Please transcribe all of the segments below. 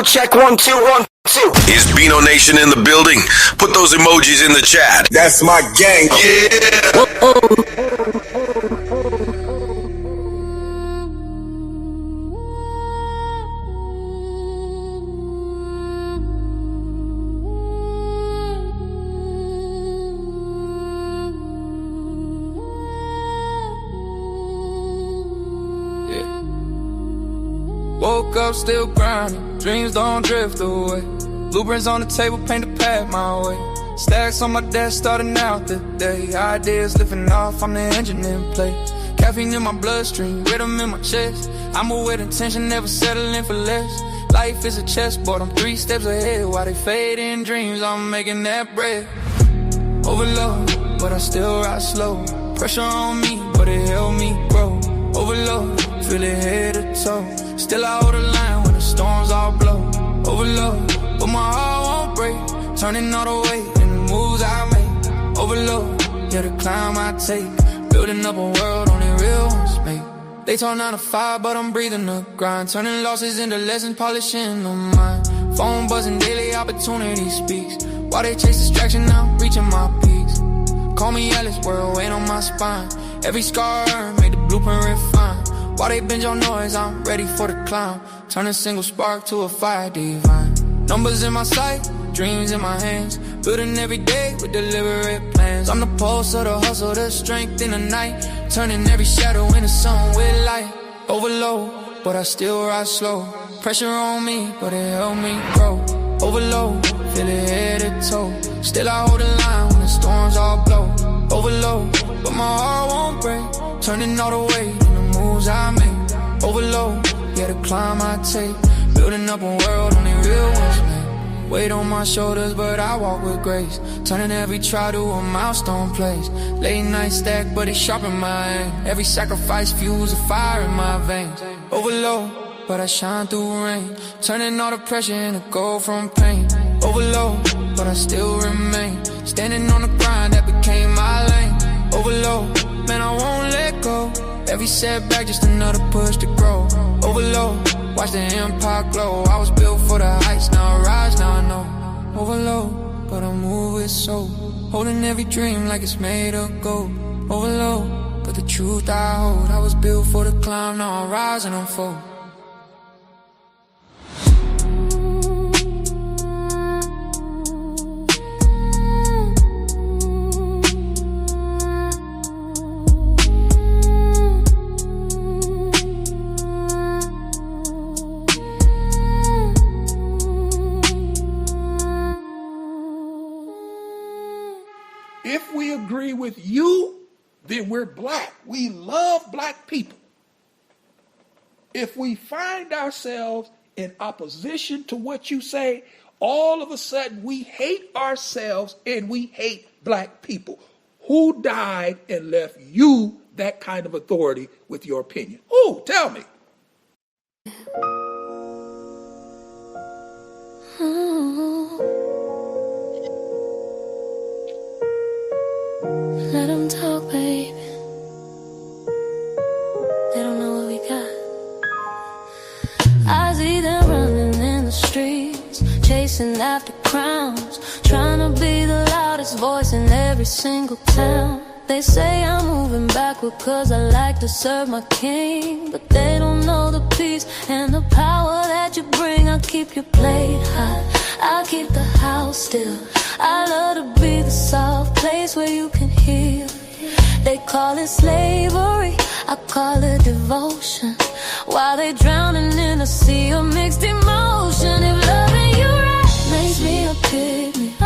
Audio check 1 2 1 2. Is BINO Nation in the building? Put those emojis in the chat. That's my gang. Woke up still grinding, dreams don't drift away. Blueprints on the table, paint the path my way. Stacks on my desk, starting out the day. Ideas lifting off, I'm the engine in play. Caffeine in my bloodstream, rhythm in my chest. I move with intention, never settling for less. Life is a chessboard, I'm 3 steps ahead. While they fade in dreams, I'm making that bread. Overload, but I still ride slow. Pressure on me, but it helped me grow. Overload, feel it head to toe. Still I hold the line when the storms all blow. Overload, but my heart won't break. Turning all the weight in the moves I make. Overload, yeah, the climb I take. Building up a world only real ones make. They talk 9 to 5, but I'm breathing the grind. Turning losses into lessons, polishing the mind. Phone buzzing, daily opportunity speaks. While they chase distraction, I'm reaching my peaks. Call me Alice, world weight on my spine. Every scar earned, made the blueprint refined. While they binge on noise, I'm ready for the clown. Turn a single spark to a fire divine. Numbers in my sight, dreams in my hands. Building every day with deliberate plans. I'm the pulse of the hustle, the strength in the night. Turning every shadow into sun with light. Overload, but I still ride slow. Pressure on me, but it helped me grow. Overload, feel it head to toe. Still I hold the line when the storms all blow. Overload, but my heart won't break. Turning all the weight in the moves I make. Overload, yeah, the climb I take. Building up a world only real ones make. Weight on my shoulders, but I walk with grace. Turning every try to a milestone place. Late night stack, but it sharpen my aim. Every sacrifice fuels a fire in my veins. Overload, but I shine through rain. Turning all the pressure into gold from pain. Overload, but I still remain. Standing on the grind that became my lane. Overload, man, I won't let go. Every setback just another push to grow. Overload, watch the empire glow. I was built for the heights, now I rise, now I know. Overload, but I move with soul. Holding every dream like it's made of gold. Overload, but the truth I hold. I was built for the climb, now I rise and unfold. If we agree with you, then we're black. We love black people. If we find ourselves in opposition to what you say, all of a sudden we hate ourselves and we hate black people. Who died and left you that kind of authority with your opinion? Who? Tell me. Let them talk, baby. They don't know what we got. I see them running in the streets, chasing after crowns, trying to be the loudest voice in every single town. They say I'm moving backward cause I like to serve my king, but they don't know the peace and the power that you bring. I keep your plate hot, I keep the house still. I love to be the soft place where you can heal. They call it slavery, I call it devotion. While they drowning in a sea of mixed emotion. If loving you right makes me a pygmy,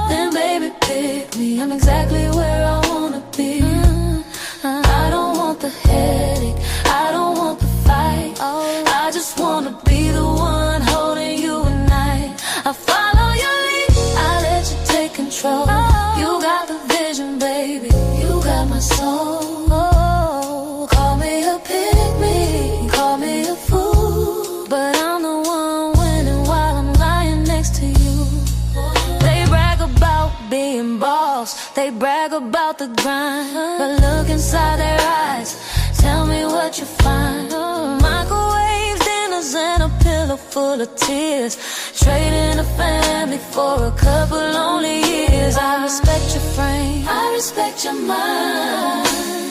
then baby pick me. I'm exactly where I wanna be. I don't want the headache, I don't want the fight. I just wanna be the one holding you at night. I follow your lead, I let you take control. You got the vision, baby, you got my soul. Call me a pick-me, call me a fool, but I'm the one winning while I'm lying next to you. They brag about being boss, they brag about the grind, but look inside their eyes, tell me what you find. Microwaves, dinners, and a pillow full full of tears, trading a family for a couple lonely years. I respect your frame, I respect your mind.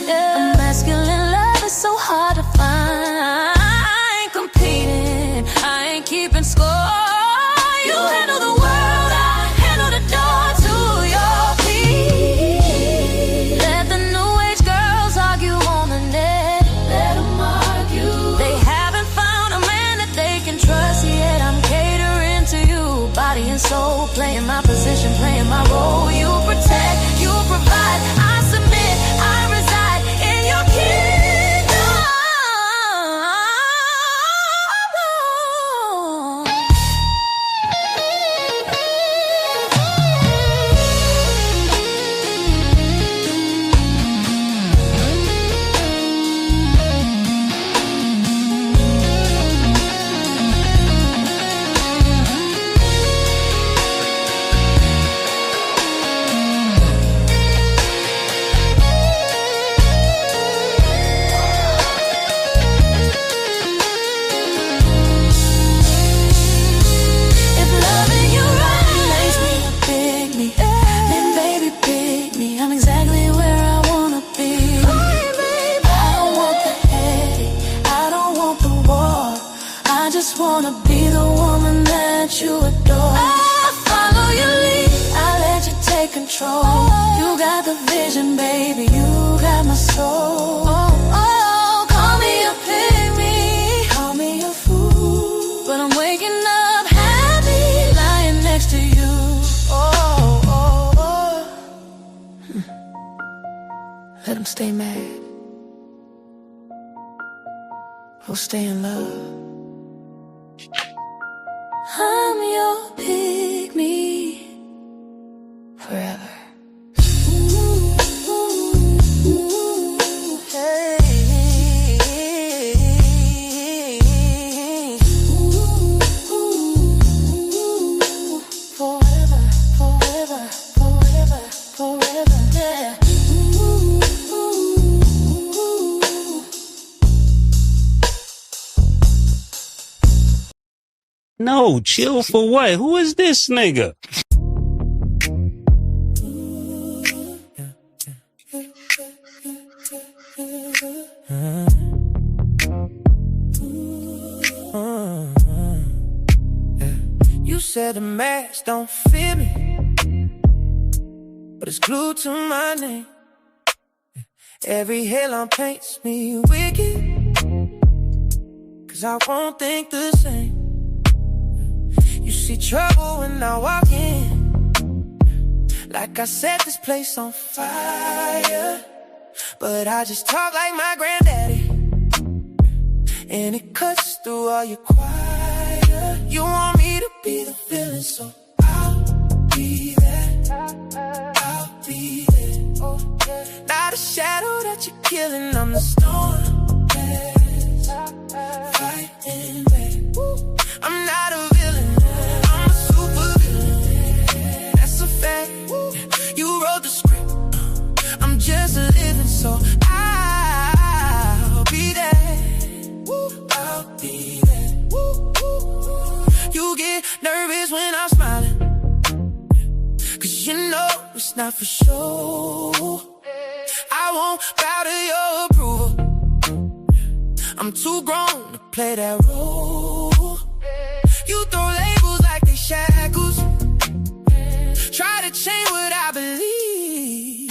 Yeah. A masculine love is so hard to find. I ain't competing, I ain't keeping score. You handle the world, I handle the door to your peace. Let the new age girls argue on the net. Let them argue. They haven't found a man that they can trust yet. I'm catering to you, body and soul, playing my position, playing my role. You protect, you provide, I submit, I reside in your kingdom. You got the vision, baby, you got my soul. Call me a pygmy, call me a fool, but I'm waking up happy, lying next to you. Let them stay mad, we'll stay in love. I'm your pygmy forever. No, chill for what? Who is this nigga? You said the mask don't fit me, but it's glued to my name. Every headline paints me wicked, 'cause I won't think the same. You see trouble when I walk in, like I set this place on fire. But I just talk like my granddaddy, and it cuts through all your choir. You want me to be the villain, so I'll be that. I'll be there. Not a shadow that you're killing, I'm the storm that's fighting back. I'm not a villain, I'm a super villain. That's a fact. You wrote the script, I'm just living, so I'll be there. I'll be there. You get nervous when I'm smiling, 'cause you know it's not for show. I won't bow to your approval, I'm too grown to play that role. You throw labels like they shackles, try to change what I believe,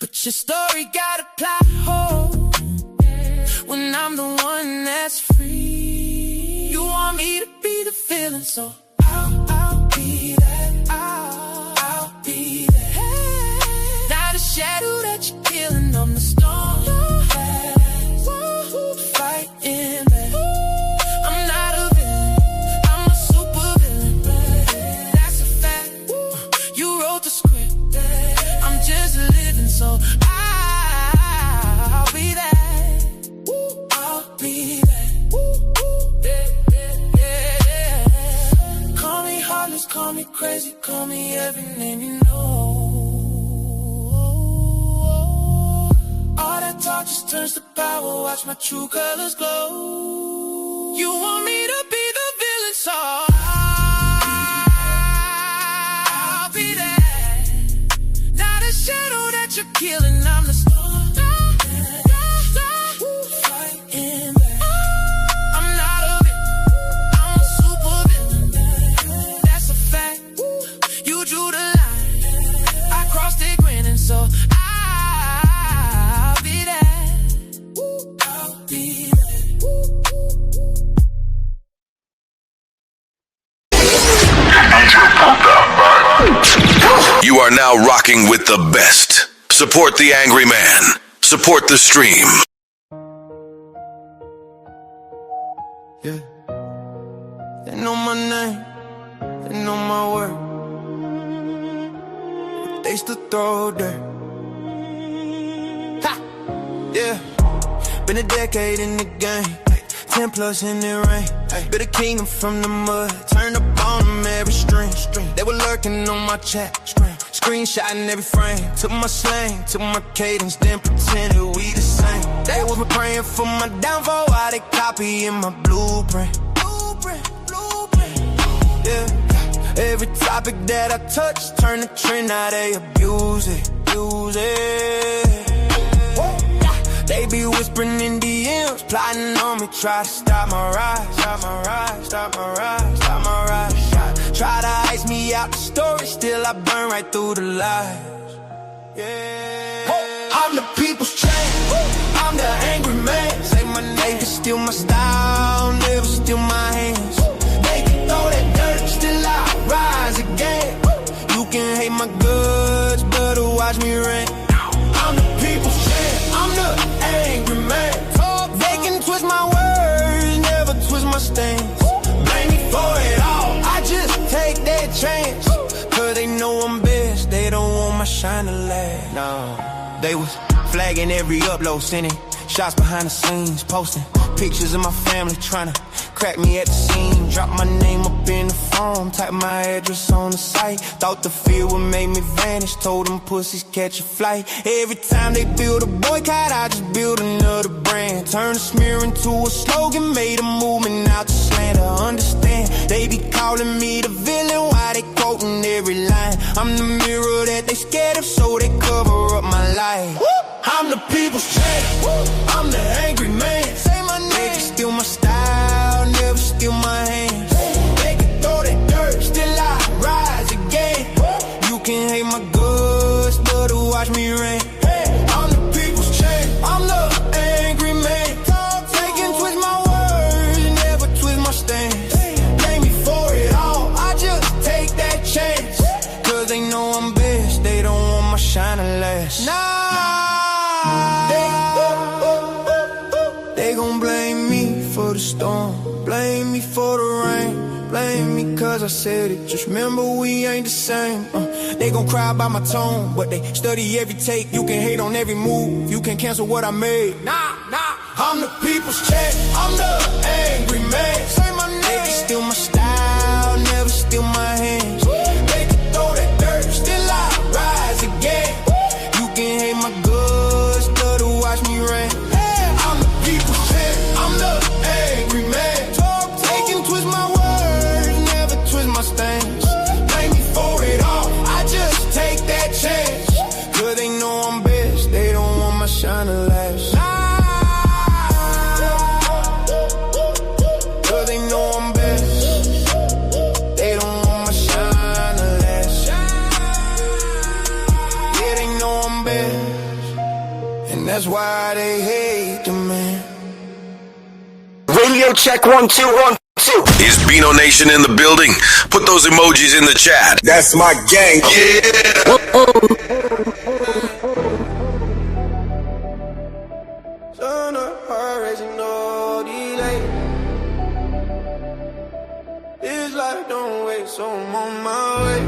but your story got a plot hole when I'm the one that's free. You want me to be the villain, so I'll be that. I'll be that. Not a shadow that you're killing, I'm the storm that's fighting back. I'm not a villain, I'm a super villain. That's a fact. You wrote the script, I'm just living, so I'll be that. I'll be that. Call me heartless, call me crazy, call me every name you know. All that talk just turns to power, watch my true colors glow. You want me to be the So I'll be there. Not a shadow that you're killing, I'm the storm. I'm not a villain, I'm a super villain. That's a fact. You drew the line, I crossed it grinning, so I'll be there. I'll be there. You are now rocking with the best. Support the Angry Man. Support the stream. Yeah. They know my name, they know my word, but they still throw dirt. Ha! Yeah. Been a decade in the game, 10 plus in the rain. Been a kingdom from the mud, turned up on them every string. They were lurking on my chat, screenshotting every frame. Took my slang, took my cadence, then pretended we the same. They was praying for my downfall, while they copying my blueprint. Yeah. Every topic that I touch, turn the trend, now they abuse it, use it. They be whispering in DMs, plotting on me, try to stop my rise, stop my rise, stop my rise, stop my rise. Try to ice me out the story, still I burn right through the lies. Yeah. I'm the people's champ, I'm the angry man. Say my name, they can steal my style, never steal my hands. They can throw that dirt, still I rise again. You can hate my goods, better watch me rant. I'm the people's champ, I'm the angry man. They can twist my words, never twist my stance. Blame me for it all, I just take that chance. Cause they know I'm best, they don't want my shine to last. No, they was flagging every upload, sending shots behind the scenes, posting pictures of my family, trying to crack me at the scene. Drop my name up in the phone, type my address on the site. Thought the fear would make me vanish, told them pussies catch a flight. Every time they build a boycott, I just build another brand. Turn a smear into a slogan, made a movement out to slander. Understand, they be calling me the villain, why they quoting every line. I'm the mirror that they scared of, so they cover up my life. I'm the people's champ, I'm the angry man. Say my name, they can steal my style, never steal my hands. They can throw that dirt, still I rise again. You can hate my goods, but watch me rain. I'm the people's champ, I'm the angry man. They can twist my words, never twist my stance. Blame me for it all, I just take that chance. Cause they know I'm best, they don't want my shine to last. They gon' blame me for the storm, blame me for the rain, blame me cause I said it, just remember we ain't the same. They gon' cry by my tone, but they study every take. You can hate on every move, you can cancel what I made. Nah, I'm the people's champ, I'm the angry man. Say my name, they can steal my style, never steal my hands. They can throw that dirt, still I rise again. You can hate my goods, but watch me rain. I'm the people's champ, I'm the angry man. They can twist my words, never twist my stance. Blame me for it all, I just take that chance. Cause they know I'm best, they don't want my shine to last. Cause they know I'm best, they don't want my shine to last. Yeah, they know I'm best, and that's why they hate the man. Radio check 1 2 1 2. Is BINO Nation in the building? Put those emojis in the chat. That's my gang. Yeah. Son of her raising no delay. This life don't wait, so I'm on my way.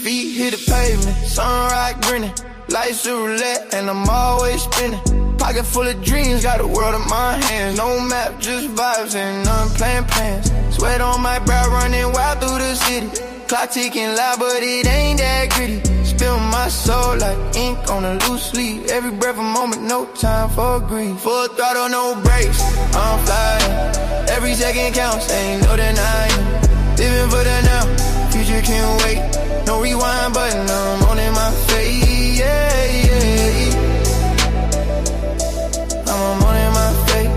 Feet hit the pavement, sunrise grinning. Life's a roulette and I'm always spinning. Pocket full of dreams, got the world in my hands. No map, just vibes and unplanned plans. Sweat on my brow, running wild through the city. Clock ticking loud, but it ain't that gritty. spill my soul like ink on a loose leaf. Every breath a moment, no time for grief. Full throttle, no brakes, I'm flying. Every second counts, ain't no denying. Living for the now, future can't wait. No rewind button, I'm on in my face, yeah, yeah. I'm on in my face,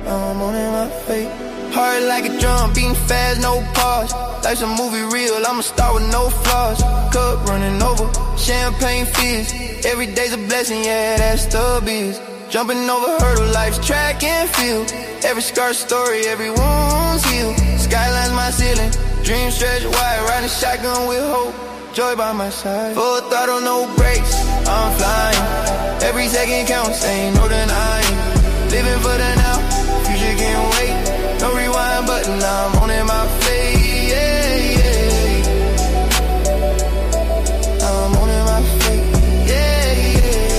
I'm on in my face. Heart like a drum, beating fast, no pause. Life's a movie real, I'ma start with no flaws. Cup running over, champagne fizz. Every day's a blessing, yeah, that's the biz. Jumping over hurdle, life's track and field. Every scar story, every wound's healed. Skyline's my ceiling, dreams stretch wide. Riding shotgun with hope, joy by my side. Full throttle, no brakes, I'm flying. Every second counts, ain't no denying. Living for the now, future can't wait. No rewind button, I'm on in my face, yeah, yeah. I'm on in my face, yeah, yeah.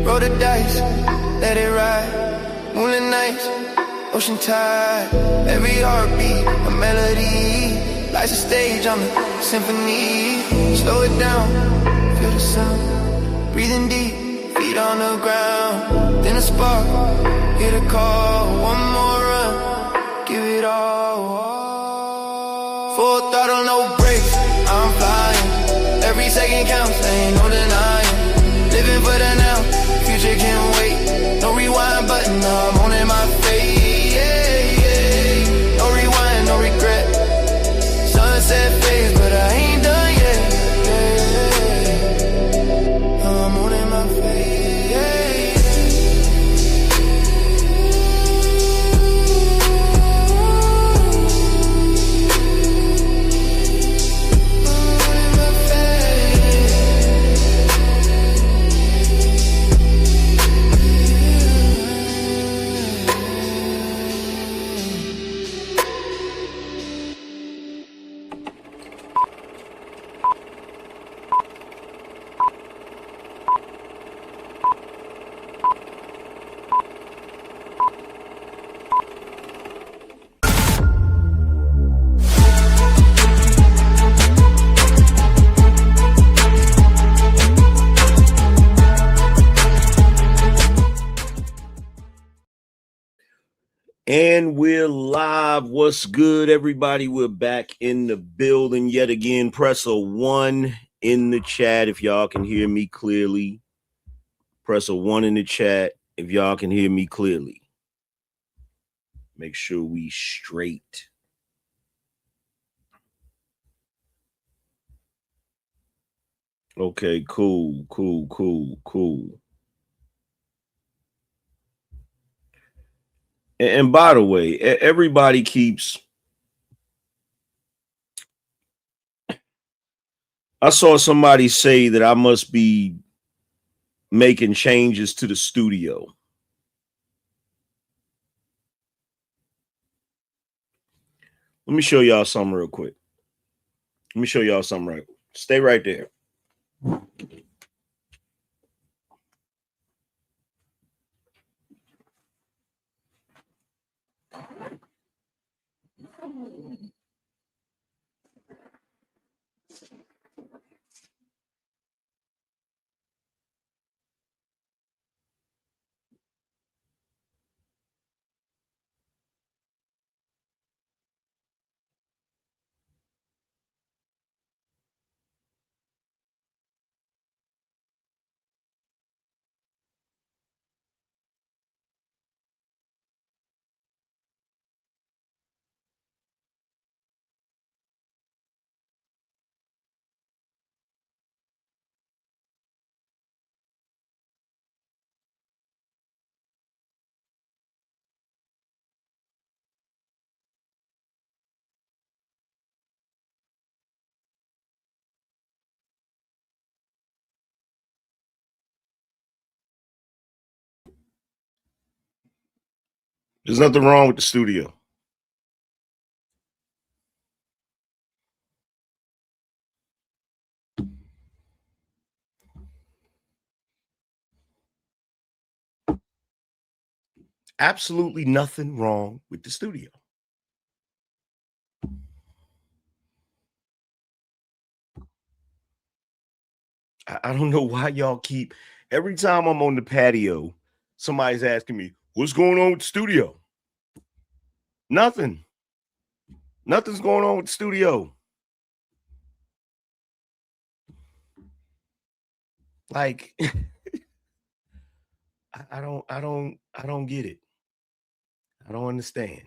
Roll the dice, let it ride. Moonlit nights, ocean tide. Every heartbeat, a melody. Life's a stage, I'm the symphony. Slow it down, feel the sound. Breathing deep, feet on the ground. Then a spark, hit a call. One more run, give it all. Full throttle, no brakes, I'm flying. Every second counts, ain't no denying. Living for the now, future can't wait. No rewind button, I'm on in my face, yeah, yeah. No rewind, no regret. Sunset phase, but I ain't done yet, yeah. I'm on in my face, yeah, And we're live. What's good, everybody? We're back in the building yet again. Press a 1 in the chat if y'all can hear me clearly. Press a 1 in the chat if y'all can hear me clearly. Make sure we straight. Okay, cool. And by the way, everybody keeps... I saw somebody say that I must be making changes to the studio. Let me show y'all something real quick. Stay right there. There's nothing wrong with the studio. absolutely nothing wrong with the studio. I don't know why y'all keep, every time I'm on the patio, somebody's asking me, what's going on with the studio? Nothing. Nothing's going on with the studio. Like, I don't get it. I don't understand.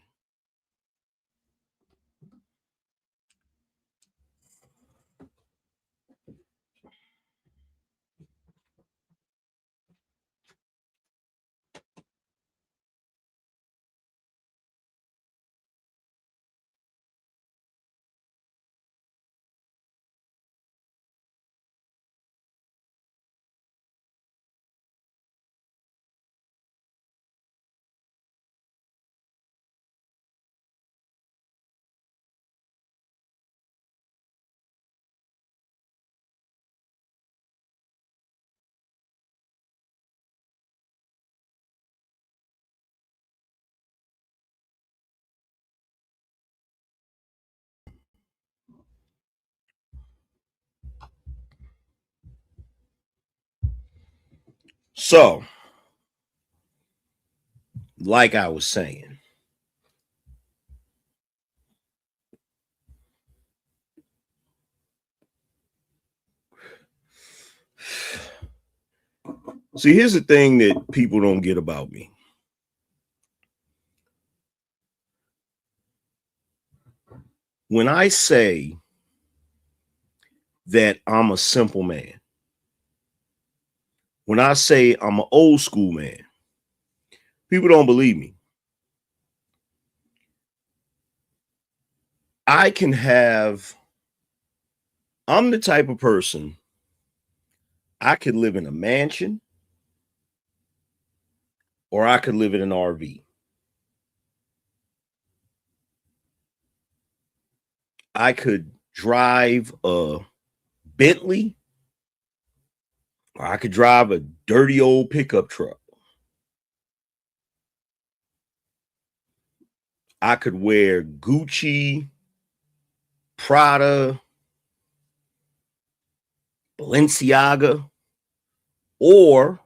So, like I was saying, see, here's the thing that people don't get about me. When I say that I'm a simple man, when I say I'm an old school man, people don't believe me. I'm the type of person, I could live in a mansion or I could live in an RV. I could drive a Bentley or I could drive a dirty old pickup truck. I could wear Gucci, Prada, Balenciaga, or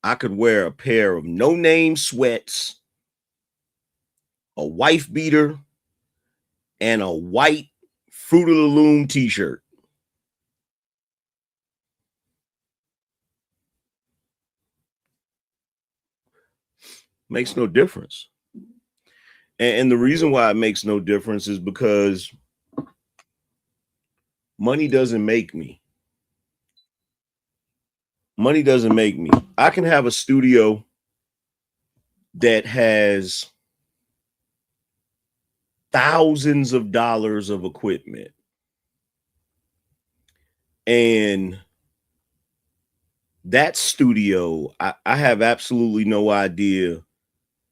I could wear a pair of no-name sweats, a wife beater, and a white Fruit of the Loom t-shirt. Makes no difference. And the reason why it makes no difference is because money doesn't make me. Money doesn't make me. I can have a studio that has thousands of dollars of equipment, and that studio, I have absolutely no idea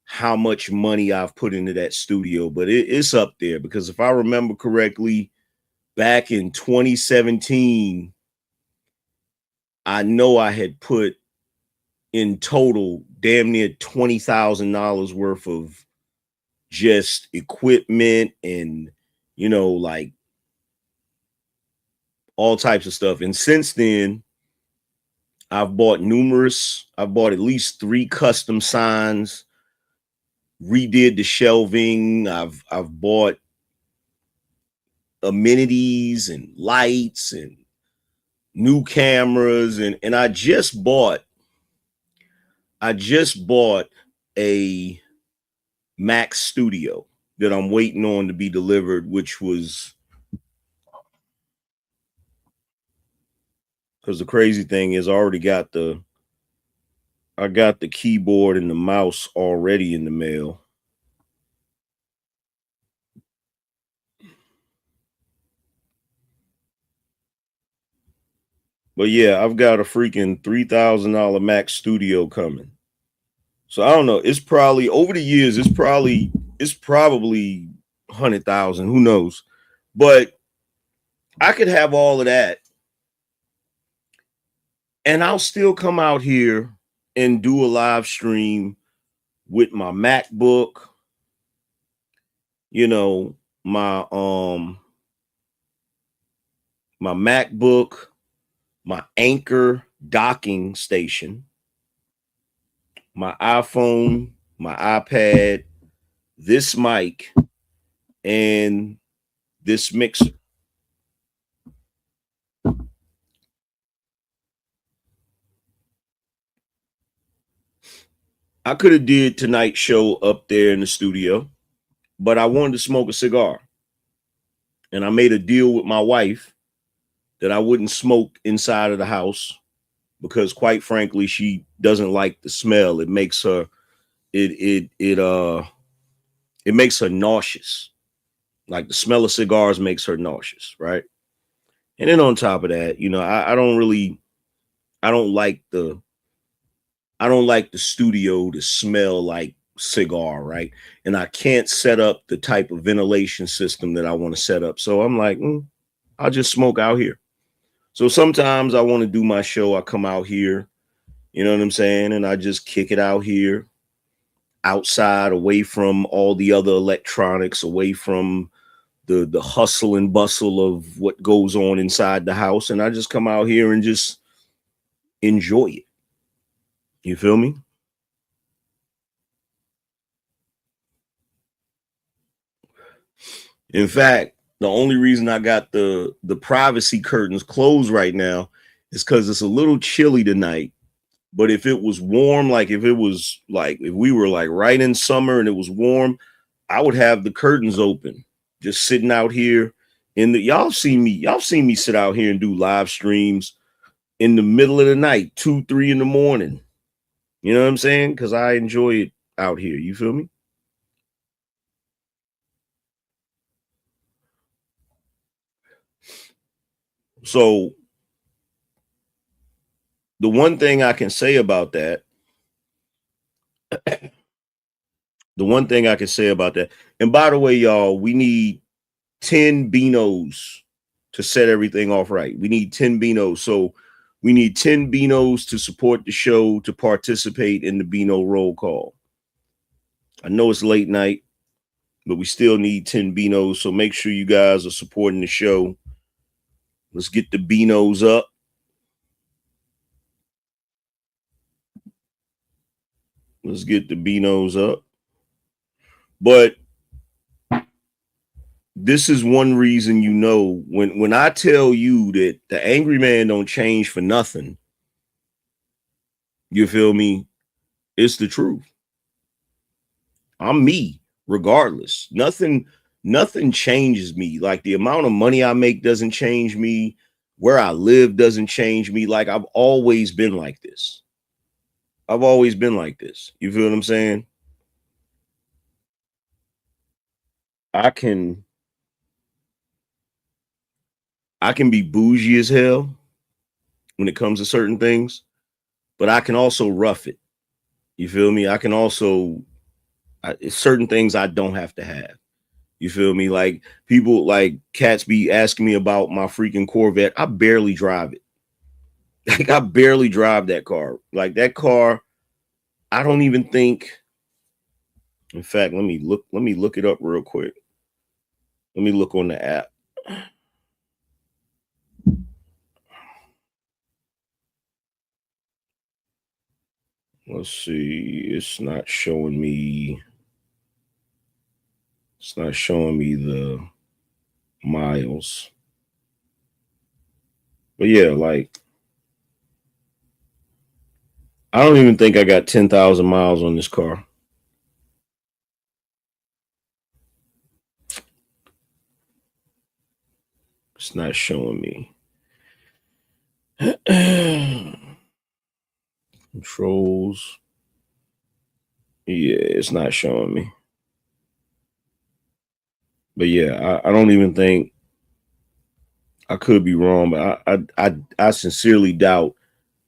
how much money I've put into that studio, but it's up there because if I remember correctly, back in 2017, I know I had put in total damn near $20,000 worth of just equipment and, like all types of stuff. And since then, I've bought at least 3 custom signs, redid the shelving. I've bought amenities and lights and new cameras, and I just bought a Mac Studio that I'm waiting on to be delivered, which was, because the crazy thing is I got the keyboard and the mouse already in the mail. But yeah, I've got a freaking $3,000 Mac Studio coming. So I don't know. It's probably over the years. It's probably 100,000. Who knows? But I could have all of that, and I'll still come out here and do a live stream with my MacBook, you know, my MacBook, my Anchor docking station, my iPhone, my iPad, this mic, and this mixer. I could have did tonight's show up there in the studio, but I wanted to smoke a cigar. And I made a deal with my wife that I wouldn't smoke inside of the house because, quite frankly, she doesn't like the smell. It makes her it makes her nauseous. Like the smell of cigars makes her nauseous, right? And then on top of that, you know, I don't like the studio to smell like cigar, right? And I can't set up the type of ventilation system that I want to set up. So I'm like, I'll just smoke out here. So sometimes I want to do my show. I come out here, you know what I'm saying? And I just kick it out here, outside, away from all the other electronics, away from the hustle and bustle of what goes on inside the house. And I just come out here and just enjoy it. You feel me? In fact, the only reason I got the privacy curtains closed right now is because it's a little chilly tonight. But if it was warm, like if we were like right in summer and it was warm, I would have the curtains open, just sitting out here in the y'all seen me sit out here and do live streams in the middle of the night, 2, 3 in the morning. You know what I'm saying? Because I enjoy it out here. You feel me? So the one thing I can say about that, and by the way, y'all, we need 10 BINOs to set everything off right. We need 10 BINOs. So we need 10 BINOs to support the show, to participate in the BINO roll call. I know it's late night, but we still need 10 BINOs. So make sure you guys are supporting the show. Let's get the BINOs up. Let's get the BINOs up. But this is one reason, you know, when I tell you that the Angry Man don't change for nothing, you feel me? It's the truth. I'm me, regardless. Nothing changes me. Like the amount of money I make doesn't change me. Where I live doesn't change me. Like I've always been like this. I've always been like this. You feel what I'm saying? I can be bougie as hell when it comes to certain things, but I can also rough it. You feel me? I can also certain things I don't have to have. You feel me? Like people, like cats be asking me about my freaking Corvette. I barely drive it. Like I barely drive that car. Like that car, I don't even think. In fact, let me look it up real quick. Let me look on the app. Let's see. It's not showing me the miles. But yeah, like I don't even think I got 10,000 miles on this car. It's not showing me. Controls. Yeah, it's not showing me. But yeah, I don't even think, I could be wrong, but I sincerely doubt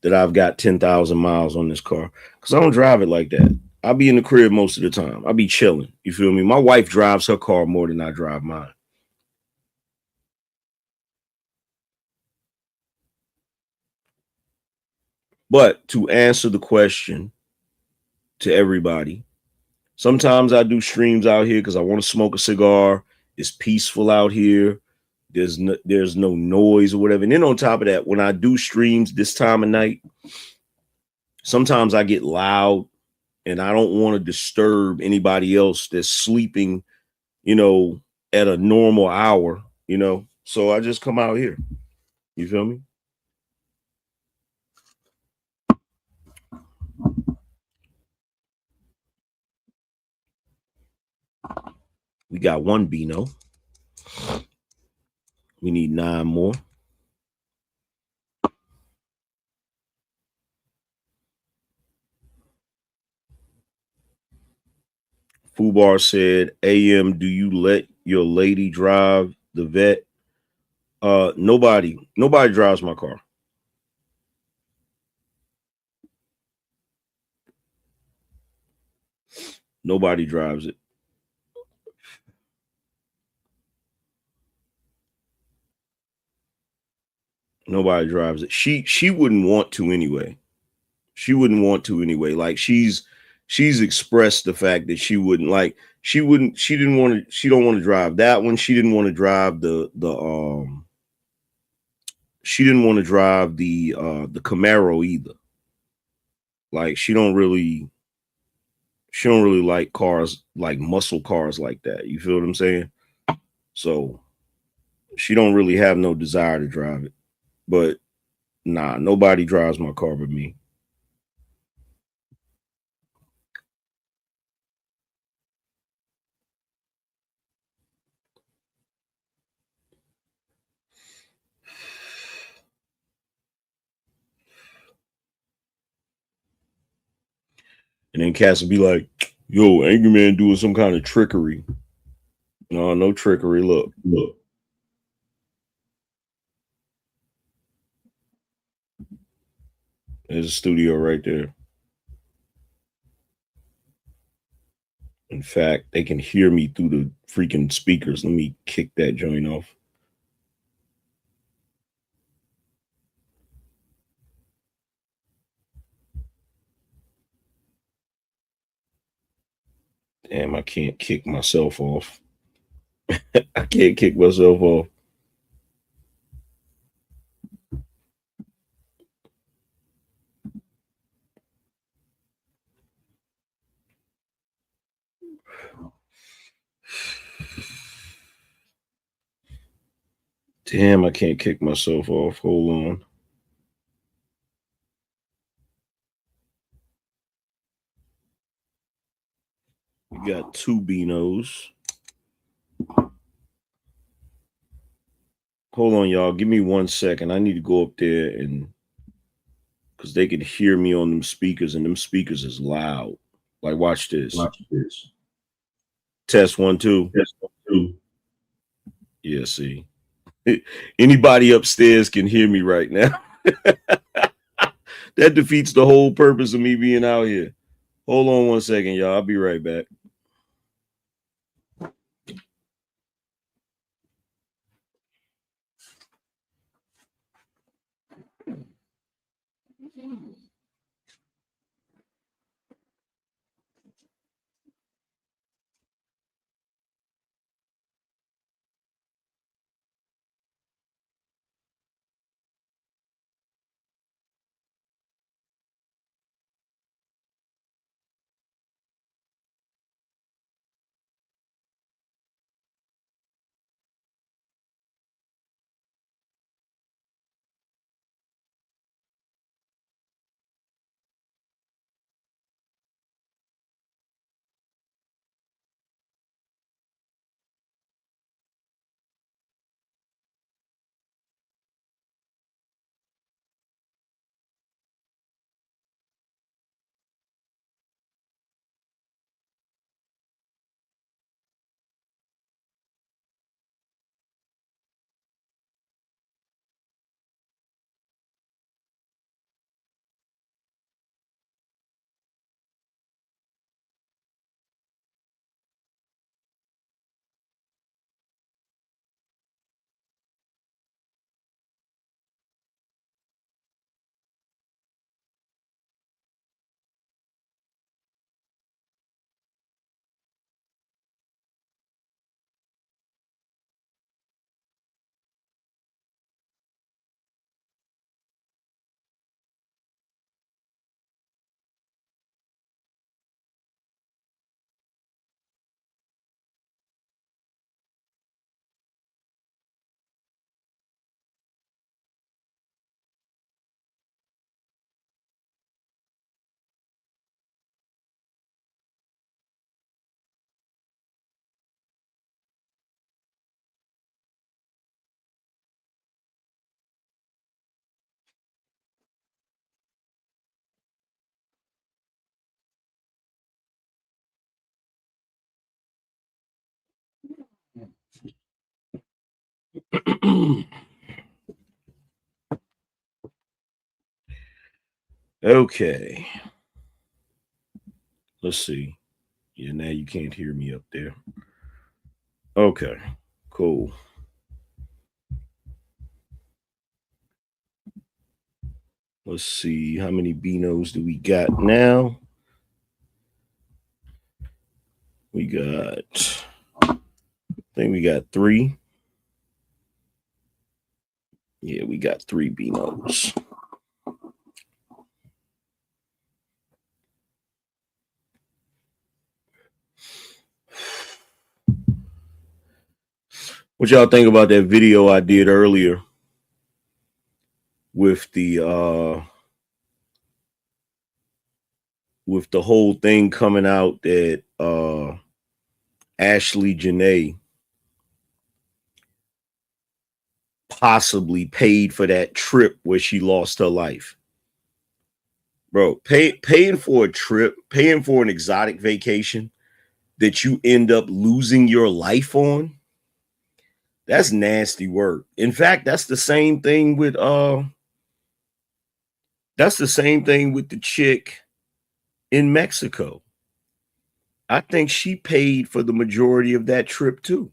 that I've got 10,000 miles on this car because I don't drive it like that. I'll be in the crib most of the time. I'll be chilling. You feel me? My wife drives her car more than I drive mine. But to answer the question to everybody, Sometimes I do streams out here because I want to smoke a cigar. It's peaceful out here. There's no noise or whatever. And then on top of that, when I do streams this time of night, sometimes I get loud and I don't want to disturb anybody else that's sleeping, at a normal hour, So I just come out here. You feel me? We got one BINO. We need 9 more. Fubar said, AM, do you let your lady drive the vet? Nobody drives my car. Nobody drives it. Nobody drives it. She wouldn't want to anyway. She wouldn't want to anyway. Like she's expressed the fact that she wouldn't like. She don't want to drive that one. She didn't want to drive she didn't want to drive the Camaro either. Like she don't really like cars, like muscle cars like that. You feel what I'm saying? So she don't really have no desire to drive it. But nah, nobody drives my car but me. And then Cass will be like, yo, Angryman doing some kind of trickery. No trickery. Look. There's a studio right there. In fact, they can hear me through the freaking speakers. Let me kick that joint off. Damn, I can't kick myself off. I can't kick myself off. Damn, I can't kick myself off. Hold on. We got 2 BINOs. Hold on, y'all. Give me 1 second. I need to go up there and because they can hear me on them speakers, and them speakers is loud. Like, watch this. Test 1, 2. Yeah, see. Anybody upstairs can hear me right now. That defeats the whole purpose of me being out here. Hold on 1 second, y'all. I'll be right back. Okay. Let's see. Yeah, now you can't hear me up there. Okay, cool. Let's see. How many BINOs do we got now? We got, I think we got 3. Yeah, we got 3 BINOs. What y'all think about that video I did earlier with the whole thing coming out that Ashley Janae possibly paid for that trip where she lost her life? Bro, paying for a trip, paying for an exotic vacation that you end up losing your life on, that's nasty work. In fact, that's the same thing with the chick in Mexico. I think she paid for the majority of that trip too.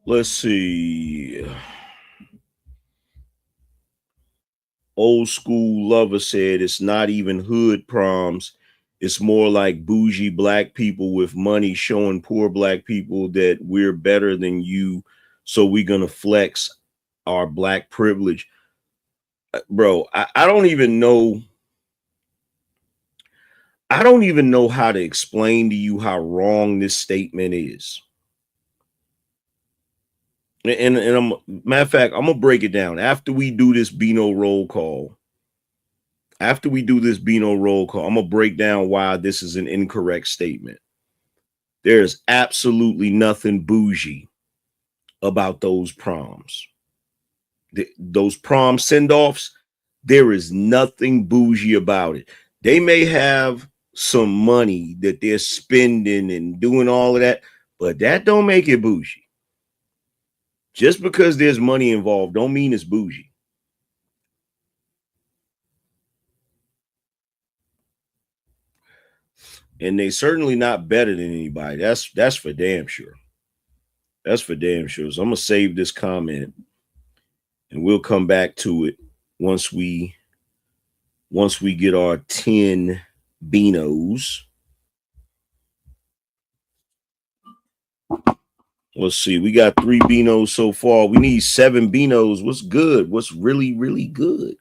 Let's see. Old school lover said it's not even hood proms. It's more like bougie black people with money showing poor black people that we're better than you. So we're going to flex our black privilege. Bro, I don't even know. I don't even know how to explain to you how wrong this statement is. And I'm, matter of fact, I'm gonna break it down after we do this BINO roll call. After we do this BINO roll call, I'm gonna break down why this is an incorrect statement. There's absolutely nothing bougie about those proms. Those prom send-offs, there is nothing bougie about it. They may have some money that they're spending and doing all of that, but that don't make it bougie. Just because there's money involved don't mean it's bougie. And they certainly not better than anybody. That's for damn sure. That's for damn sure. So I'm gonna save this comment and we'll come back to it once we get our 10 BINOs. Let's see. We got 3 BINOs so far. We need 7 BINOs. What's good? What's really, really good?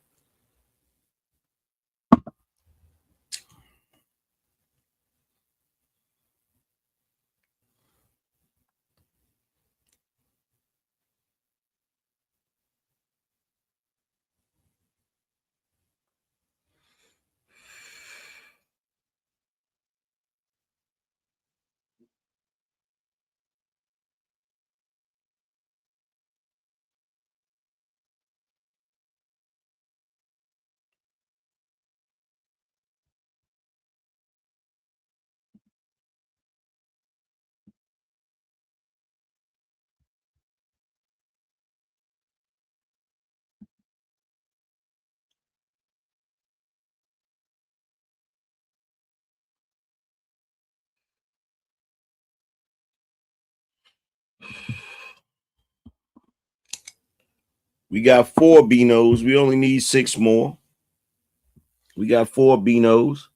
We got 4 BINOs. We only need 6 more. We got 4 BINOs.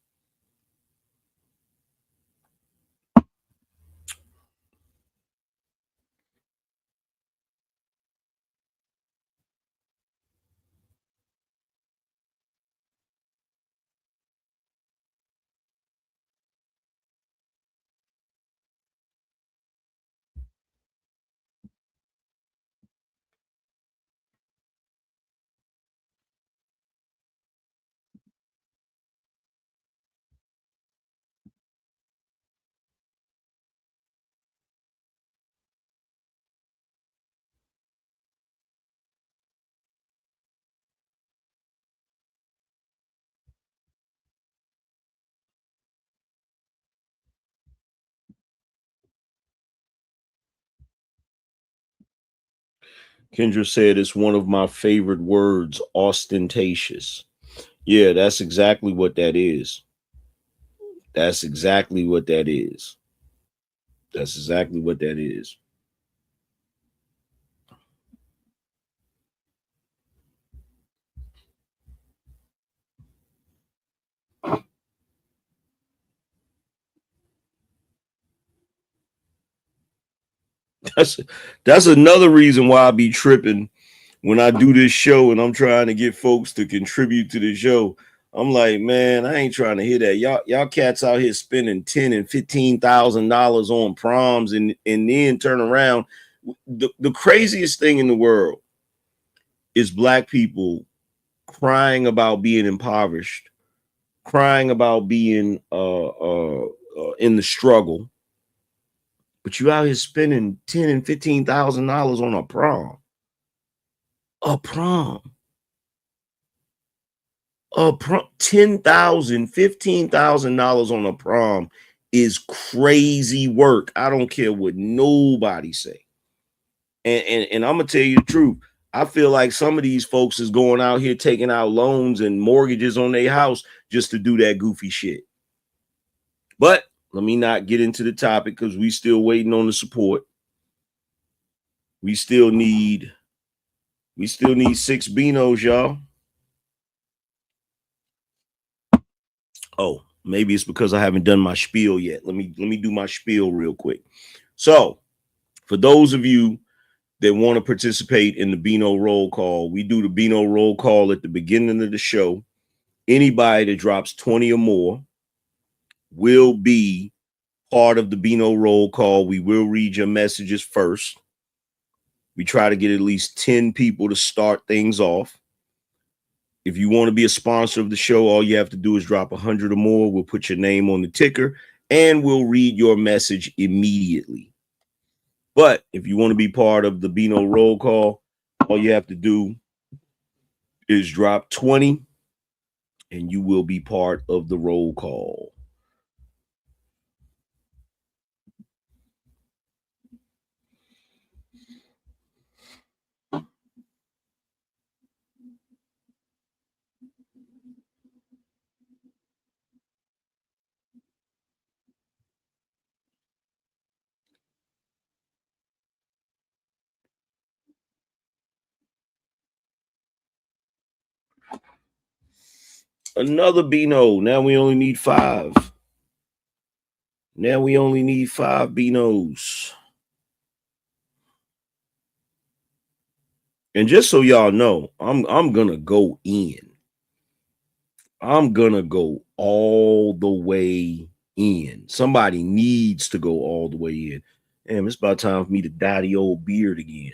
Kendra said it's one of my favorite words, ostentatious. Yeah, that's exactly what that is. That's exactly what that is. That's exactly what that is. That's that's another reason why I be tripping when I do this show and I'm trying to get folks to contribute to the show. I'm like, man, I ain't trying to hear that. Y'all cats out here spending $10,000 and $15,000 on proms and then turn around. The craziest thing in the world is black people crying about being impoverished, crying about being in the struggle, but you out here spending $10,000 and $15,000 on a prom. A prom. A prom, $10,000, $15,000 on a prom is crazy work. I don't care what nobody say. And I'm gonna tell you the truth. I feel like some of these folks is going out here taking out loans and mortgages on their house just to do that goofy shit. But let me not get into the topic because we still waiting on the support. We still need 6 BINOs, y'all. Oh, maybe it's because I haven't done my spiel yet. Let me do my spiel real quick. So, for those of you that want to participate in the BINO roll call, we do the BINO roll call at the beginning of the show. Anybody that drops 20 or more will be part of the BINO roll call. We will read your messages first. We try to get at least 10 people to start things off. If you want to be a sponsor of the show, all you have to do is drop 100 or more. We'll put your name on the ticker and we'll read your message immediately. But if you want to be part of the BINO roll call, all you have to do is drop 20 and you will be part of the roll call. Another BINO. Now we only need 5. Now we only need 5 BINOs. And just so y'all know, I'm gonna go in. I'm gonna go all the way in. Somebody needs to go all the way in. Damn, it's about time for me to dye the old beard again.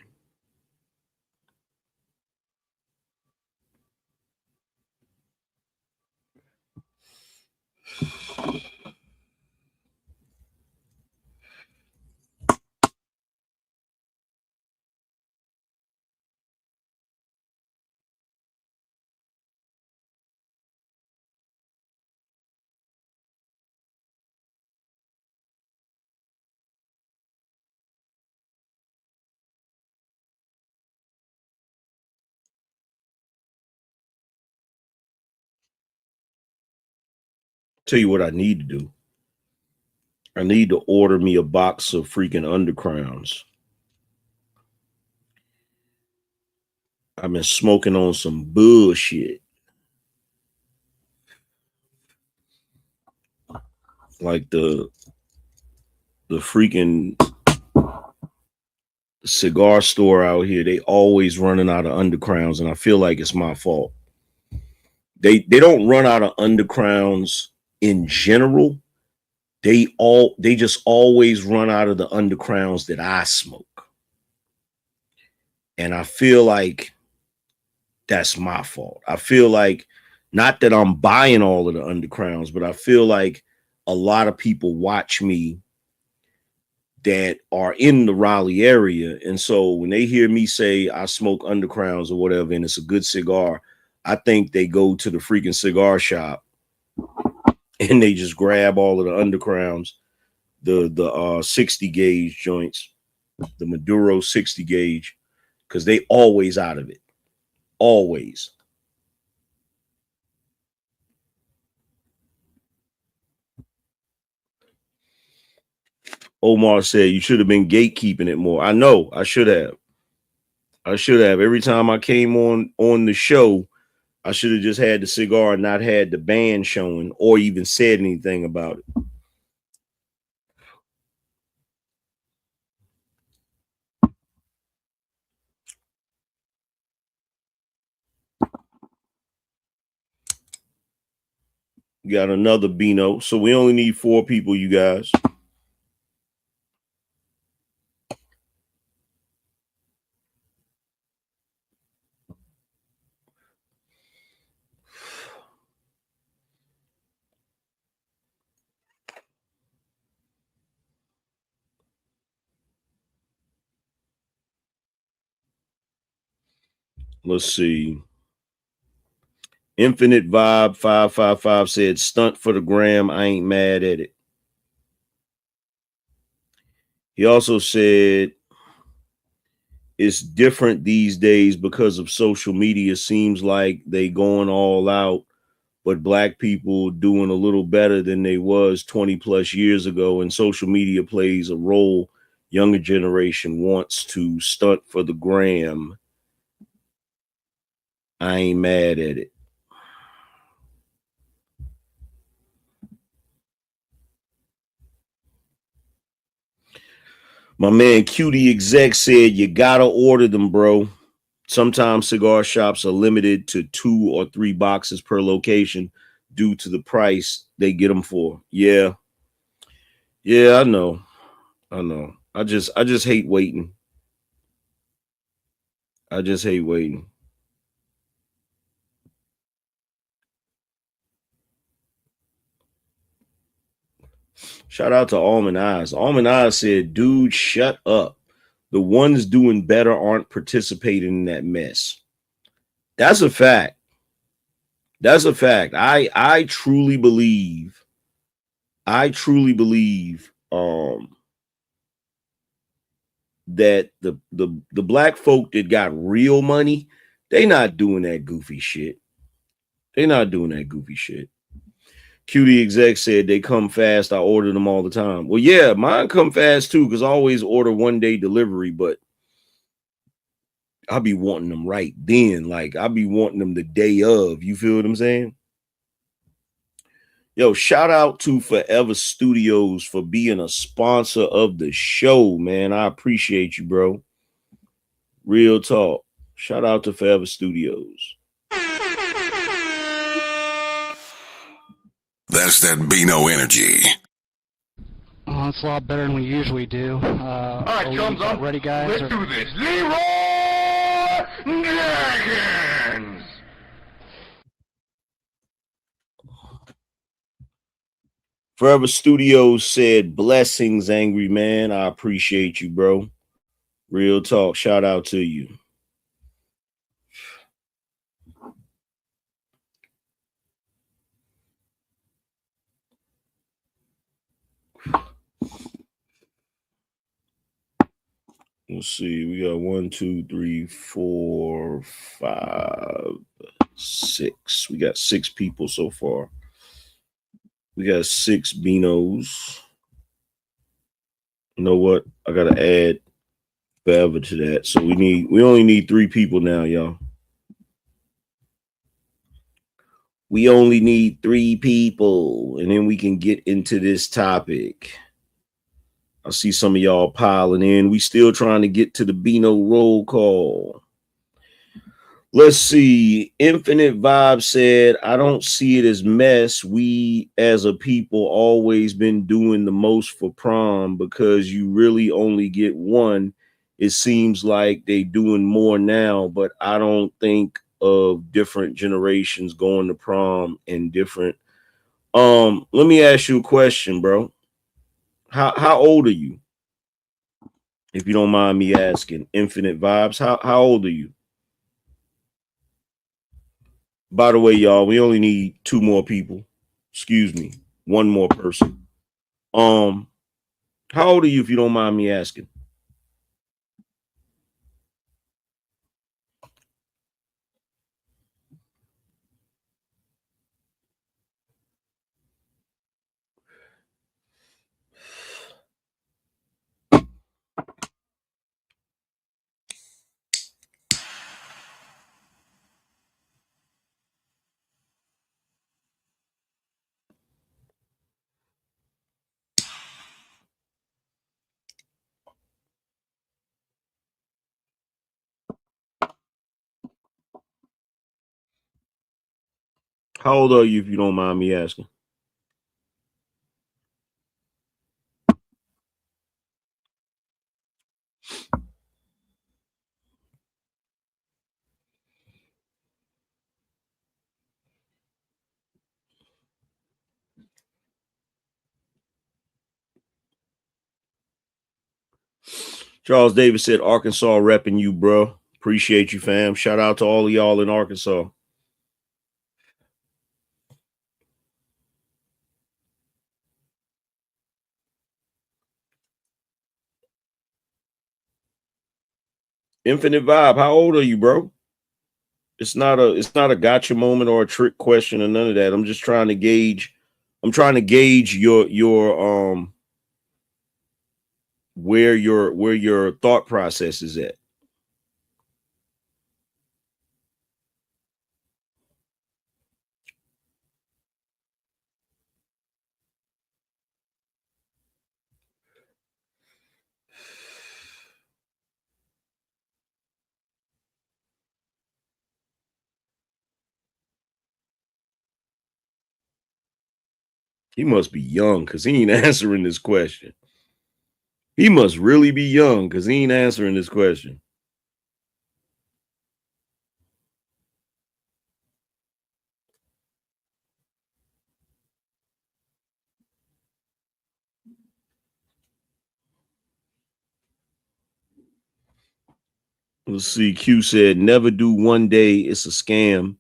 Tell you what I need to do. I need to order me a box of freaking undercrowns. I've been smoking on some bullshit. Like the freaking cigar store out here, they always running out of undercrowns, and I feel like it's my fault. They don't run out of undercrowns in general. They just always run out of the undercrowns that I smoke. And I feel like that's my fault. I feel like not that I'm buying all of the undercrowns, but I feel like a lot of people watch me that are in the Raleigh area. And so when they hear me say I smoke undercrowns or whatever, and it's a good cigar, I think they go to the freaking cigar shop and they just grab all of the undercrowns, the 60 gauge joints, the Maduro 60 gauge, because they always out of it. Always. Omar said you should have been gatekeeping it more. I know. I should have. Every time I came on the show, I should have just had the cigar and not had the band showing or even said anything about it. We got another BINO. So we only need 4 people, you guys. Let's see. Infinite Vibe 555 said stunt for the gram. I ain't mad at it. He also said it's different these days because of social media. Seems like they going all out, but black people doing a little better than they was 20 plus years ago. And social media plays a role. Younger generation wants to stunt for the gram. I ain't mad at it. My man Cutie Exec said you gotta order them, bro. Sometimes cigar shops are limited to 2 or 3 boxes per location due to the price they get them for. Yeah, I know. I just hate waiting. Shout out to Almond Eyes. Almond Eyes said, dude, shut up. The ones doing better aren't participating in that mess. That's a fact. I truly believe that the black folk that got real money, they not doing that goofy shit. Cutie Exec said they come fast. I order them all the time. Well, yeah, mine come fast too, because I always order 1-day delivery, but I'll be wanting them right then. Like, I'll be wanting them the day of. You feel what I'm saying? Yo, shout out to Forever Studios for being a sponsor of the show, man. I appreciate you, bro. Real talk. Shout out to Forever Studios. That's that BINO energy. It's a lot better than we usually do. All right, chums up. Ready, guys? Let's do this. Leroy Jenkins. Forever Studios said, blessings, Angry Man. I appreciate you, bro. Real talk. Shout out to you. Let's see. We got 1, 2, 3, 4, 5, 6. We got 6 people so far. We got 6 BINOs. You know what? I gotta add Forever to that. So we only need 3 people now, y'all. We only need 3 people, and then we can get into this topic. I see some of y'all piling in. We still trying to get to the BINO roll call. Let's see. Infinite Vibe said, I don't see it as mess. We as a people always been doing the most for prom because you really only get one. It seems like they doing more now, but I don't think of different generations going to prom and different. Let me ask you a question, bro. How old are you? If you don't mind me asking, Infinite Vibes, how old are you? By the way, y'all, we only need 2 more people. Excuse me, 1 more person. How old are you, if you don't mind me asking? How old are you, if you don't mind me asking? Charles Davis said, Arkansas repping you, bro. Appreciate you, fam. Shout out to all of y'all in Arkansas. Infinite Vibe, how old are you, bro? It's not a gotcha moment or a trick question or none of that. I'm just trying to gauge. I'm trying to gauge your where your thought process is at. He must be young because he ain't answering this question. He must really be young because he ain't answering this question. Let's see. Q said, never do one day. It's a scam.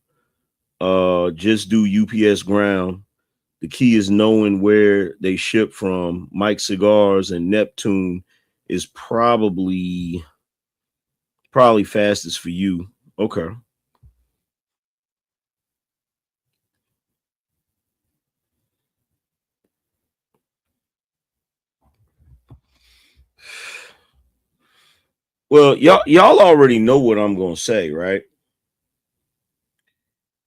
Just do UPS ground. The key is knowing where they ship from. Mike Cigars and Neptune is probably fastest for you. Okay. Well, y'all already know what I'm gonna say, right?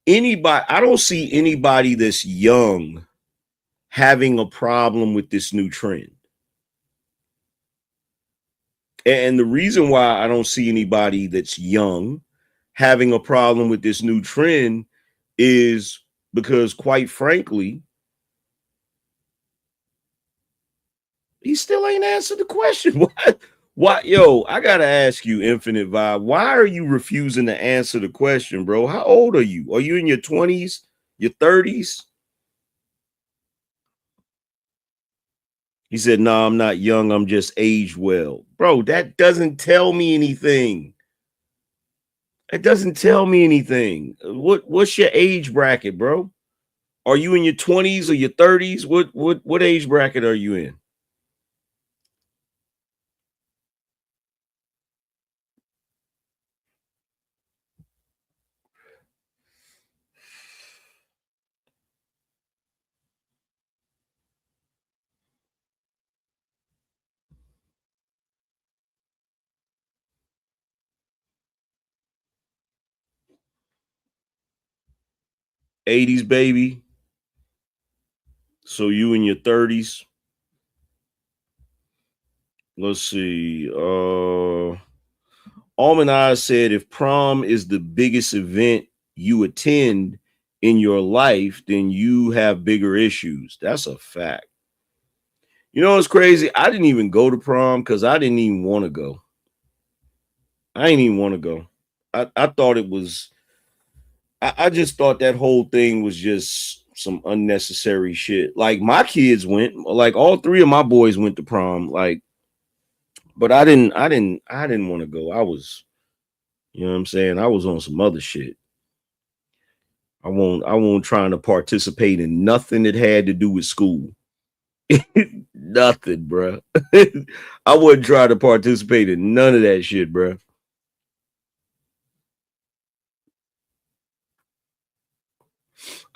Anybody, I don't see anybody that's young having a problem with this new trend. And the reason why I don't see anybody that's young having a problem with this new trend is because, quite frankly, he still ain't answered the question. Why, yo, I gotta ask you, Infinite Vibe, why are you refusing to answer the question, bro? How old are you? Are you in your 20s, your 30s? He said, no, I'm not young, I'm just aged well. Bro, that doesn't tell me anything. It doesn't tell me anything. What's your age bracket, bro? Are you in your 20s or your 30s? What age bracket are you in? '80s baby. So you in your 30s. Let's see. Almond Eyes said, if prom is the biggest event you attend in your life, then you have bigger issues. That's a fact. You know what's crazy? I didn't even go to prom because I didn't even want to go. I didn't even want to go. I thought it was, I just thought that whole thing was just some unnecessary shit. Like my kids went, like all three of my boys went to prom, like, but I didn't want to go. I was, you know what I'm saying? I was on some other shit. I won't trying to participate in nothing that had to do with school. Nothing, bro. I wouldn't try to participate in none of that shit, bro.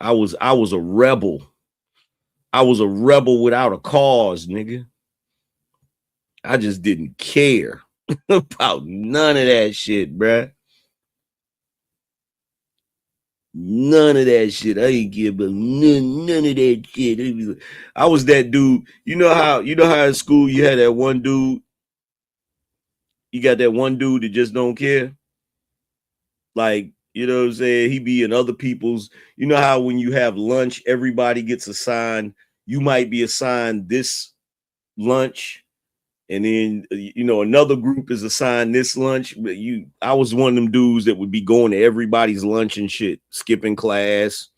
I was a rebel. I was a rebel without a cause, nigga. I just didn't care about none of that shit, bro. None of that shit. I ain't give about none of that shit. I was that dude. You know how in school you had that one dude. You got that one dude that just don't care. Like You know what I'm saying? He be in other people's, you know how when you have lunch, everybody gets assigned, you might be assigned this lunch, and then you know another group is assigned this lunch. But I was one of them dudes that would be going to everybody's lunch and shit, skipping class.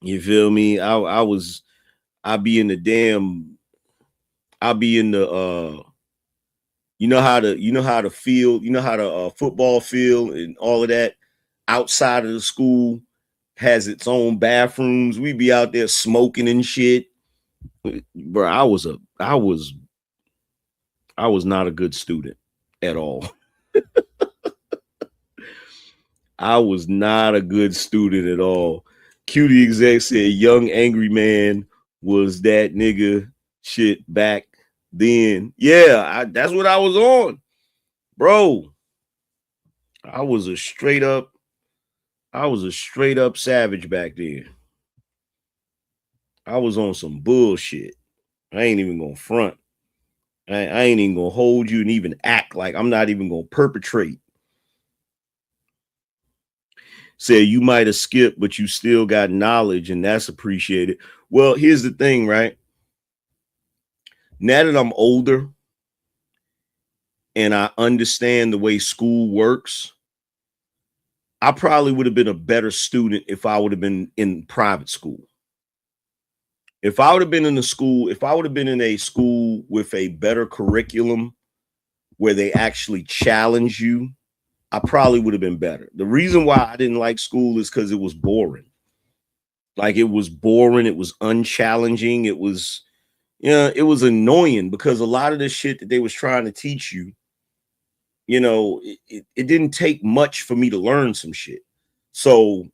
You feel me? I'd be in the damn, I'll be in the you know how the field, you know how the football field and all of that outside of the school has its own bathrooms. We'd be out there smoking and shit. Bro, I was not a good student at all. I was not a good student at all. Cutie exec said young angry man was that nigga shit back then. Yeah, that's what I was on. Bro, I was a straight up savage back then. I was on some bullshit. I ain't even gonna front. I ain't even gonna hold you and even act like I'm not even gonna perpetrate. Say you might have skipped, but you still got knowledge, and that's appreciated. Well, here's the thing, right? Now that I'm older and I understand the way school works, I probably would have been a better student if I would have been in private school. If I would have been in a school, if I would have been in a school with a better curriculum where they actually challenge you, I probably would have been better. The reason why I didn't like school is because it was boring. Like it was boring. It was unchallenging. It was, it was annoying because a lot of the shit that they was trying to teach you, it didn't take much for me to learn some shit. So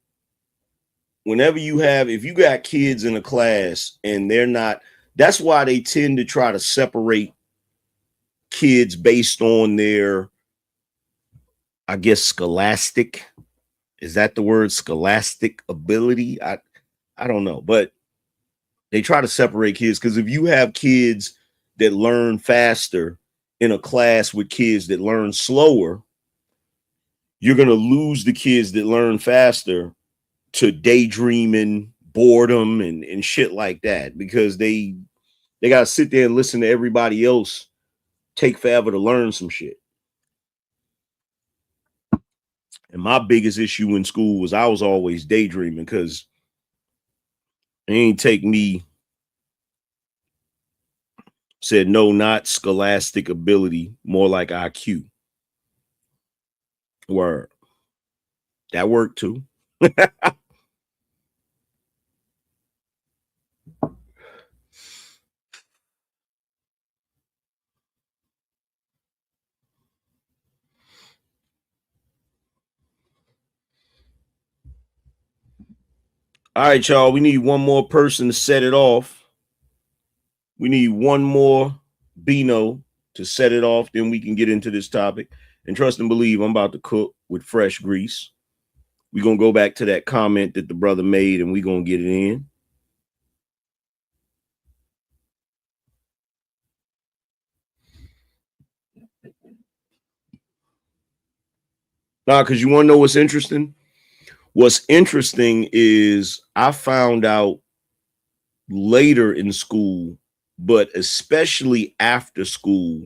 whenever if you got kids in a class and they're not, that's why they tend to try to separate kids based on their, I guess, scholastic. Is that the word? Scholastic ability? I don't know, but they try to separate kids because if you have kids that learn faster in a class with kids that learn slower, you're going to lose the kids that learn faster to daydreaming, boredom, and shit like that because they got to sit there and listen to everybody else take forever to learn some shit. And my biggest issue in school was I was always daydreaming because it ain't take me, said no, not scholastic ability, more like IQ. Word. That worked too. All right, y'all. We need one more person to set it off. We need one more BINO to set it off. Then we can get into this topic. And trust and believe, I'm about to cook with fresh grease. We're going to go back to that comment that the brother made, and we're going to get it in. Nah, because you want to know what's interesting? What's interesting is I found out later in school, but especially after school,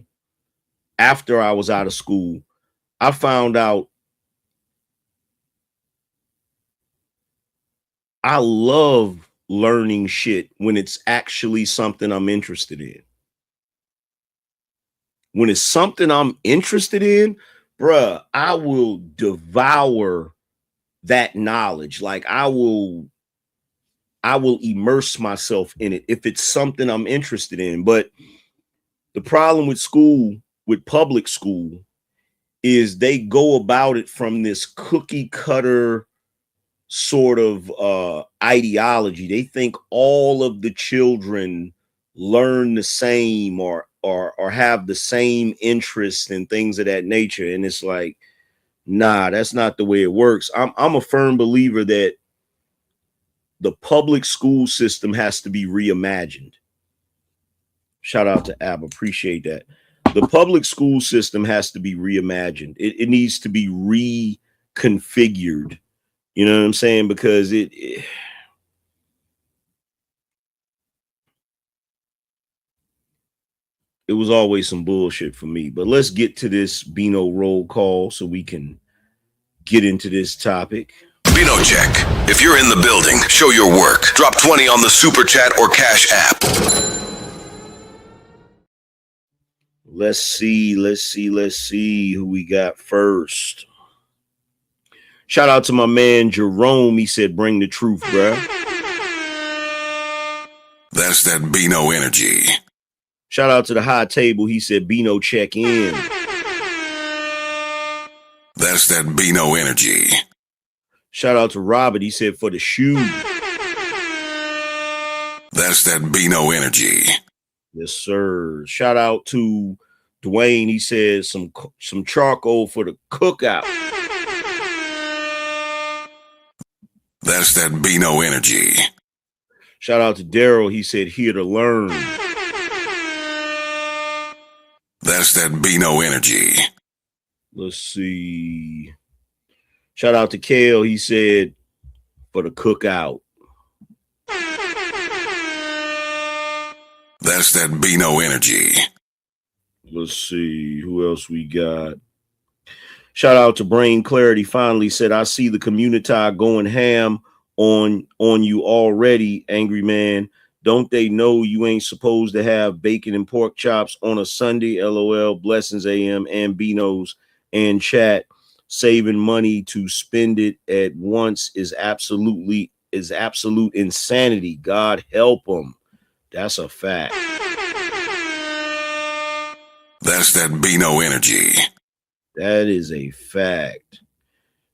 after I was out of school, I found out I love learning shit when it's actually something I'm interested in. When it's something I'm interested in, bruh, I will devour that knowledge. Like I will immerse myself in it if it's something I'm interested in. But the problem with school, with public school, is they go about it from this cookie cutter sort of ideology. They think all of the children learn the same or have the same interests and things of that nature. And it's like, nah, that's not the way it works. I'm a firm believer that the public school system has to be reimagined. Shout out to Ab, appreciate that. The public school system has to be reimagined. It needs to be configured. You know what I'm saying? Because it was always some bullshit for me. But let's get to this BINO roll call so we can get into this topic. BINO check. If you're in the building, show your work. Drop 20 on the Super Chat or Cash App. Let's see who we got first. Shout out to my man Jerome. He said, bring the truth, bruh. That's that BINO energy. Shout out to the high table. He said, BINO check in. That's that BINO energy. Shout out to Robert. He said, for the shoe. That's that BINO energy. Yes, sir. Shout out to Dwayne. He said, some charcoal for the cookout. That's that BINO energy. Shout out to Daryl. He said, here to learn. That's that BINO energy. Let's see. Shout out to Kale. He said, for the cookout. That's that BINO energy. Let's see. Who else we got? Shout out to Brain Clarity. Finally said, I see the community going ham on you already, Angry Man. Don't they know you ain't supposed to have bacon and pork chops on a Sunday? LOL. Blessings AM and BINOs and chat. Saving money to spend it at once is absolute insanity. God help them. That's a fact. That's that BINO energy. That is a fact.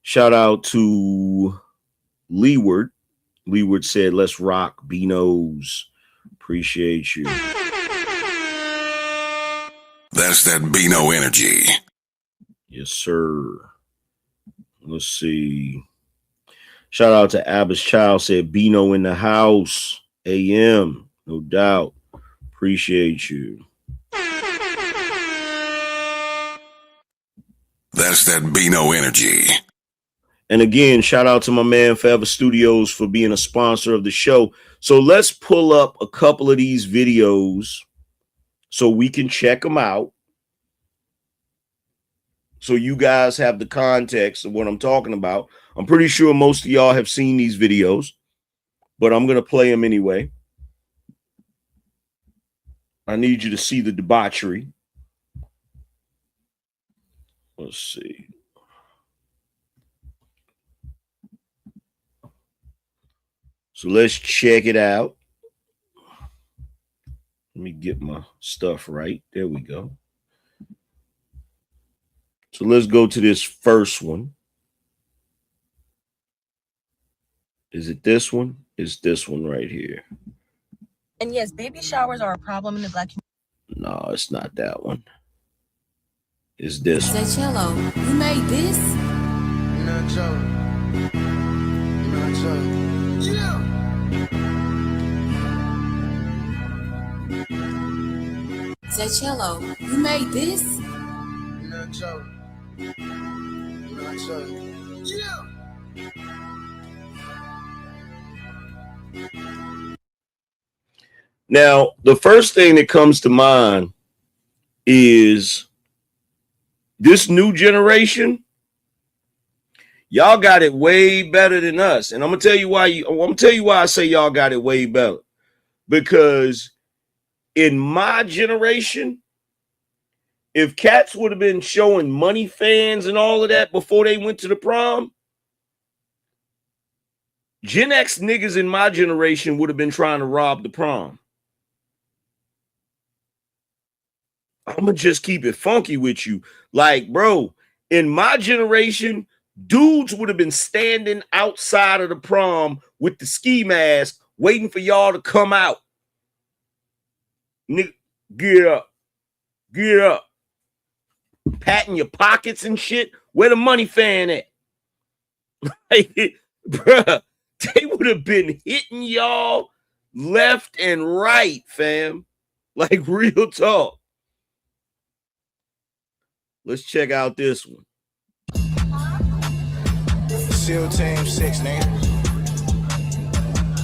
Shout out to Leeward. Leeward said, let's rock BINOs. Appreciate you. That's that BINO energy. Yes, sir. Let's see. Shout out to Abba's Child, said BINO in the house. AM, no doubt. Appreciate you. That's that BINO energy. And again, shout out to my man Forever Studios for being a sponsor of the show. So let's pull up a couple of these videos so we can check them out. So you guys have the context of what I'm talking about. I'm pretty sure most of y'all have seen these videos, but I'm going to play them anyway. I need you to see the debauchery. Let's see. So let's check it out. Let me get my stuff right. There we go. So let's go to this first one. Is it this one? It's this one right here. And yes, baby showers are a problem in the Black community. No, it's not that one. It's this one. Cello, you made this? Not joking. Not joking. Yeah. Cello, you made this? Not joking. Not joking. Yeah. Now, the first thing that comes to mind is this new generation. Y'all got it way better than us. And I'm gonna tell you why I say y'all got it way better. Because in my generation, if cats would have been showing money fans and all of that before they went to the prom, Gen X niggas in my generation would have been trying to rob the prom. I'm going to just keep it funky with you. Like, bro, in my generation, dudes would have been standing outside of the prom with the ski mask waiting for y'all to come out. Nigga, get up. Get up. Patting your pockets and shit. Where the money fan at? Like, bruh, they would have been hitting y'all left and right, fam. Like, real talk. Let's check out this one. SEAL Team 6, nigga.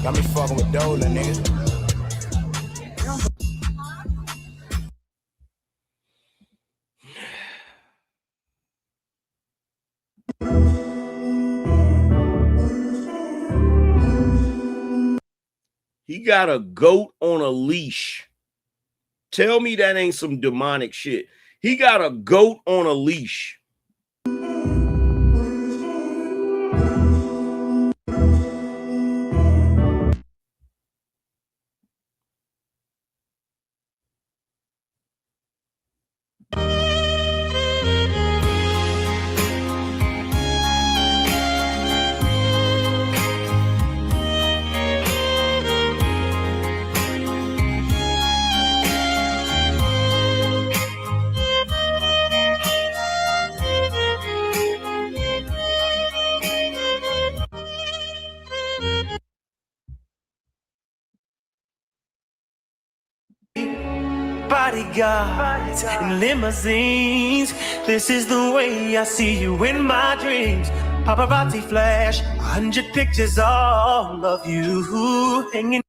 Got me fucking with Dola, nigga. He got a goat on a leash. Tell me that ain't some demonic shit. He got a goat on a leash. Bodyguards and limousines. This is the way I see you in my dreams. Paparazzi flash 100 pictures, all of you hanging.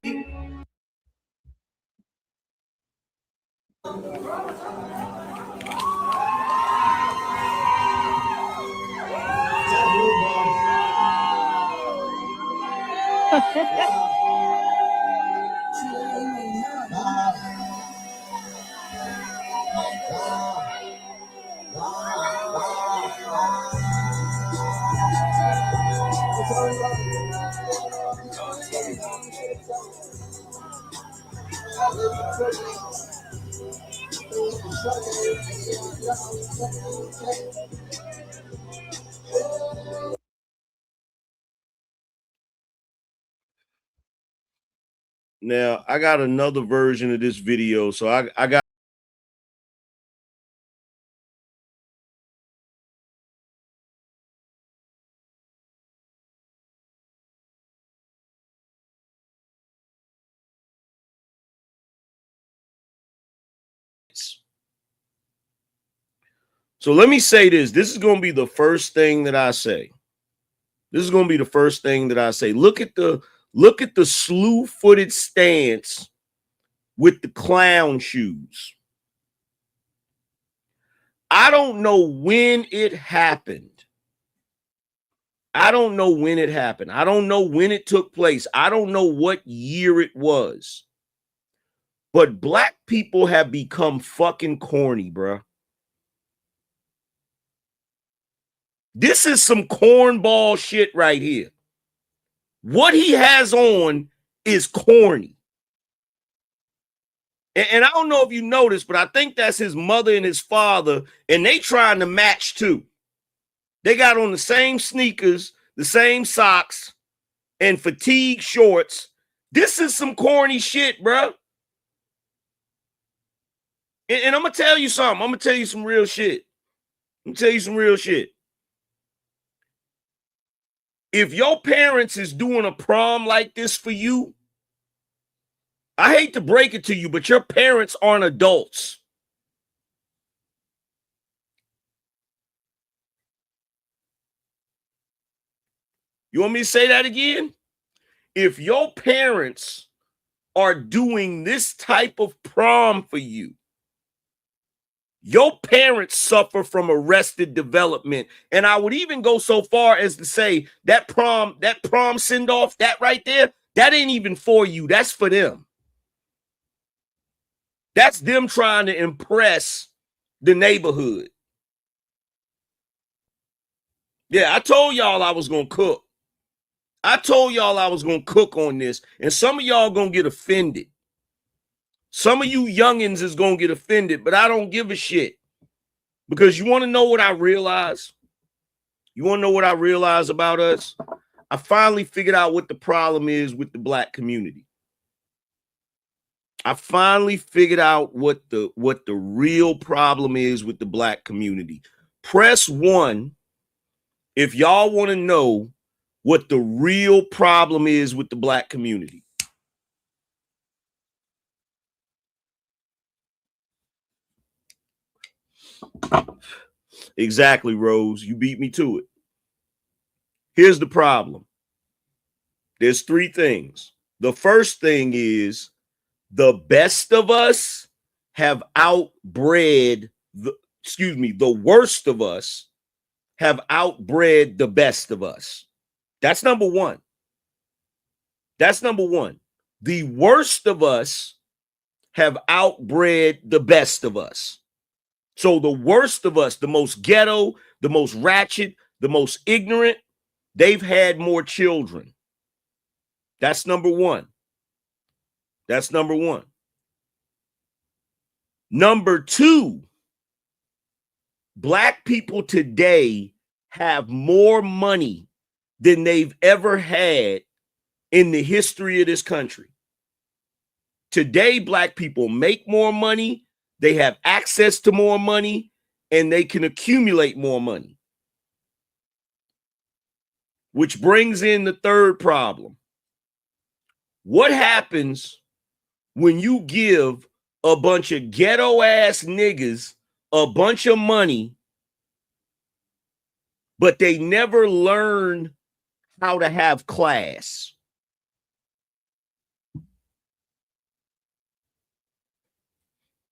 Now, I got another version of this video, so I got so let me say this. This is going to be the first thing that I say. This is going to be the first thing that I say. Look at the slew-footed stance with the clown shoes. I don't know when it happened. I don't know when it happened. I don't know when it took place. I don't know what year it was. But black people have become fucking corny, bruh. This is some cornball shit right here. What he has on is corny. And I don't know if you noticed, but I think that's his mother and his father, and they trying to match too. They got on the same sneakers, the same socks, and fatigue shorts. This is some corny shit, bro. And I'm going to tell you something. I'm going to tell you some real shit. I'm going to tell you some real shit. If your parents is doing a prom like this for you, I hate to break it to you, but your parents aren't adults. You want me to say that again? If your parents are doing this type of prom for you, your parents suffer from arrested development. And I would even go so far as to say that prom send-off, that right there, that ain't even for you. That's for them. That's them trying to impress the neighborhood. Yeah, I told y'all I was going to cook. I told y'all I was going to cook on this. And some of y'all going to get offended. Some of you youngins is going to get offended, but I don't give a shit. Because you want to know what I realize? You want to know what I realize about us? I finally figured out what the problem is with the black community. I finally figured out what the real problem is with the black community. Press 1 if y'all want to know what the real problem is with the black community. Exactly, Rose. You beat me to it. Here's the problem. There's three things. The first thing is the best of us have outbred the worst of us have outbred the best of us. That's number one. That's number one. The worst of us have outbred the best of us. So the worst of us, the most ghetto, the most ratchet, the most ignorant, they've had more children. That's number one. That's number one. Number two, black people today have more money than they've ever had in the history of this country. Today, black people make more money, they have access to more money, and they can accumulate more money. Which brings in the third problem. What happens when you give a bunch of ghetto ass niggas a bunch of money, but they never learn how to have class?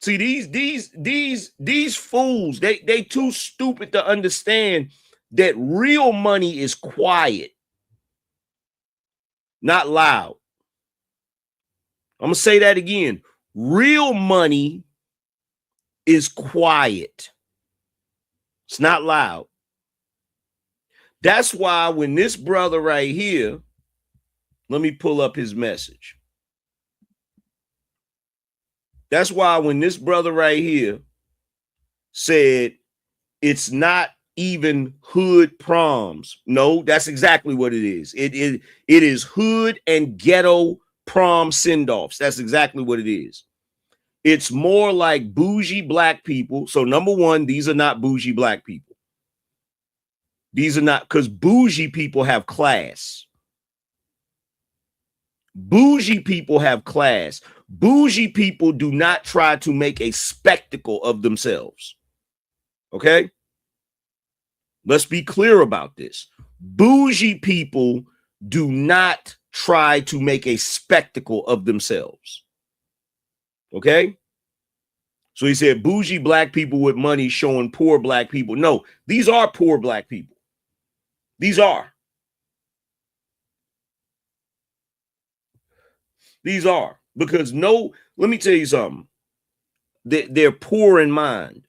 See, these fools, they too stupid to understand that real money is quiet, not loud. I'm gonna say that again. Real money is quiet. It's not loud. That's why when this brother right here, let me pull up his message. That's why when this brother right here said it's not even hood proms. No, that's exactly what it is. It is hood and ghetto prom send-offs. That's exactly what it is. It's more like bougie black people. So number one, these are not bougie black people. These are not, because bougie people have class. Bougie people have class. Bougie people do not try to make a spectacle of themselves. Okay? Let's be clear about this. Bougie people do not try to make a spectacle of themselves. Okay? So he said bougie black people with money showing poor black people. No, these are poor black people. These are. These are. Because no, let me tell you something. They're poor in mind.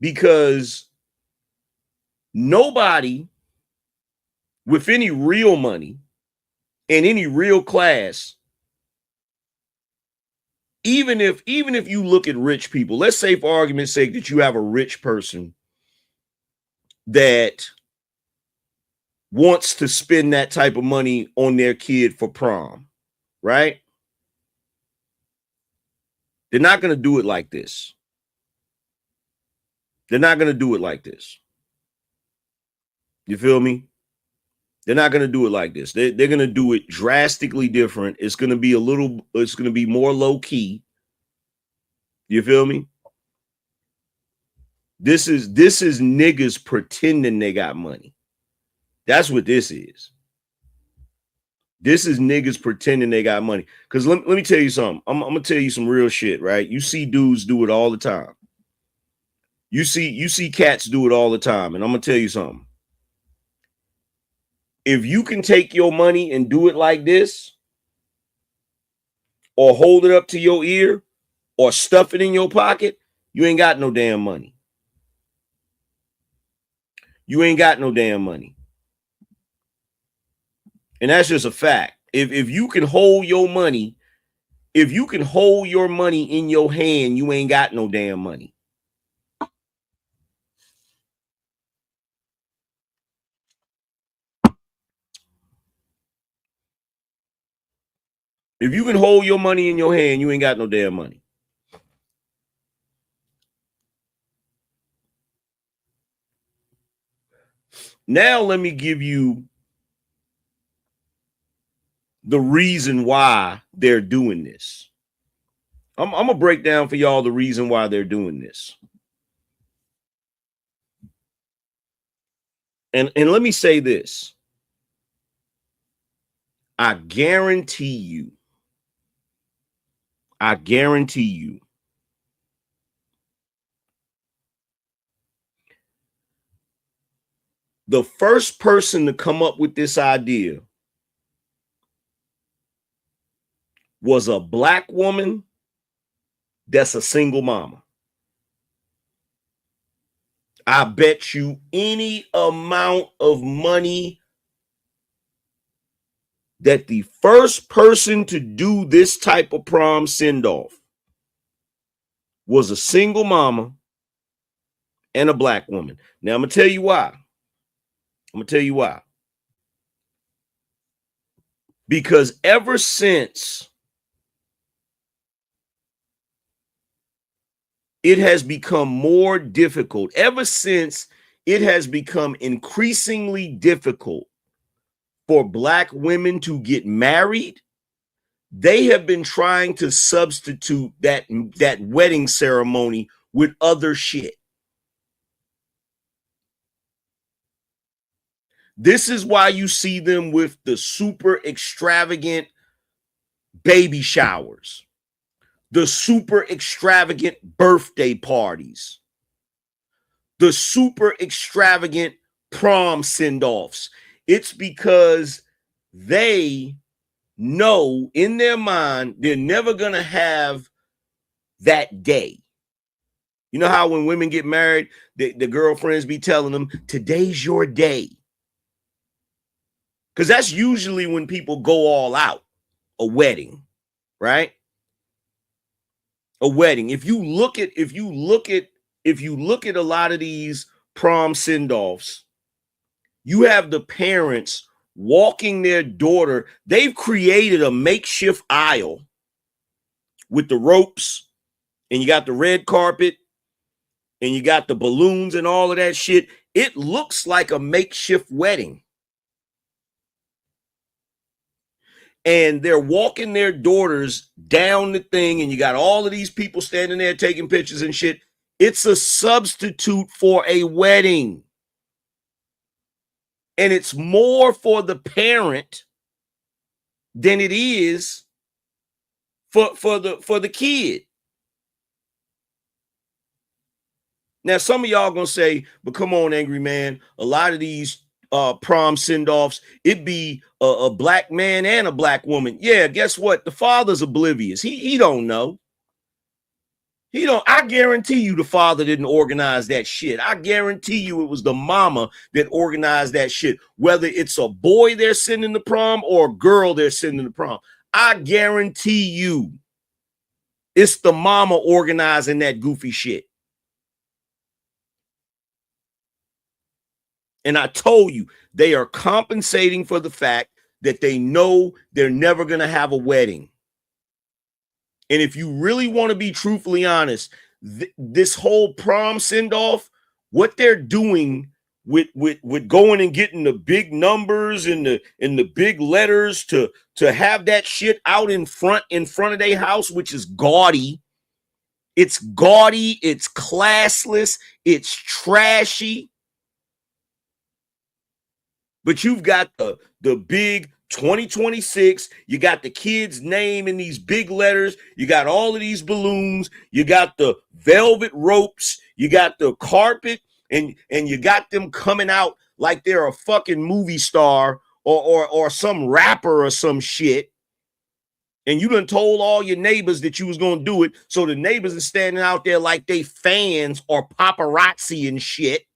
Because nobody with any real money and any real class, even if you look at rich people, let's say for argument's sake that you have a rich person that wants to spend that type of money on their kid for prom, right? They're not going to do it like this. They're not going to do it like this. You feel me? They're not going to do it like this. They're going to do it drastically different. It's going to be it's going to be more low key. You feel me? This is niggas pretending they got money. That's what this is. This is niggas pretending they got money. Because let me tell you something. I'm going to tell you some real shit, right? You see dudes do it all the time. You see cats do it all the time. And I'm going to tell you something. If you can take your money and do it like this, or hold it up to your ear, or stuff it in your pocket, you ain't got no damn money. You ain't got no damn money. And that's just a fact. If you can hold your money, if you can hold your money in your hand, you ain't got no damn money. If you can hold your money in your hand, you ain't got no damn money. Now let me give you the reason why they're doing this. I'm going to break down for y'all the reason why they're doing this. And let me say this. I guarantee you, the first person to come up with this idea was a black woman that's a single mama. I bet you any amount of money that the first person to do this type of prom send-off was a single mama and a black woman. Now, I'm going to tell you why. Because ever since it has become more difficult, ever since it has become increasingly difficult for black women to get married, they have been trying to substitute that wedding ceremony with other shit. This is why you see them with the super extravagant baby showers, the super extravagant birthday parties, the super extravagant prom send-offs. It's because they know in their mind they're never going to have that day. You know how when women get married, the girlfriends be telling them, today's your day. Because that's usually when people go all out, a wedding, right? A wedding. If you look at a lot of these prom send-offs, you have the parents walking their daughter. They've created a makeshift aisle with the ropes, and you got the red carpet, and you got the balloons and all of that shit. It looks like a makeshift wedding. And they're walking their daughters down the thing, and you got all of these people standing there taking pictures and shit. It's a substitute for a wedding. And it's more for the parent than it is for the kid. Now, some of y'all gonna say, but come on, Angry Man, a lot of these prom send-offs, it be a black man and a black woman. Yeah, guess what? The father's oblivious. He don't know. I guarantee you the father didn't organize that shit. I guarantee you it was the mama that organized that shit. Whether it's a boy they're sending to prom or a girl they're sending to prom, I guarantee you it's the mama organizing that goofy shit. And I told you, they are compensating for the fact that they know they're never going to have a wedding. And if you really want to be truthfully honest, this whole prom send-off, what they're doing with going and getting the big numbers and the big letters to have that shit out in front of their house, which is gaudy. It's gaudy, it's classless, it's trashy. But you've got the big 2026. You got the kid's name in these big letters. You got all of these balloons. You got the velvet ropes. You got the carpet, and you got them coming out like they're a fucking movie star or some rapper or some shit. And you done told all your neighbors that you was going to do it. So the neighbors are standing out there like they fans or paparazzi and shit.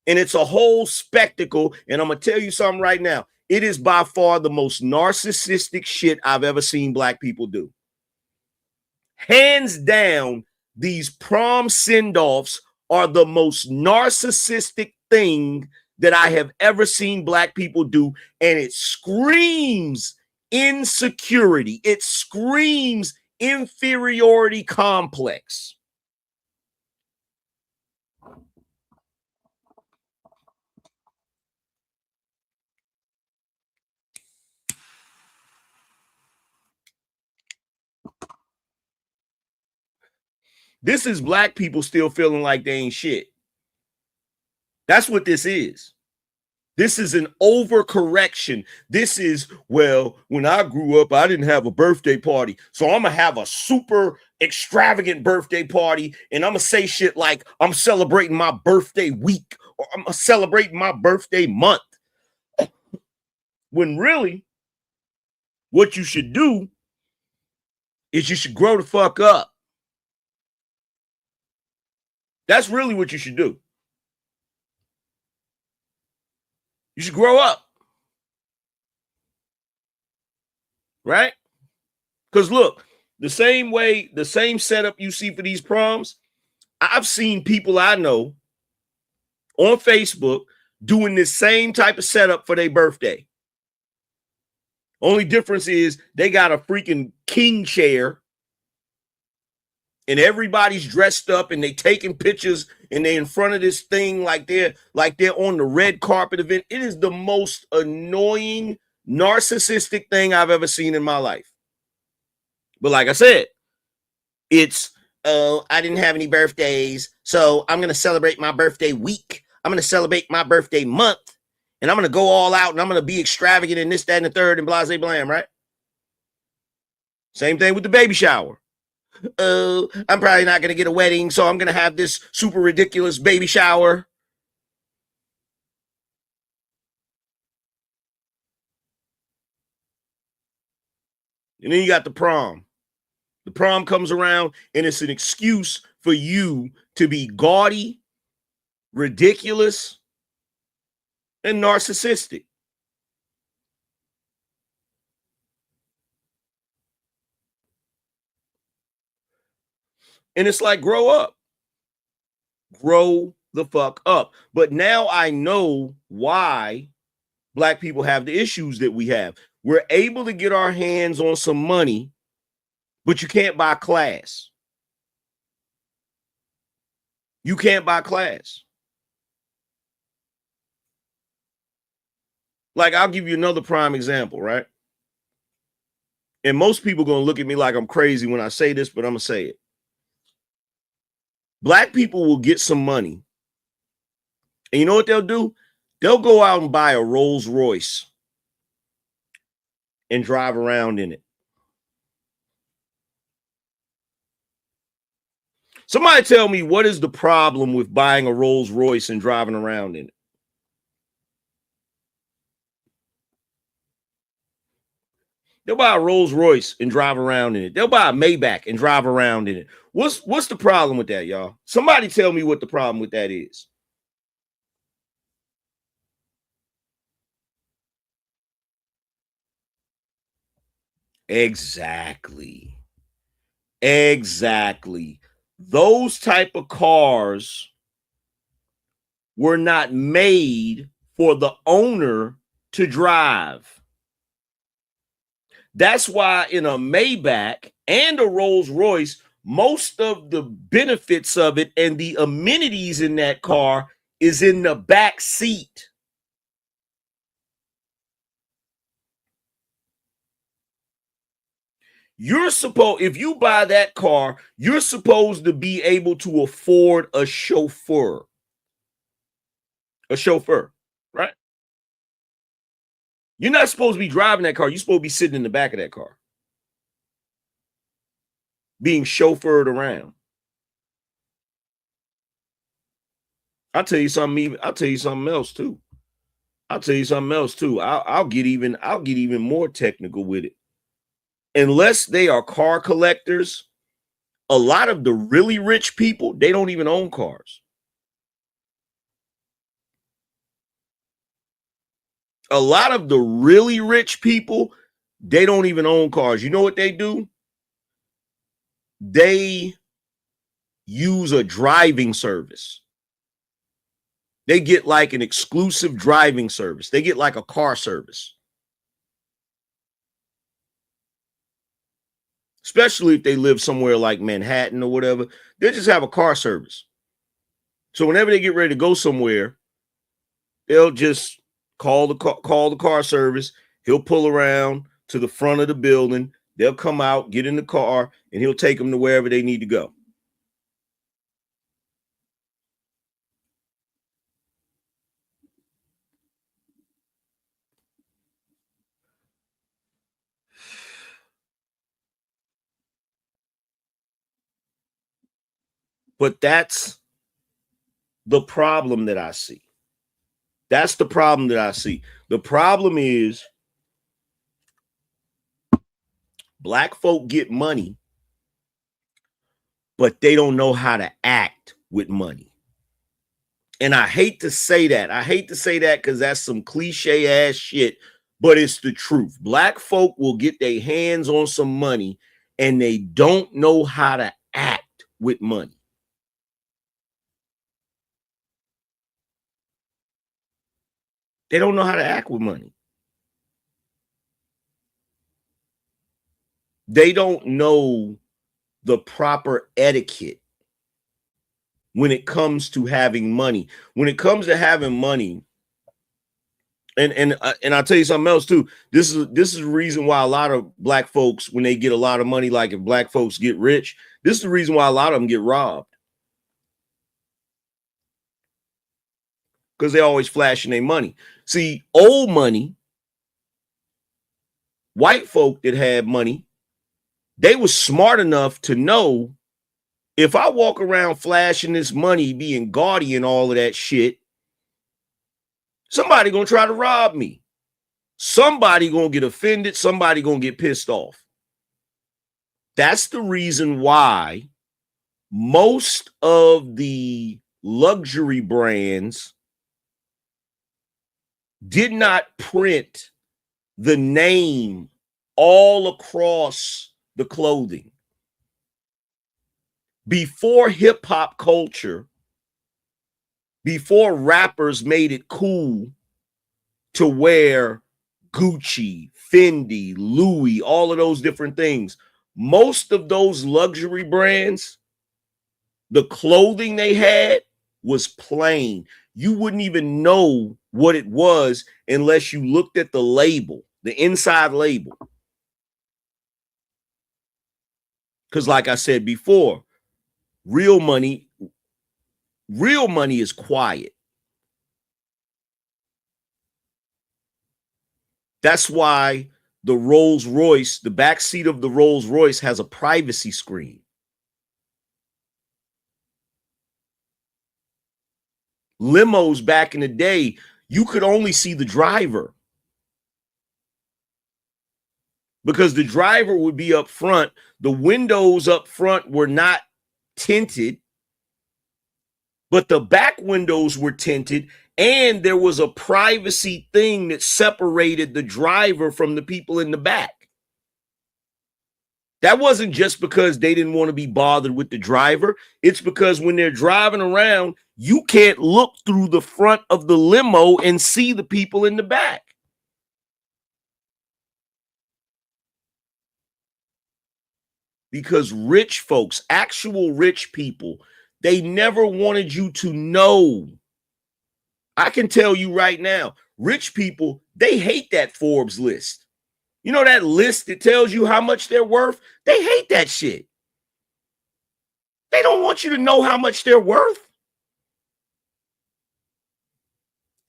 And it's a whole spectacle. And I'm going to tell you something right now. It is by far the most narcissistic shit I've ever seen black people do. Hands down, these prom send-offs are the most narcissistic thing that I have ever seen black people do. And it screams insecurity. It screams inferiority complex. This is black people still feeling like they ain't shit. That's what this is. This is an overcorrection. This is, well, when I grew up, I didn't have a birthday party. So I'm going to have a super extravagant birthday party. And I'm going to say shit like I'm celebrating my birthday week or I'm celebrating my birthday month. When really, what you should do is you should grow the fuck up. That's really what you should do. You should grow up. Right? Because look, the same setup you see for these proms, I've seen people I know on Facebook doing this same type of setup for their birthday. Only difference is they got a freaking king chair and everybody's dressed up and they taking pictures and they in front of this thing like they're on the red carpet event. It is the most annoying, narcissistic thing I've ever seen in my life. But like I said, it's, I didn't have any birthdays, so I'm going to celebrate my birthday week. I'm going to celebrate my birthday month, and I'm going to go all out, and I'm going to be extravagant in this, that, and the third, and blase blam, right? Same thing with the baby shower. I'm probably not going to get a wedding, so I'm going to have this super ridiculous baby shower. And then you got the prom. The prom comes around, and it's an excuse for you to be gaudy, ridiculous, and narcissistic. And it's like, grow up. Grow the fuck up. But now I know why Black people have the issues that we have. We're able to get our hands on some money, but you can't buy class. You can't buy class. Like, I'll give you another prime example, right? And most people are going to look at me like I'm crazy when I say this, but I'm going to say it. Black people will get some money. And you know what they'll do? They'll go out and buy a Rolls Royce and drive around in it. Somebody tell me, what is the problem with buying a Rolls Royce and driving around in it? They'll buy a Rolls Royce and drive around in it. They'll buy a Maybach and drive around in it. What's the problem with that, y'all? Somebody tell me what the problem with that is. Exactly. Exactly. Those type of cars were not made for the owner to drive. That's why in a Maybach and a Rolls Royce, most of the benefits of it and the amenities in that car is in the back seat. You're supposed, if you buy that car, you're supposed to be able to afford a chauffeur. A chauffeur, right? You're not supposed to be driving that car. You're supposed to be sitting in the back of that car, being chauffeured around. I'll tell you something. I'll tell you something else too. I'll get even more technical with it. Unless they are car collectors, a lot of the really rich people, they don't even own cars. A lot of the really rich people, they don't even own cars. You know what they do? They use a driving service. They get like an exclusive driving service. They get like a car service. Especially if they live somewhere like Manhattan or whatever, they just have a car service. So whenever they get ready to go somewhere, they'll just call the car service. He'll pull around to the front of the building. They'll come out, get in the car, and he'll take them to wherever they need to go. But that's the problem that I see. That's the problem that I see. The problem is black folk get money, but they don't know how to act with money. And I hate to say that. I hate to say that because that's some cliche ass shit, but it's the truth. Black folk will get their hands on some money and they don't know how to act with money. They don't know how to act with money. They don't know the proper etiquette when it comes to having money. When it comes to having money, and I'll tell you something else too. This is the reason why a lot of black folks, when they get a lot of money, like if black folks get rich, this is the reason why a lot of them get robbed. Because they're always flashing their money. See, old money, white folk that had money, they were smart enough to know if I walk around flashing this money, being gaudy and all of that shit, somebody gonna try to rob me. Somebody gonna get offended. Somebody gonna get pissed off. That's the reason why most of the luxury brands did not print the name all across the clothing. Before hip hop culture, before rappers made it cool to wear Gucci, Fendi, Louis, all of those different things, most of those luxury brands, the clothing they had was plain. You wouldn't even know what it was unless you looked at the label, the inside label. Because like I said before, real money is quiet. That's why the Rolls Royce, the back seat of the Rolls Royce has a privacy screen. Limos back in the day, you could only see the driver because the driver would be up front. The windows up front were not tinted, but the back windows were tinted, and there was a privacy thing that separated the driver from the people in the back. That wasn't just because they didn't want to be bothered with the driver. It's because when they're driving around, you can't look through the front of the limo and see the people in the back. Because rich folks, actual rich people, they never wanted you to know. I can tell you right now, rich people, they hate that Forbes list. You know that list that tells you how much they're worth? They hate that shit. They don't want you to know how much they're worth.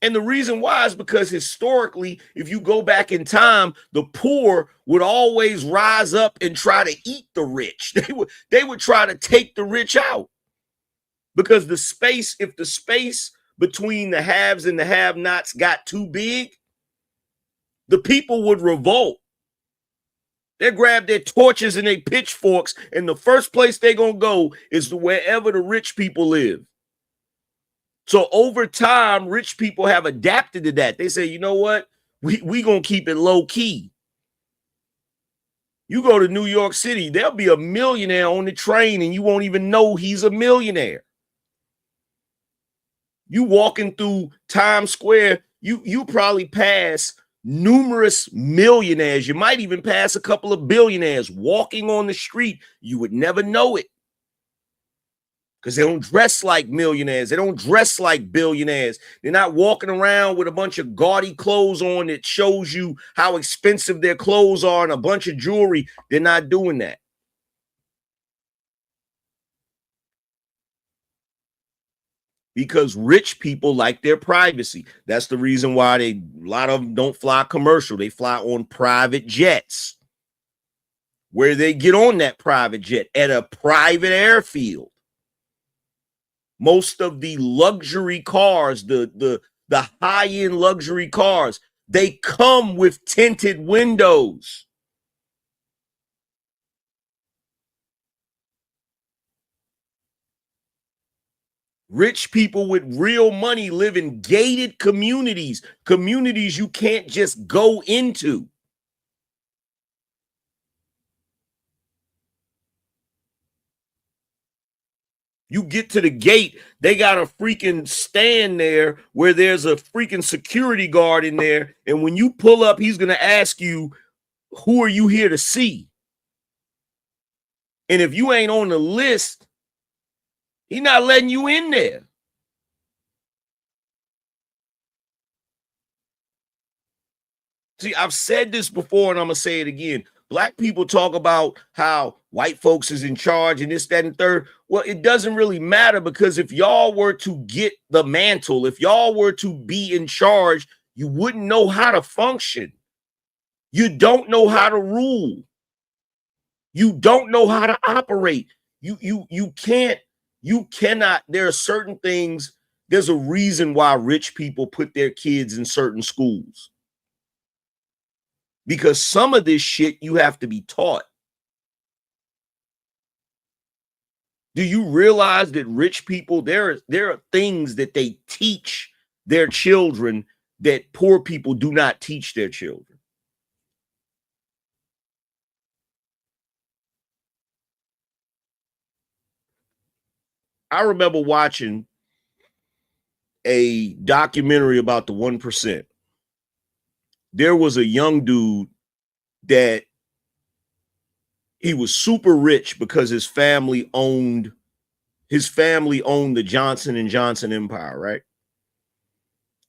And the reason why is because historically, if you go back in time, the poor would always rise up and try to eat the rich. They would try to take the rich out. Because the space, if the space between the haves and the have-nots got too big, the people would revolt. They grab their torches and their pitchforks, and the first place they're going to go is to wherever the rich people live. So over time, rich people have adapted to that. They say, you know what? We going to keep it low key. You go to New York City, there'll be a millionaire on the train, and you won't even know he's a millionaire. You walking through Times Square, you probably pass numerous millionaires. You might even pass a couple of billionaires walking on the street. You would never know it because they don't dress like millionaires. They don't dress like billionaires. They're not walking around with a bunch of gaudy clothes on that shows you how expensive their clothes are and a bunch of jewelry. They're not doing that. Because rich people like their privacy. That's the reason why a lot of them don't fly commercial. They fly on private jets. Where they get on that private jet? At a private airfield. most of the luxury cars, the high-end luxury cars, they come with tinted windows. Rich people with real money live in gated communities, communities you can't just go into. You get to the gate, they got a freaking stand there where there's a freaking security guard in there. And when you pull up, he's going to ask you, who are you here to see? And if you ain't on the list, he's not letting you in there. See, I've said this before and I'm going to say it again. Black people talk about how white folks is in charge and this, that, and third. Well, it doesn't really matter, because if y'all were to get the mantle, if y'all were to be in charge, you wouldn't know how to function. You don't know how to rule. You don't know how to operate. You cannot. There are certain things. There's a reason why rich people put their kids in certain schools. Because some of this shit you have to be taught. Do you realize that rich people, there are things that they teach their children that poor people do not teach their children? I remember watching a documentary about the 1%. There was a young dude that he was super rich because his family owned the Johnson & Johnson empire, right?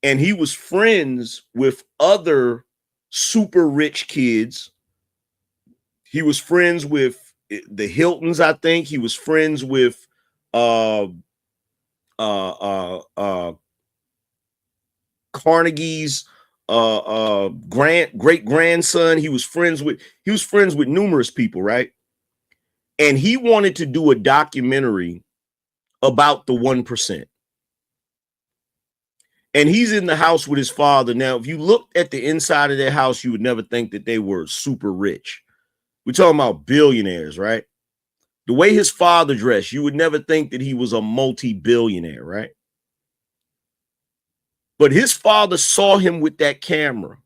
And he was friends with other super rich kids. He was friends with the Hiltons, I think. He was friends with Carnegie's great grandson. He was friends with numerous people, right? And he wanted to do a documentary about the 1%. And he's in the house with his father. Now, if you looked at the inside of their house, you would never think that they were super rich. We're talking about billionaires, right? The way his father dressed, you would never think that he was a multi-billionaire, right? But his father saw him with that camera.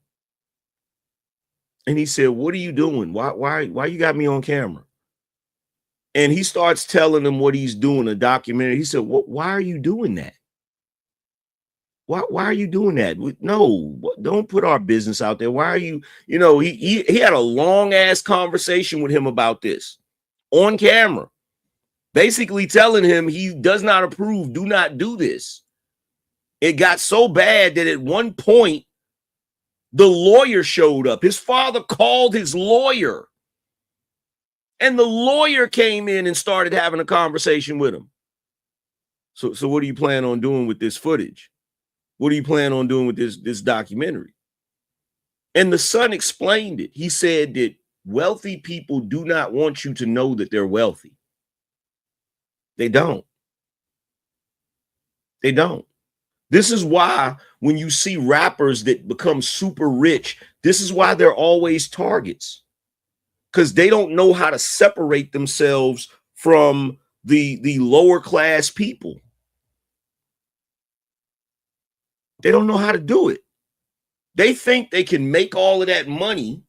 And he said, "What are you doing? Why you got me on camera?" And he starts telling him what he's doing, a documentary. He said, "Why are you doing that? Why are you doing that? No, don't put our business out there. Why are you?" You know, he had a long ass conversation with him about this on camera, basically telling him he does not approve. Do not do this. It got so bad that at one point, the lawyer showed up. His father called his lawyer, and the lawyer came in and started having a conversation with him. So what do you plan on doing with this footage? What do you plan on doing with this documentary? And the son explained it. He said that wealthy people do not want you to know that they're wealthy. They don't. They don't. This is why when you see rappers that become super rich, this is why they're always targets, because they don't know how to separate themselves from the lower class people. They don't know how to do it. They think they can make all of that money,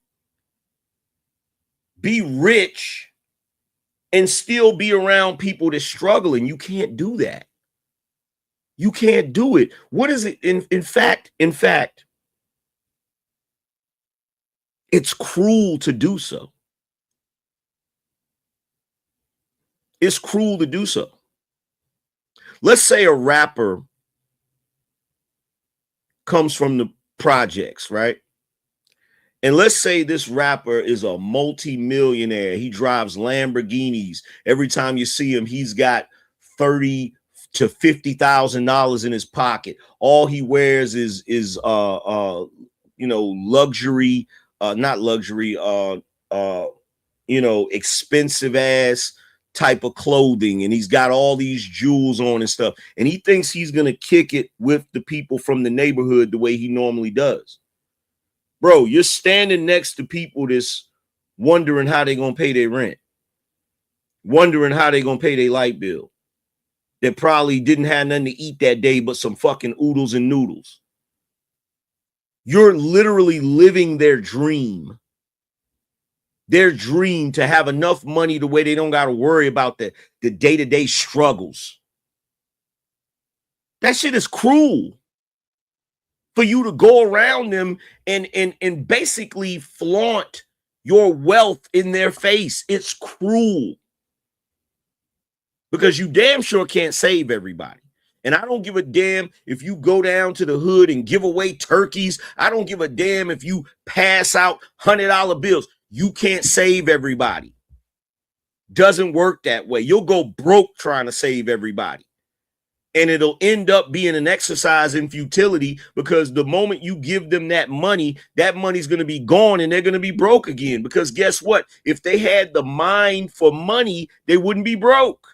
be rich, and still be around people that's struggling. You can't do that. You can't do it. What is it? In fact, it's cruel to do so. It's cruel to do so. Let's say a rapper comes from the projects, right? And let's say this rapper is a multi-millionaire. He drives Lamborghinis. Every time you see him, he's got $30,000 to $50,000 in his pocket. All he wears is luxury, not luxury, expensive ass type of clothing, and he's got all these jewels on and stuff, and he thinks he's gonna kick it with the people from the neighborhood the way he normally does. Bro, you're standing next to people that's wondering how they're gonna pay their rent, wondering how they're gonna pay their light bill, that probably didn't have nothing to eat that day but some fucking oodles and noodles. You're literally living their dream to have enough money the way they don't got to worry about the day-to-day struggles. That shit is cruel. For you to go around them and basically flaunt your wealth in their face. It's cruel. Because you damn sure can't save everybody. And I don't give a damn if you go down to the hood and give away turkeys. I don't give a damn if you pass out $100 bills. You can't save everybody. Doesn't work that way. You'll go broke trying to save everybody. And it'll end up being an exercise in futility, because the moment you give them that money's going to be gone and they're going to be broke again. Because guess what? If they had the mind for money, they wouldn't be broke.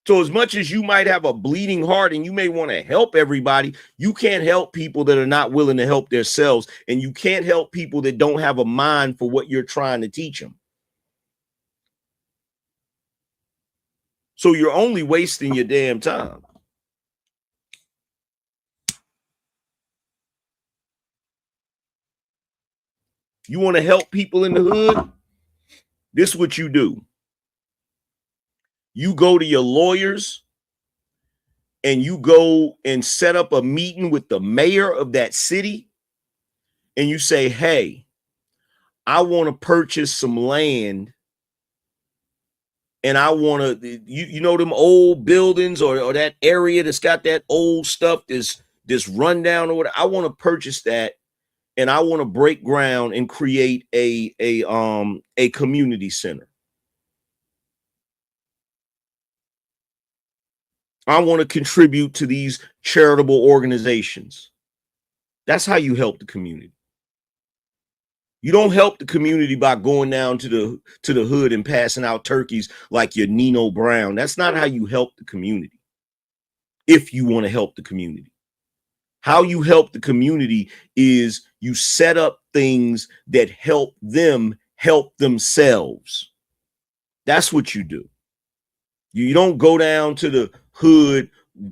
So as much as you might have a bleeding heart and you may want to help everybody, you can't help people that are not willing to help themselves. And you can't help people that don't have a mind for what you're trying to teach them. So you're only wasting your damn time. You want to help people in the hood? This is what you do. You go to your lawyers and you go and set up a meeting with the mayor of that city. And you say, hey, I want to purchase some land. And I want to, you know, them old buildings or that area that's got that old stuff, this rundown or whatever. I want to purchase that, and I want to break ground and create a community center. I want to contribute to these charitable organizations. That's how you help the community. You don't help the community by going down to the hood and passing out turkeys like you're Nino Brown. That's not how you help the community. If you want to help the community, how you help the community is you set up things that help them help themselves. That's what you do. You don't go down to the hood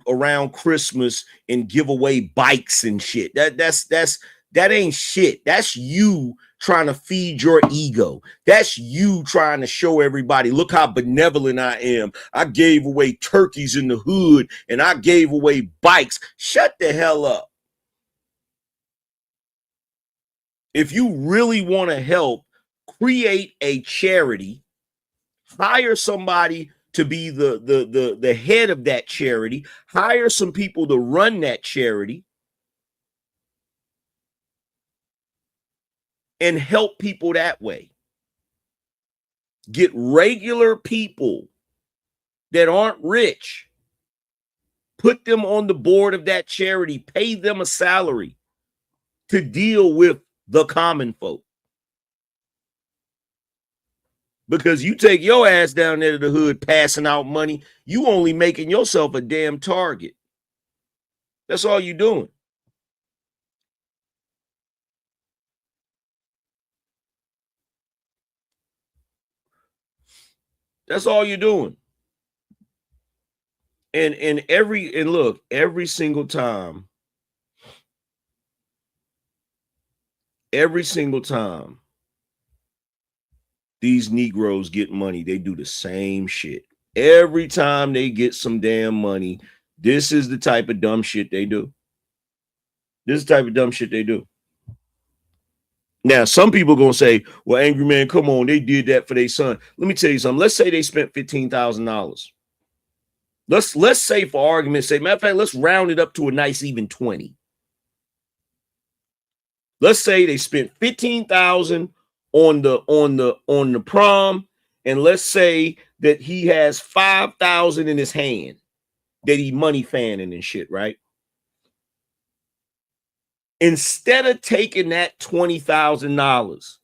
around Christmas and give away bikes and shit. That ain't shit. That's you trying to feed your ego. That's you trying to show everybody, look how benevolent I am. I gave away turkeys in the hood and I gave away bikes. Shut the hell up. If you really want to help, create a charity, hire somebody to be the head of that charity, hire some people to run that charity, and help people that way. Get regular people that aren't rich, put them on the board of that charity, pay them a salary to deal with the common folk. Because you take your ass down there to the hood passing out money, you only making yourself a damn target. That's all you're doing. That's all you're doing. And look, every single time these Negroes get money, they do the same shit. Every time they get some damn money, this is the type of dumb shit they do. Now, some people are going to say, well, Angry Man, come on, they did that for their son. Let me tell you something. Let's say they spent $15,000. Let's say, for argument's sake, matter of fact, let's round it up to a nice even 20. Let's say they spent $15,000 on the prom, and let's say that he has $5,000 in his hand that he money fanning and shit, right? Instead of taking that $20,000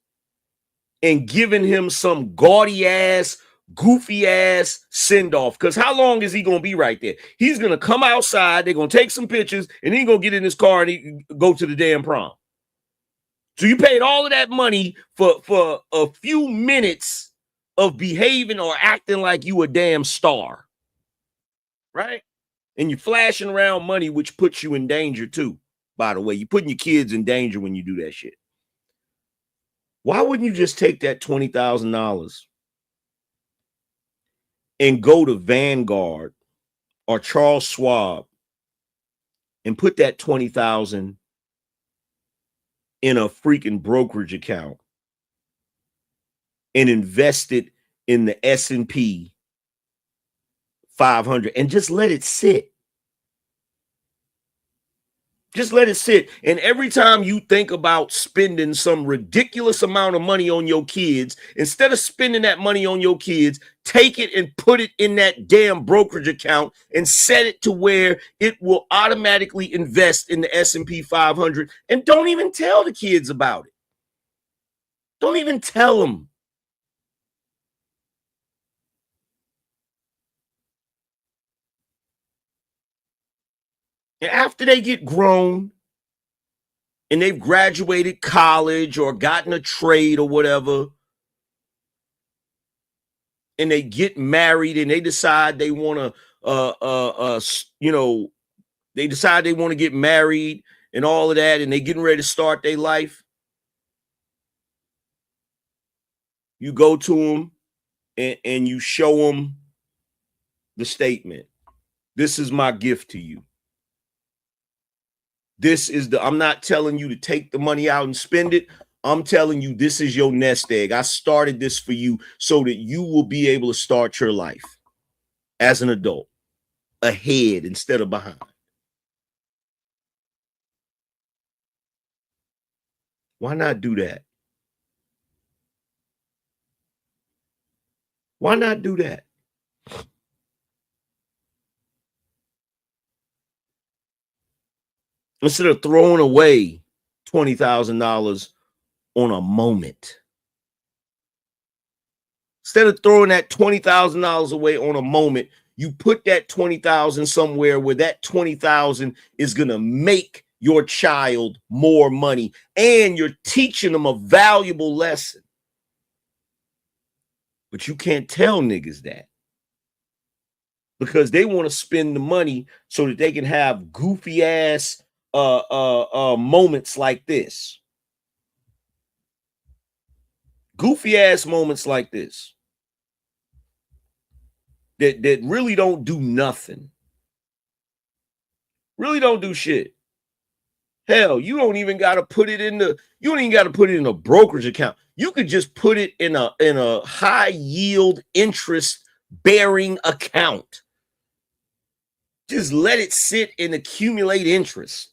and giving him some gaudy ass, goofy ass send off. Because how long is he going to be right there? He's going to come outside. They're going to take some pictures and he's going to get in his car and he go to the damn prom. So you paid all of that money for a few minutes of behaving or acting like you a damn star, right? And you're flashing around money, which puts you in danger too, by the way. You're putting your kids in danger when you do that shit. Why wouldn't you just take that $20,000 and go to Vanguard or Charles Schwab and put that $20,000 in a freaking brokerage account and invest it in the S&P 500 and just let it sit? Just let it sit. And every time you think about spending some ridiculous amount of money on your kids, instead of spending that money on your kids, take it and put it in that damn brokerage account and set it to where it will automatically invest in the S&P 500. And don't even tell the kids about it. Don't even tell them. And after they get grown and they've graduated college or gotten a trade or whatever, and they get married and they decide they want to, they decide they want to get married and all of that, and they getting ready to start their life, you go to them and you show them the statement. This is my gift to you. I'm not telling you to take the money out and spend it. I'm telling you, this is your nest egg. I started this for you so that you will be able to start your life as an adult ahead instead of behind. Why not do that? Why not do that? Instead of throwing away $20,000 on a moment. Instead of throwing that $20,000 away on a moment, you put that $20,000 somewhere where that $20,000 is going to make your child more money, and you're teaching them a valuable lesson. But you can't tell niggas that, because they want to spend the money so that they can have goofy ass moments like this. Goofy ass moments like this that really don't do nothing. Really don't do shit. Hell, you don't even got to put it in a brokerage account. You could just put it in a high yield interest bearing account. Just let it sit and accumulate interest.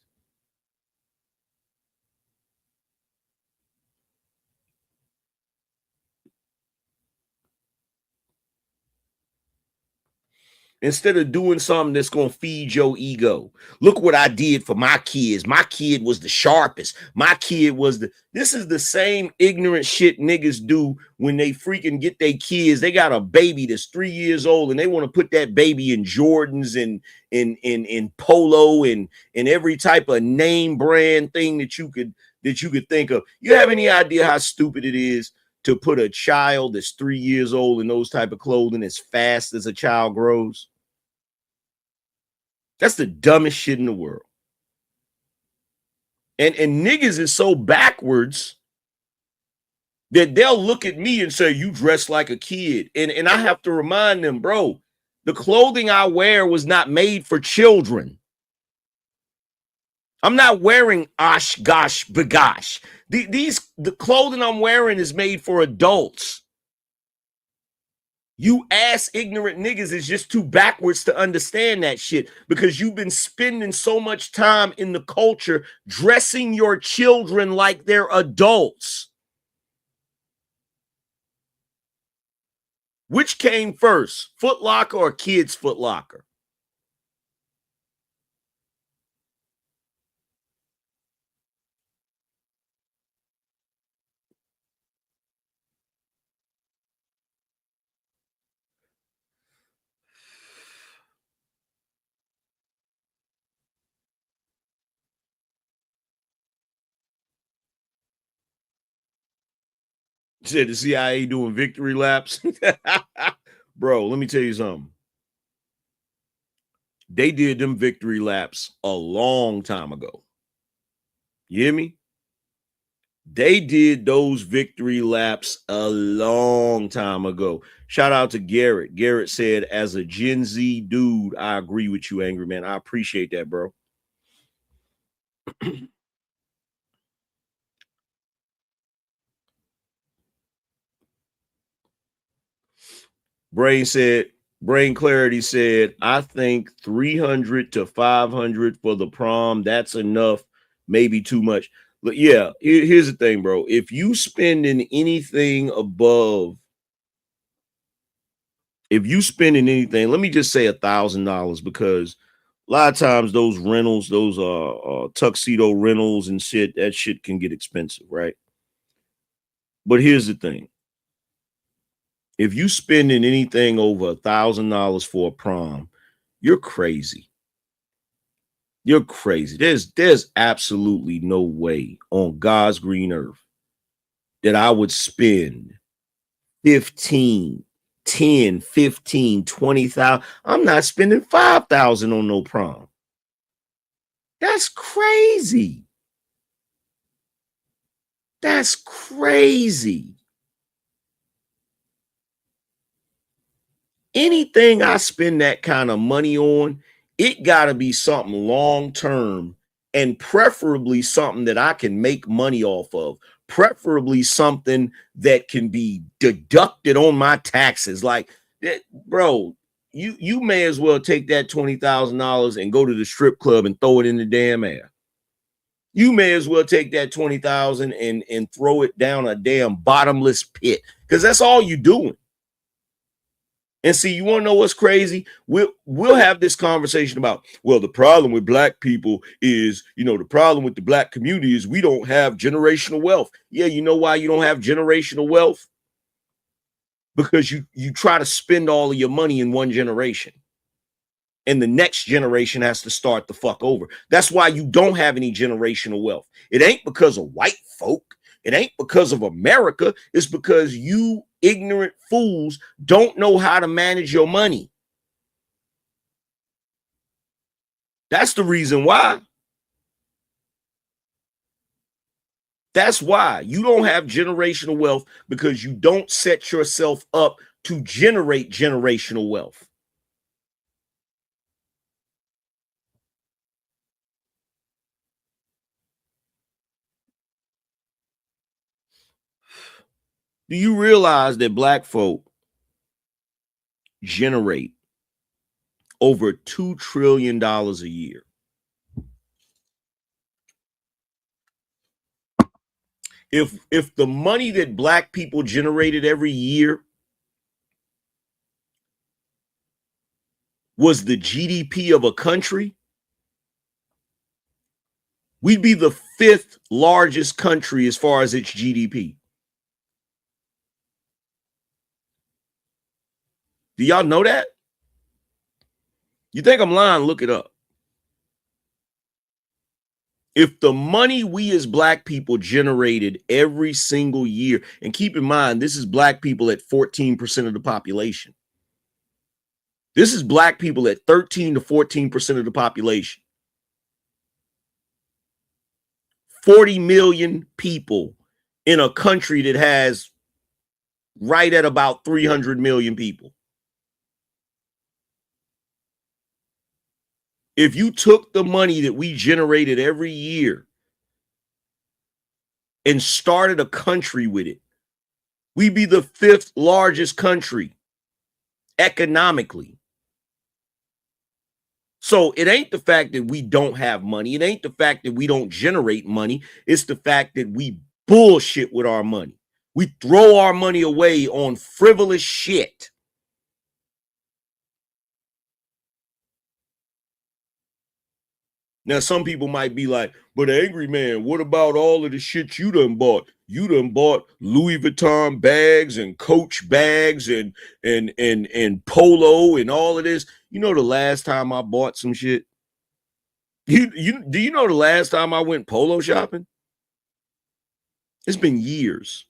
Instead of doing something that's going to feed your ego. Look what I did for my kids. My kid was the sharpest. My kid was this is the same ignorant shit niggas do when they freaking get their kids. They got a baby that's 3 years old and they want to put that baby in Jordans and in Polo and every type of name brand thing that you could think of. You have any idea how stupid it is to put a child that's 3 years old in those type of clothing as fast as a child grows? That's the dumbest shit in the world. And niggas is so backwards that they'll look at me and say, you dress like a kid. And I have to remind them, bro, the clothing I wear was not made for children. I'm not wearing osh gosh bagosh. The clothing I'm wearing is made for adults. You ass ignorant niggas is just too backwards to understand that shit, because you've been spending so much time in the culture dressing your children like they're adults. Which came first, Foot Locker or Kids Foot Locker? Said the CIA doing victory laps. Bro, let me tell you something. They did them victory laps a long time ago. You hear me? They did those victory laps a long time ago. Shout out to Garrett. Garrett said, as a Gen Z dude, I agree with you, Angry Man. I appreciate that, bro. Brain Clarity said, I think 300 to 500 for the prom. That's enough, maybe too much. But yeah, here's the thing, bro. If you spending anything above, let me just say $1,000, because a lot of times those rentals, those tuxedo rentals and shit, that shit can get expensive, right? But here's the thing. If you spending anything over $1,000 for a prom, you're crazy. You're crazy. There's absolutely no way on God's green earth that I would spend 15, 10, 15, 20,000. I'm not spending 5,000 on no prom. That's crazy. That's crazy. Anything I spend that kind of money on, it got to be something long-term, and preferably something that I can make money off of, preferably something that can be deducted on my taxes. Like, bro, you may as well take that $20,000 and go to the strip club and throw it in the damn air. You may as well take that $20,000 and throw it down a damn bottomless pit, because that's all you're doing. And see, you want to know what's crazy? We'll have this conversation about, well, the problem with black people is, the problem with the black community is we don't have generational wealth. Yeah, you know why you don't have generational wealth? Because you try to spend all of your money in one generation, and the next generation has to start the fuck over. That's why you don't have any generational wealth. It ain't because of white folk. It ain't because of America. It's because you ignorant fools don't know how to manage your money. That's the reason why. That's why you don't have generational wealth, because you don't set yourself up to generate generational wealth. Do you realize that black folk generate over $2 trillion a year? If the money that black people generated every year was the GDP of a country, we'd be the 5th largest country as far as its GDP. Do y'all know that? You think I'm lying? Look it up. If the money we as black people generated every single year, and keep in mind, this is black people at 14% of the population. This is black people at 13 to 14% of the population. 40 million people in a country that has right at about 300 million people. If you took the money that we generated every year and started a country with it, we'd be the 5th largest country economically. So it ain't the fact that we don't have money. It ain't the fact that we don't generate money. It's the fact that we bullshit with our money. We throw our money away on frivolous shit. Now, some people might be like, but Angry Man, what about all of the shit you done bought? You done bought Louis Vuitton bags and Coach bags and Polo and all of this. You know the last time I bought some shit? Do you know the last time I went Polo shopping? It's been years.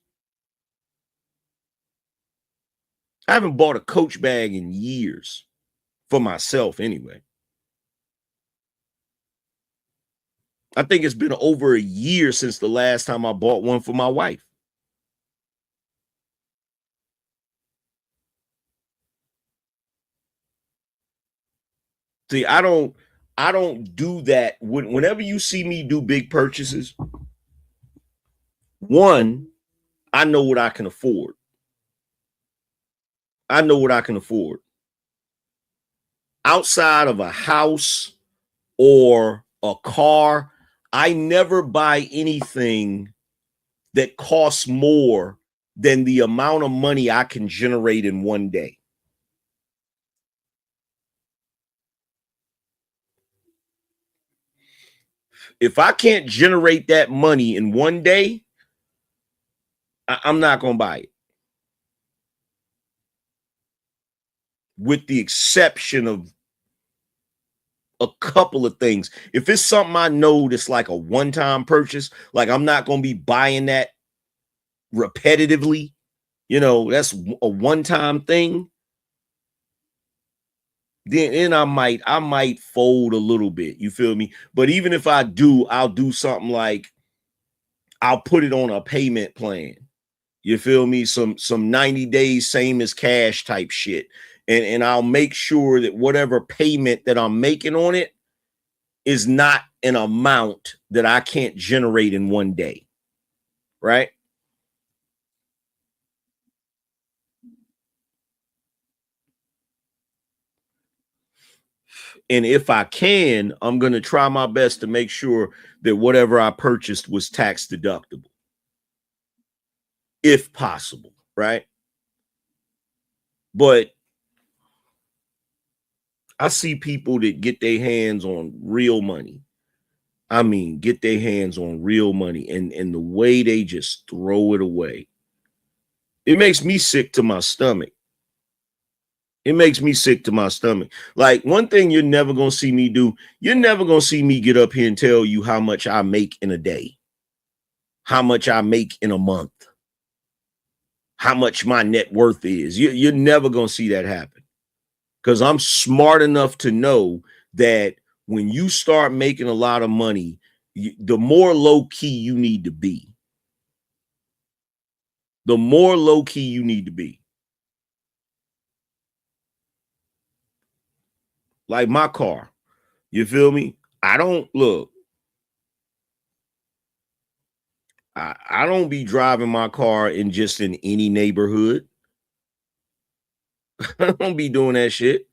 I haven't bought a Coach bag in years for myself anyway. I think it's been over a year since the last time I bought one for my wife. See, I don't do that. Whenever you see me do big purchases, one, I know what I can afford. I know what I can afford. Outside of a house or a car, I never buy anything that costs more than the amount of money I can generate in one day. If I can't generate that money in one day, I'm not going to buy it. With the exception of a couple of things. If it's something I know that's like a one-time purchase, like I'm not going to be buying that repetitively, that's a one-time thing, then I might fold a little bit. You feel me? But even if I do, I'll do something like I'll put it on a payment plan. You feel me? Some 90 days, same as cash type shit. And I'll make sure that whatever payment that I'm making on it is not an amount that I can't generate in one day. Right? And if I can, I'm going to try my best to make sure that whatever I purchased was tax deductible, if possible, right? But I see people that get their hands on real money. I mean, get their hands on real money, and the way they just throw it away. It makes me sick to my stomach. It makes me sick to my stomach. Like, one thing you're never going to see me do, you're never going to see me get up here and tell you how much I make in a day, how much I make in a month, how much my net worth is. You're never going to see that happen, because I'm smart enough to know that when you start making a lot of money, the more low key you need to be. The more low key you need to be. Like my car, you feel me? I don't be driving my car in any neighborhood. I don't be doing that shit.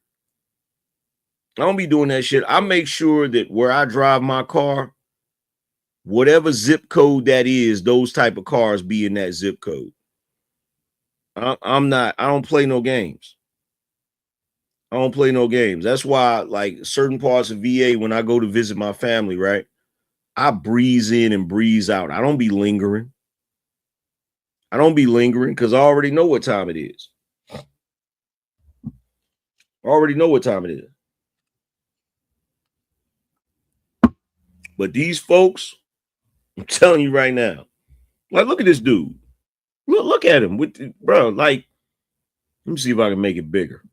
I make sure that where I drive my car, whatever zip code that is, those type of cars be in that zip code. I don't play no games. I don't play no games. That's why, like, certain parts of VA, when I go to visit my family, right, I breeze in and breeze out. I don't be lingering. Because I already know what time it is. But these folks, I'm telling you right now, like, look at this dude. Look at him bro. Like, let me see if I can make it bigger.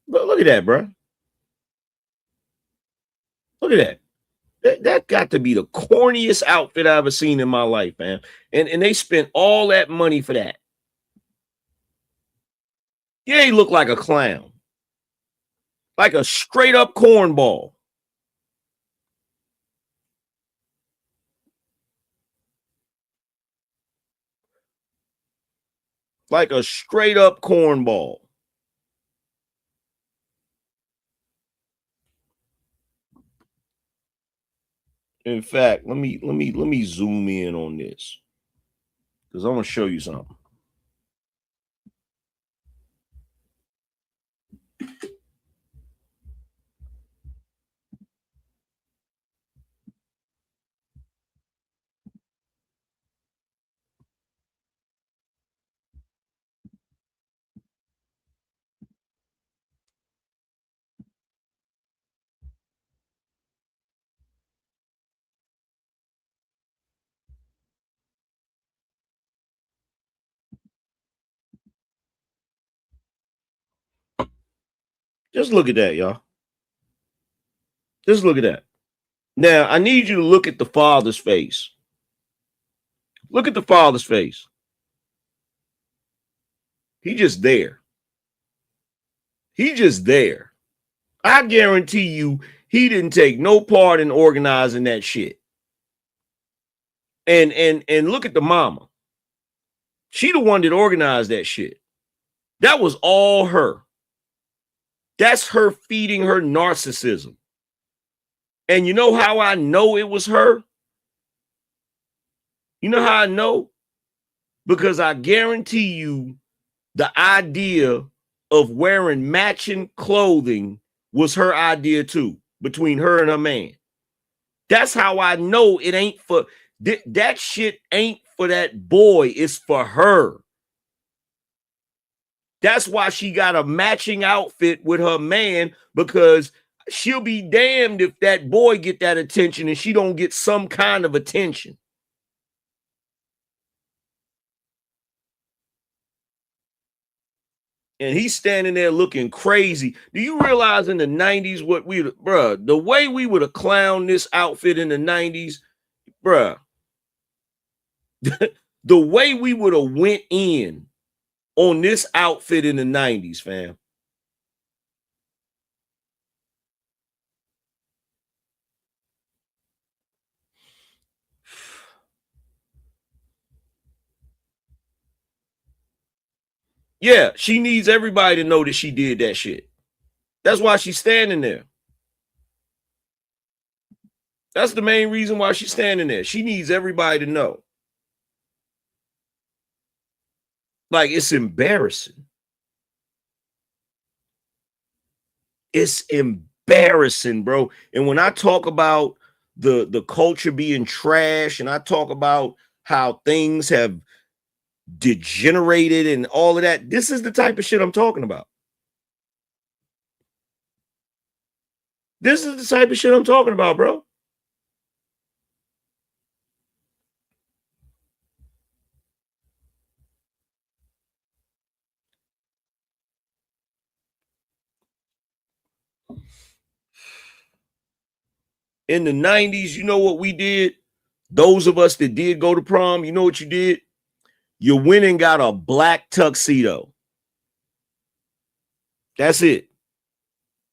But look at that, bro. Look at that. That got to be the corniest outfit I've ever seen in my life, man. And they spent all that money for that. Yeah, he looked like a clown. Like a straight up cornball. Like a straight up cornball. In fact, let me zoom in on this, because I want to show you something. Just look at that, y'all. Just look at that. Now, I need you to look at the father's face. Look at the father's face. He just there. He just there. I guarantee you he didn't take no part in organizing that shit. And look at the mama. She the one that organized that shit. That was all her. That's her feeding her narcissism. And you know how I know it was her? You know how I know? Because I guarantee you the idea of wearing matching clothing was her idea too, between her and her man. That's how I know it ain't for that shit ain't for that boy, it's for her. That's why she got a matching outfit with her man, because she'll be damned if that boy get that attention and she don't get some kind of attention. And he's standing there looking crazy. Do you realize in the 90s what the way we would have clowned this outfit in the 90s, bruh, the way we would have went in on this outfit in the 90s, fam. Yeah, she needs everybody to know that she did that shit. That's why she's standing there. That's the main reason why she's standing there. She needs everybody to know. Like, it's embarrassing. It's embarrassing, bro. And when I talk about the culture being trash, and I talk about how things have degenerated and all of that, this is the type of shit I'm talking about. This is the type of shit I'm talking about, bro. In the 90s, you know what we did? Those of us that did go to prom, you know what you did? You went and got a black tuxedo. That's it.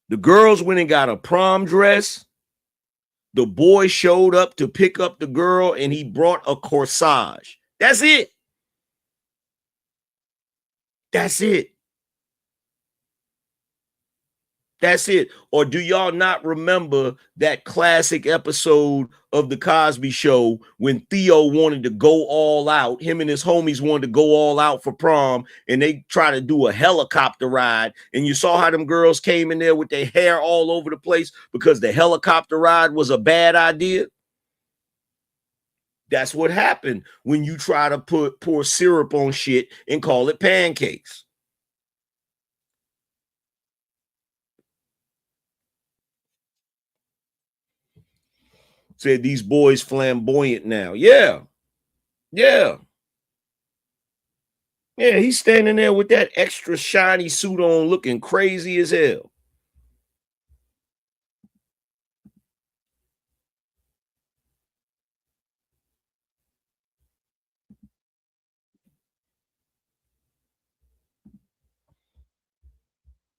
The girls went and got a prom dress. The boy showed up to pick up the girl and he brought a corsage. That's it. That's it. That's it. Or do y'all not remember that classic episode of The Cosby Show when Theo wanted to go all out? Him and his homies wanted to go all out for prom, and they try to do a helicopter ride. And you saw how them girls came in there with their hair all over the place because the helicopter ride was a bad idea. That's what happened when you try to pour syrup on shit and call it pancakes. Said these boys flamboyant now. Yeah. Yeah. Yeah, he's standing there with that extra shiny suit on looking crazy as hell.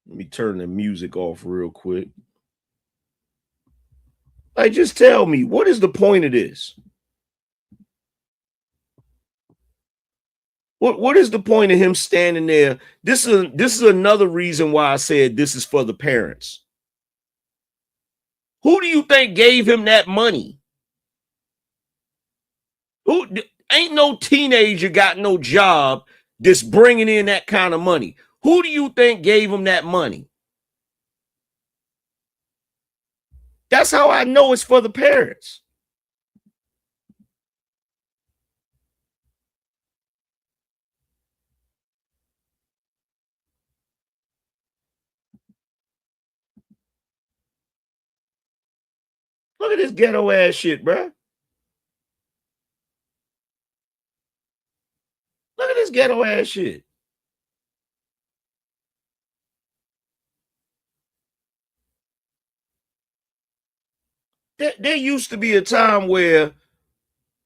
Let me turn the music off real quick. Like, just tell me, what is the point of this? What is the point of him standing there? This is another reason why I said this is for the parents. Who do you think gave him that money? Who ain't no teenager got no job that's bringing in that kind of money? Who do you think gave him that money? That's how I know it's for the parents. Look at this ghetto ass shit, bro. Look at this ghetto ass shit. There used to be a time where,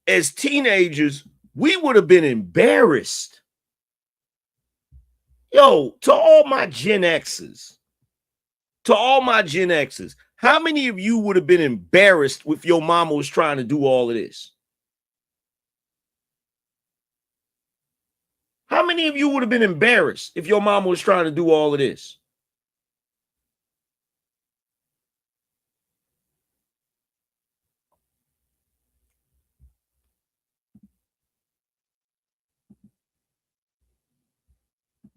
as teenagers, we would have been embarrassed. Yo, to all my Gen X's, how many of you would have been embarrassed if your mama was trying to do all of this? How many of you would have been embarrassed if your mama was trying to do all of this?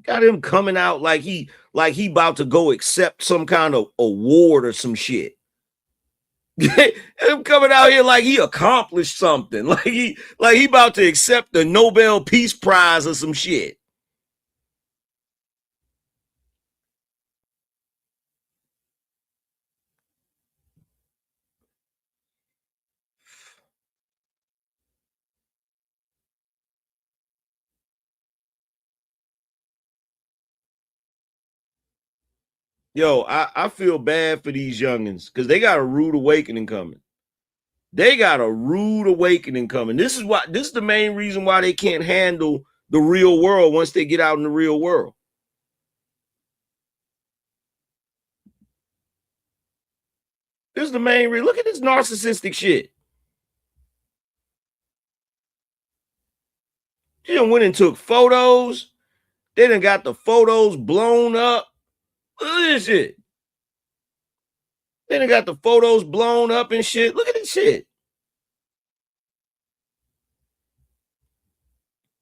Got him coming out like he about to go accept some kind of award or some shit. Him coming out here like he accomplished something, like he about to accept the Nobel Peace Prize or some shit. Yo, I feel bad for these youngins because they got a rude awakening coming. They got a rude awakening coming. This is the main reason why they can't handle the real world once they get out in the real world. This is the main reason. Look at this narcissistic shit. She done went and took photos. They done got the photos blown up. Look at this shit. They done got the photos blown up and shit. Look at this shit.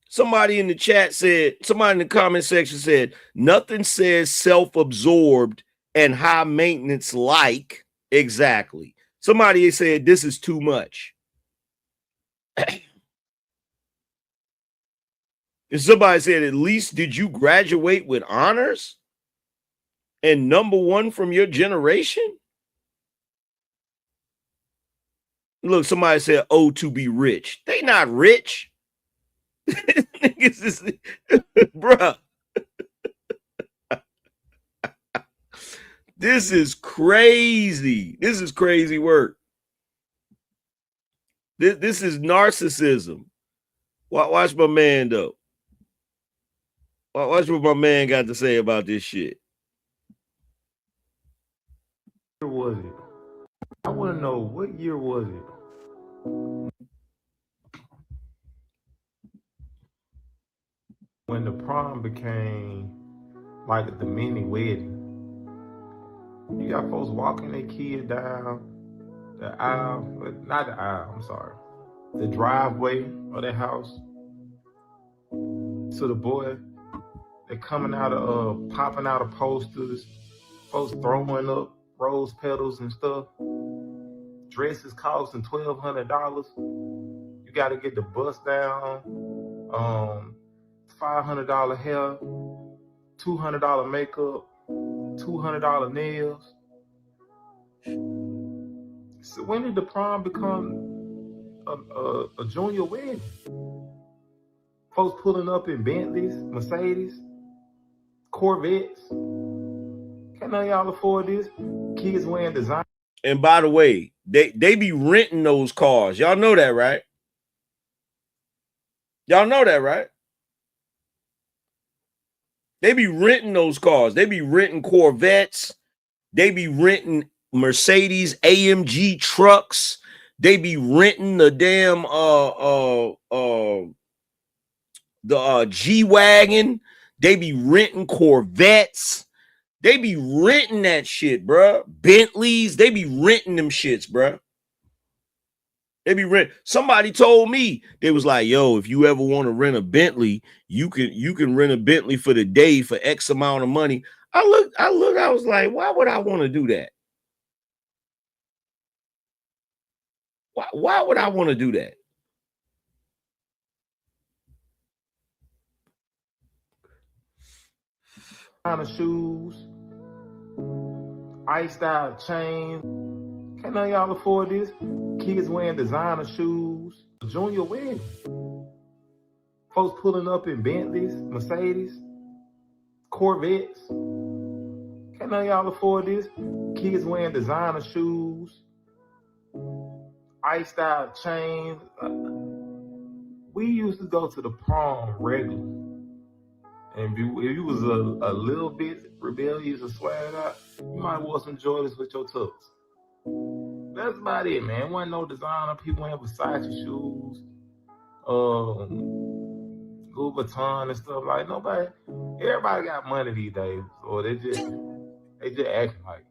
Somebody in the chat said, somebody in the comment section said, nothing says self-absorbed and high maintenance like. Exactly. Somebody said this is too much. And somebody said, at least did you graduate with honors and #1 from your generation? Look, somebody said, oh, to be rich. They not rich. Bruh. This is crazy. This is crazy work. This is narcissism. Watch my man, though. Watch what my man got to say about this shit. What year was it? I want to know, what year was it? When the prom became like the mini wedding. You got folks walking their kid down the aisle, not the aisle, I'm sorry, the driveway of their house. To the boy, they're coming out of, popping out of posters, folks throwing up rose petals and stuff. Dresses costing $1,200. You got to get the bust down, $500 hair, $200 makeup, $200 nails. So when did the prom become a junior wedding? Folks pulling up in Bentleys, Mercedes, Corvettes. Can none of y'all afford this? Kids wearing design. And by the way, they be renting those cars. Y'all know that, right? Y'all know that, right? They be renting those cars. They be renting Corvettes. They be renting Mercedes AMG trucks. They be renting the damn G-Wagon. They be renting Corvettes. They be renting that shit, bruh. Bentleys, they be renting them shits, bruh. They be rent. Somebody told me, they was like, yo, if you ever want to rent a Bentley, you can rent a Bentley for the day for X amount of money. I was like, why would I want to do that? Why would I want to do that? Kind of shoes, iced out chains. Can none of y'all afford this? Kids wearing designer shoes. Junior wedding. Folks pulling up in Bentleys, Mercedes, Corvettes. Can none of y'all afford this? Kids wearing designer shoes. iced out chains. We used to go to the prom regularly. And if you was a little bit rebellious or swearing out, you might wear some Jordans with your tux. That's about it, man. Wasn't no designer. People had Versace shoes, Louis Vuitton and stuff. Like nobody, everybody got money these days, or they just acting like.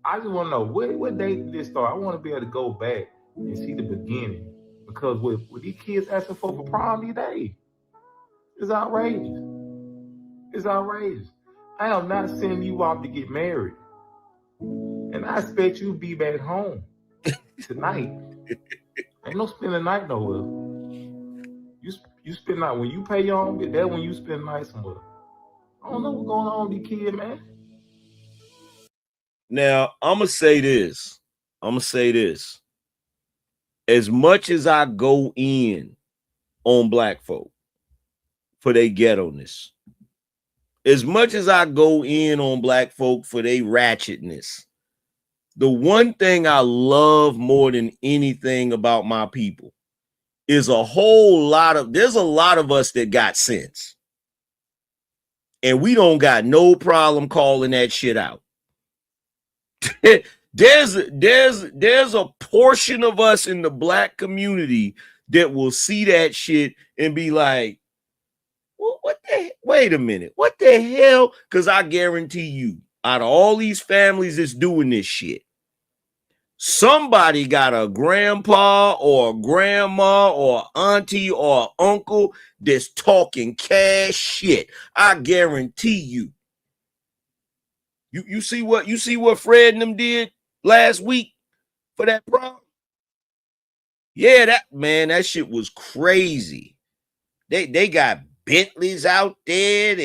I just want to know what day did this start? I want to be able to go back and see the beginning, because with these kids asking for prom these days, it's outrageous. It's outrageous. I am not sending you off to get married, and I expect you to be back home tonight. Ain't no spending the night nowhere. You spend night when you pay your own bit. That's when you spend the night somewhere. I don't know what's going on with these kids, man. Now I'm gonna say this. As much as I go in on black folk for their ghetto-ness, as much as I go in on black folk for their ratchetness, the one thing I love more than anything about my people is there's a lot of us that got sense. And we don't got no problem calling that shit out. There's a portion of us in the black community that will see that shit and be like, well, wait a minute, what the hell? Because I guarantee you, out of all these families that's doing this shit, somebody got a grandpa or a grandma or auntie or uncle that's talking cash shit. I guarantee you. You see what Fred and them did last week for that prom? Yeah, that shit was crazy. They got Bentleys out there.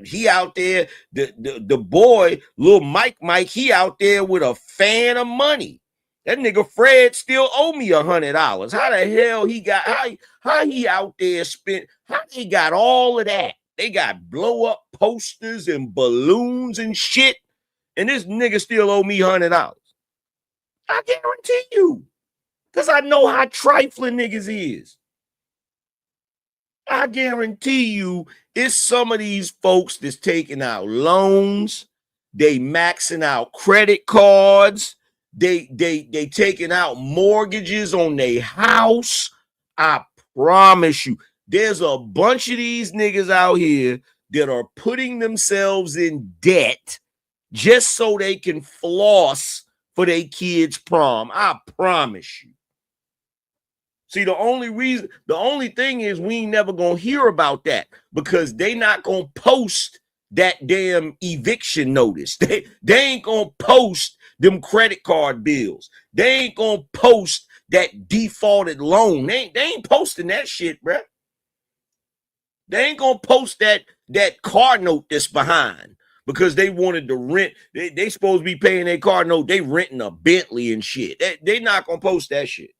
He out there. The boy, little Mike, he out there with a fan of money. That nigga Fred still owe me $100. How the hell he got? How he out there spent? How they got all of that? They got blow up posters and balloons and shit, and this nigga still owe me $100. I guarantee you, because I know how trifling niggas is. I guarantee you, it's some of these folks that's taking out loans, they maxing out credit cards, they taking out mortgages on their house. I promise you, there's a bunch of these niggas out here that are putting themselves in debt just so they can floss for their kids' prom. I promise you. See, the only thing is we ain't never gonna hear about that because they not gonna post that damn eviction notice. They ain't gonna post them credit card bills. They ain't gonna post that defaulted loan. They ain't posting that shit, bruh. They ain't gonna post that car note that's behind because they wanted to rent. They supposed to be paying their car note. They renting a Bentley and shit. They not gonna post that shit.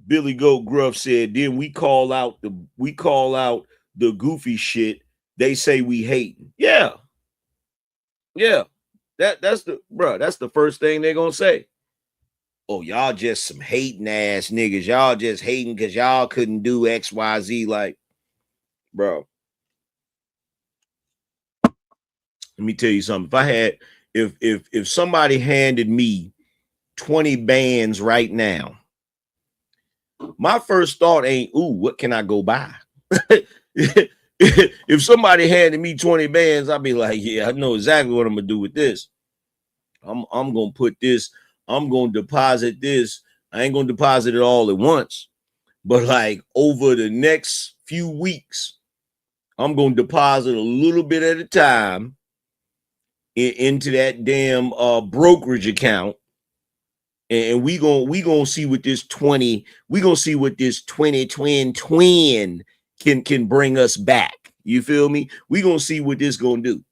Billy Goat Gruff said, then we call out the goofy shit. They say we hating. Yeah. That's the first thing they're gonna say. Oh, y'all just some hating ass niggas. Y'all just hating because y'all couldn't do XYZ. Like, bro. Let me tell you something. If somebody handed me 20 bands right now, my first thought ain't, ooh, what can I go buy? If somebody handed me 20 bands, I'd be like, yeah, I know exactly what I'm gonna do with this. I'm gonna put this, I'm gonna deposit this. I ain't gonna deposit it all at once, but like over the next few weeks, I'm gonna deposit a little bit at a time into that damn brokerage account. And we gonna see what this 20 twin can bring us back. You feel me? We gonna see what this gonna do.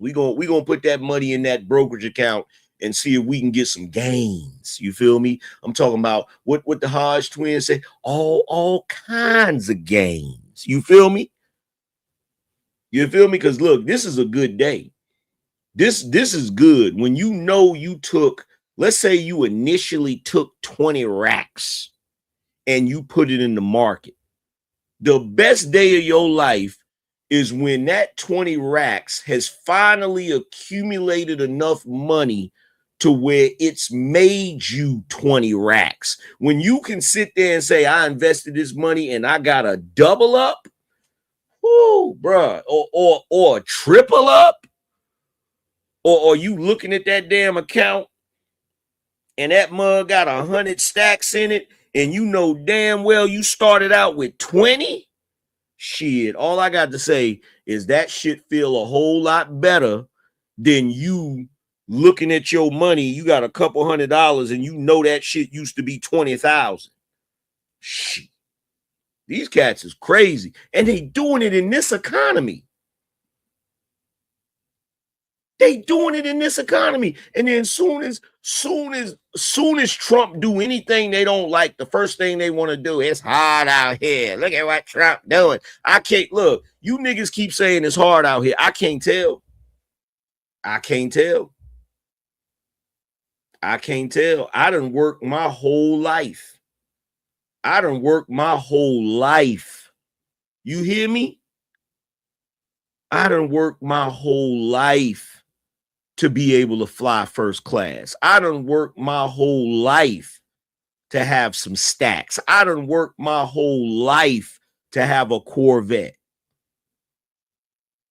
We gonna put that money in that brokerage account and see if we can get some gains. You feel me? I'm talking about what the Hodge twins say, all kinds of gains. kids. You feel me? You feel me? Because look, this is a good day. This is good. When you know you took, let's say you initially took 20 racks and you put it in the market. The best day of your life is when that 20 racks has finally accumulated enough money to where it's made you 20 racks. When you can sit there and say, I invested this money and I got a double up, whoo, bruh, or a triple up, or you looking at that damn account and that mug got 100 stacks in it, and you know damn well you started out with 20. Shit, all I got to say is that shit feel a whole lot better than you looking at your money. You got a couple $100 and you know that shit used to be 20,000. Shit, these cats is crazy, and they doing it in this economy. They doing it in this economy. And then soon as Trump do anything they don't like, the first thing they want to do is hard out here. Look at what Trump doing. I can't look. You niggas keep saying it's hard out here. I can't tell. I can't tell. I can't tell. I done worked my whole life. I done worked my whole life. You hear me? I done worked my whole life to be able to fly first class. I done worked my whole life to have some stacks. I done worked my whole life to have a Corvette.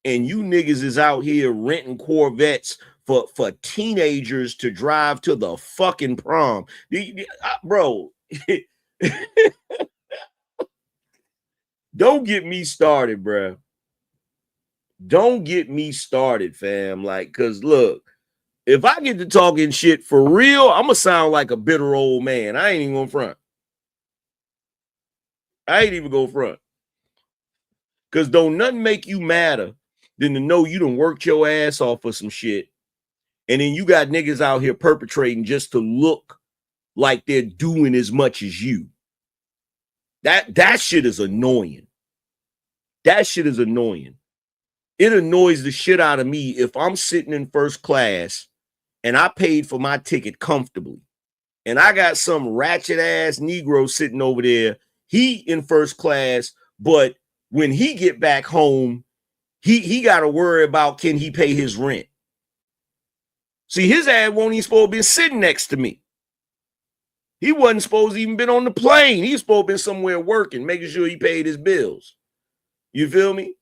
And you niggas is out here renting Corvettes for teenagers to drive to the fucking prom. Bro, don't get me started, bro. Don't get me started, fam. Like, because look, if I get to talking shit for real, I'm going to sound like a bitter old man. I ain't even going to front. I ain't even going to front. Because don't nothing make you madder than to know you done worked your ass off for some shit. And then you got niggas out here perpetrating just to look like they're doing as much as you. That shit is annoying. That shit is annoying. It annoys the shit out of me if I'm sitting in first class and I paid for my ticket comfortably, and I got some ratchet ass Negro sitting over there. He in first class, but when he get back home, he got to worry about, can he pay his rent? See, his ass won't even supposed to be sitting next to me. He wasn't supposed to even been on the plane. He's supposed to be somewhere working, making sure he paid his bills. You feel me?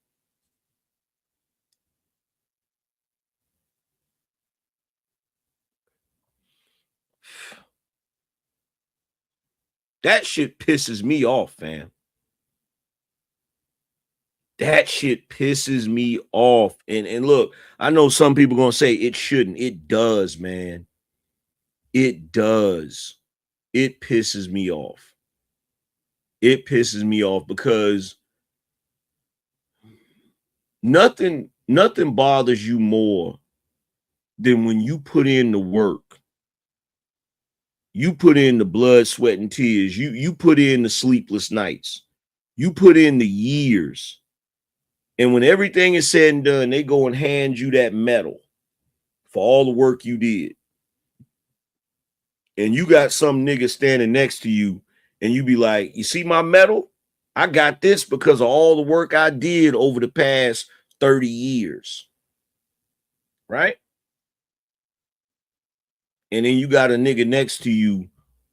That shit pisses me off, fam. That shit pisses me off. And look, I know some people gonna say it shouldn't. It does, man. It does. It pisses me off. It pisses me off because nothing bothers you more than when you put in the work. You put in the blood, sweat, and tears. You put in the sleepless nights. You put in the years. And when everything is said and done, they go and hand you that medal for all the work you did. And you got some nigga standing next to you, and you be like, you see my medal? I got this because of all the work I did over the past 30 years. Right? And then you got a nigga next to you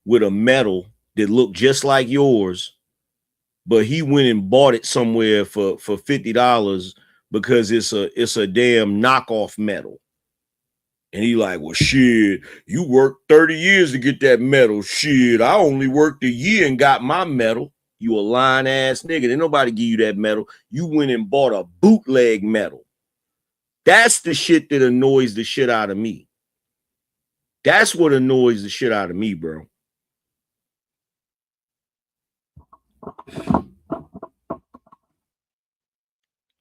with a medal that looked just like yours, but he went and bought it somewhere for $50 because it's a damn knockoff medal. And he like, well, shit, you worked 30 years to get that medal. Shit, I only worked a year and got my medal. You a lying ass nigga. Didn't nobody give you that medal. You went and bought a bootleg medal. That's the shit that annoys the shit out of me. That's what annoys the shit out of me, bro.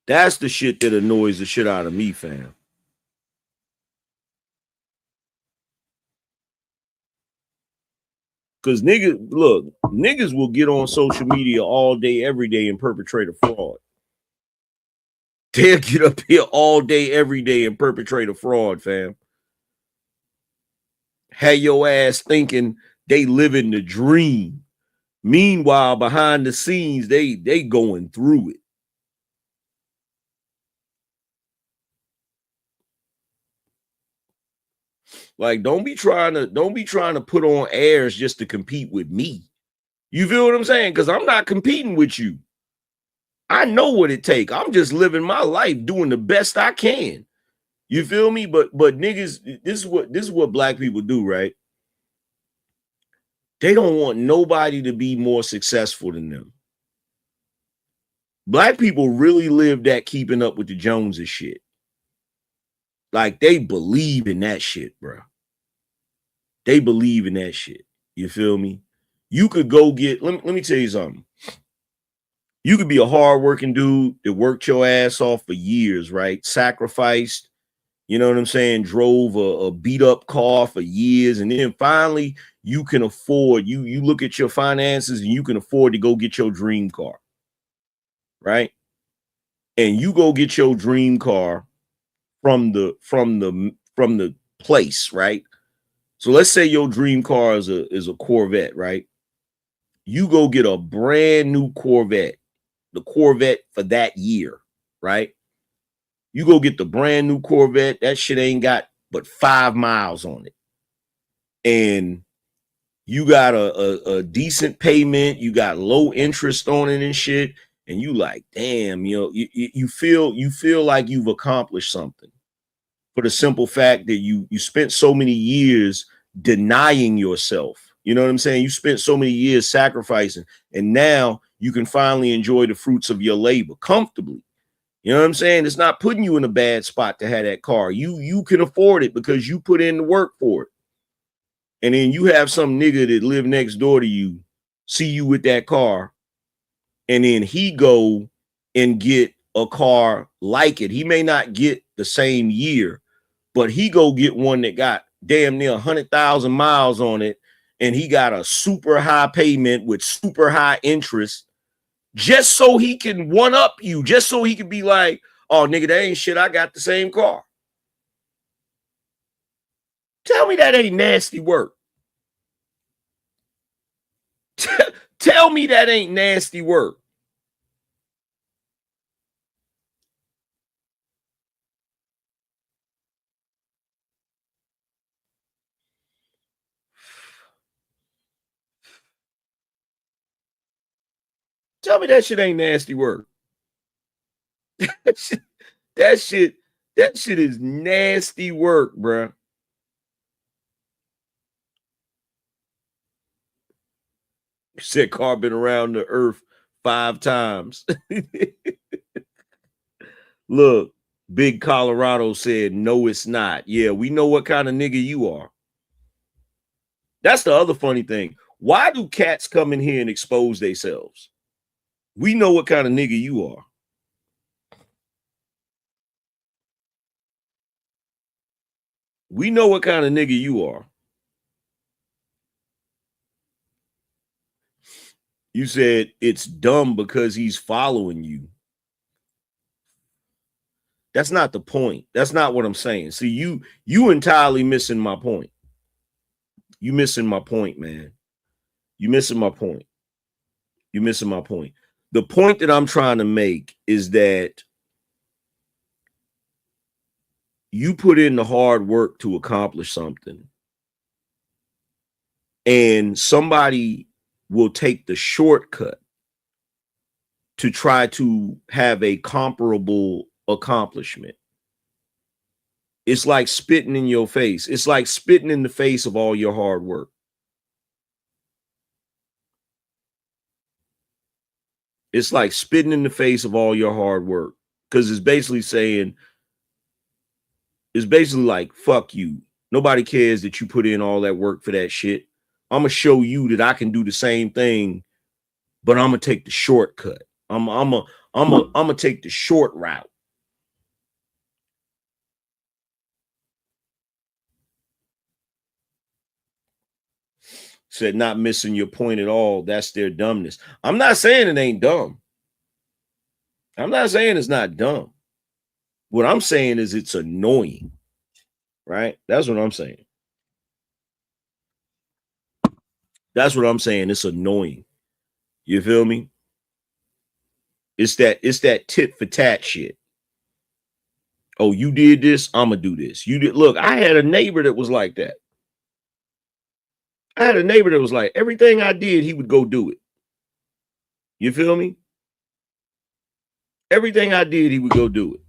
That's the shit that annoys the shit out of me, fam. Because niggas will get on social media all day, every day and perpetrate a fraud. They'll get up here all day, every day and perpetrate a fraud, fam. Have your ass thinking they living the dream. Meanwhile, behind the scenes, they going through it. Like, don't be trying to put on airs just to compete with me. You feel what I'm saying? Because I'm not competing with you. I know what it takes. I'm just living my life, doing the best I can. You feel me? But niggas, this is what black people do, right? They don't want nobody to be more successful than them. Black people really live that keeping up with the Joneses shit. Like, they believe in that shit, bro. They believe in that shit. You feel me? You could go get, let me tell you something. You could be a hardworking dude that worked your ass off for years, right? Sacrificed, you know what I'm saying? Drove a beat up car for years. And then finally you can afford, you look at your finances and you can afford to go get your dream car, right? And you go get your dream car from the place, right? So let's say your dream car is a Corvette, right? You go get a brand new Corvette, the Corvette for that year, right? You go get the brand new Corvette. That shit ain't got but 5 miles on it. And you got a decent payment. You got low interest on it and shit. And you like, damn, you know, you feel like you've accomplished something. For the simple fact that you spent so many years denying yourself. You know what I'm saying? You spent so many years sacrificing, and now you can finally enjoy the fruits of your labor comfortably. You know what I'm saying? It's not putting you in a bad spot to have that car. You can afford it because you put in the work for it. And then you have some nigga that live next door to you, see you with that car, and then he go and get a car like it. He may not get the same year, but he go get one that got damn near 100,000 miles on it, and he got a super high payment with super high interest, just so he can one up you, just so he can be like, oh, nigga, that ain't shit. I got the same car. Tell me that ain't nasty work. Tell me that ain't nasty work. Tell me that shit ain't nasty work. that shit is nasty work, bruh. Said car been around the earth 5 times. Look, Big Colorado said, no, it's not. Yeah, we know what kind of nigga you are. That's the other funny thing. Why do cats come in here and expose themselves? We know what kind of nigga you are. We know what kind of nigga you are. You said it's dumb because he's following you. That's not the point. That's not what I'm saying. See, you entirely missing my point. You missing my point, man. You missing my point. You missing my point. The point that I'm trying to make is that you put in the hard work to accomplish something, and somebody will take the shortcut to try to have a comparable accomplishment. It's like spitting in your face. It's like spitting in the face of all your hard work. It's like spitting in the face of all your hard work, because it's basically saying, it's basically like, fuck you. Nobody cares that you put in all that work for that shit. I'm going to show you that I can do the same thing, but I'm going to take the shortcut. I'm going to take the short route. Said not missing your point at all. That's their dumbness. I'm not saying it ain't dumb. I'm not saying it's not dumb. What I'm saying is it's annoying, right? That's what I'm saying. That's what I'm saying. It's annoying. You feel me? It's that tit for tat shit. Oh, you did this, I'm gonna do this. You did. Look, I had a neighbor that was like that. I had a neighbor that was like, everything I did, he would go do it. You feel me? Everything I did, he would go do it.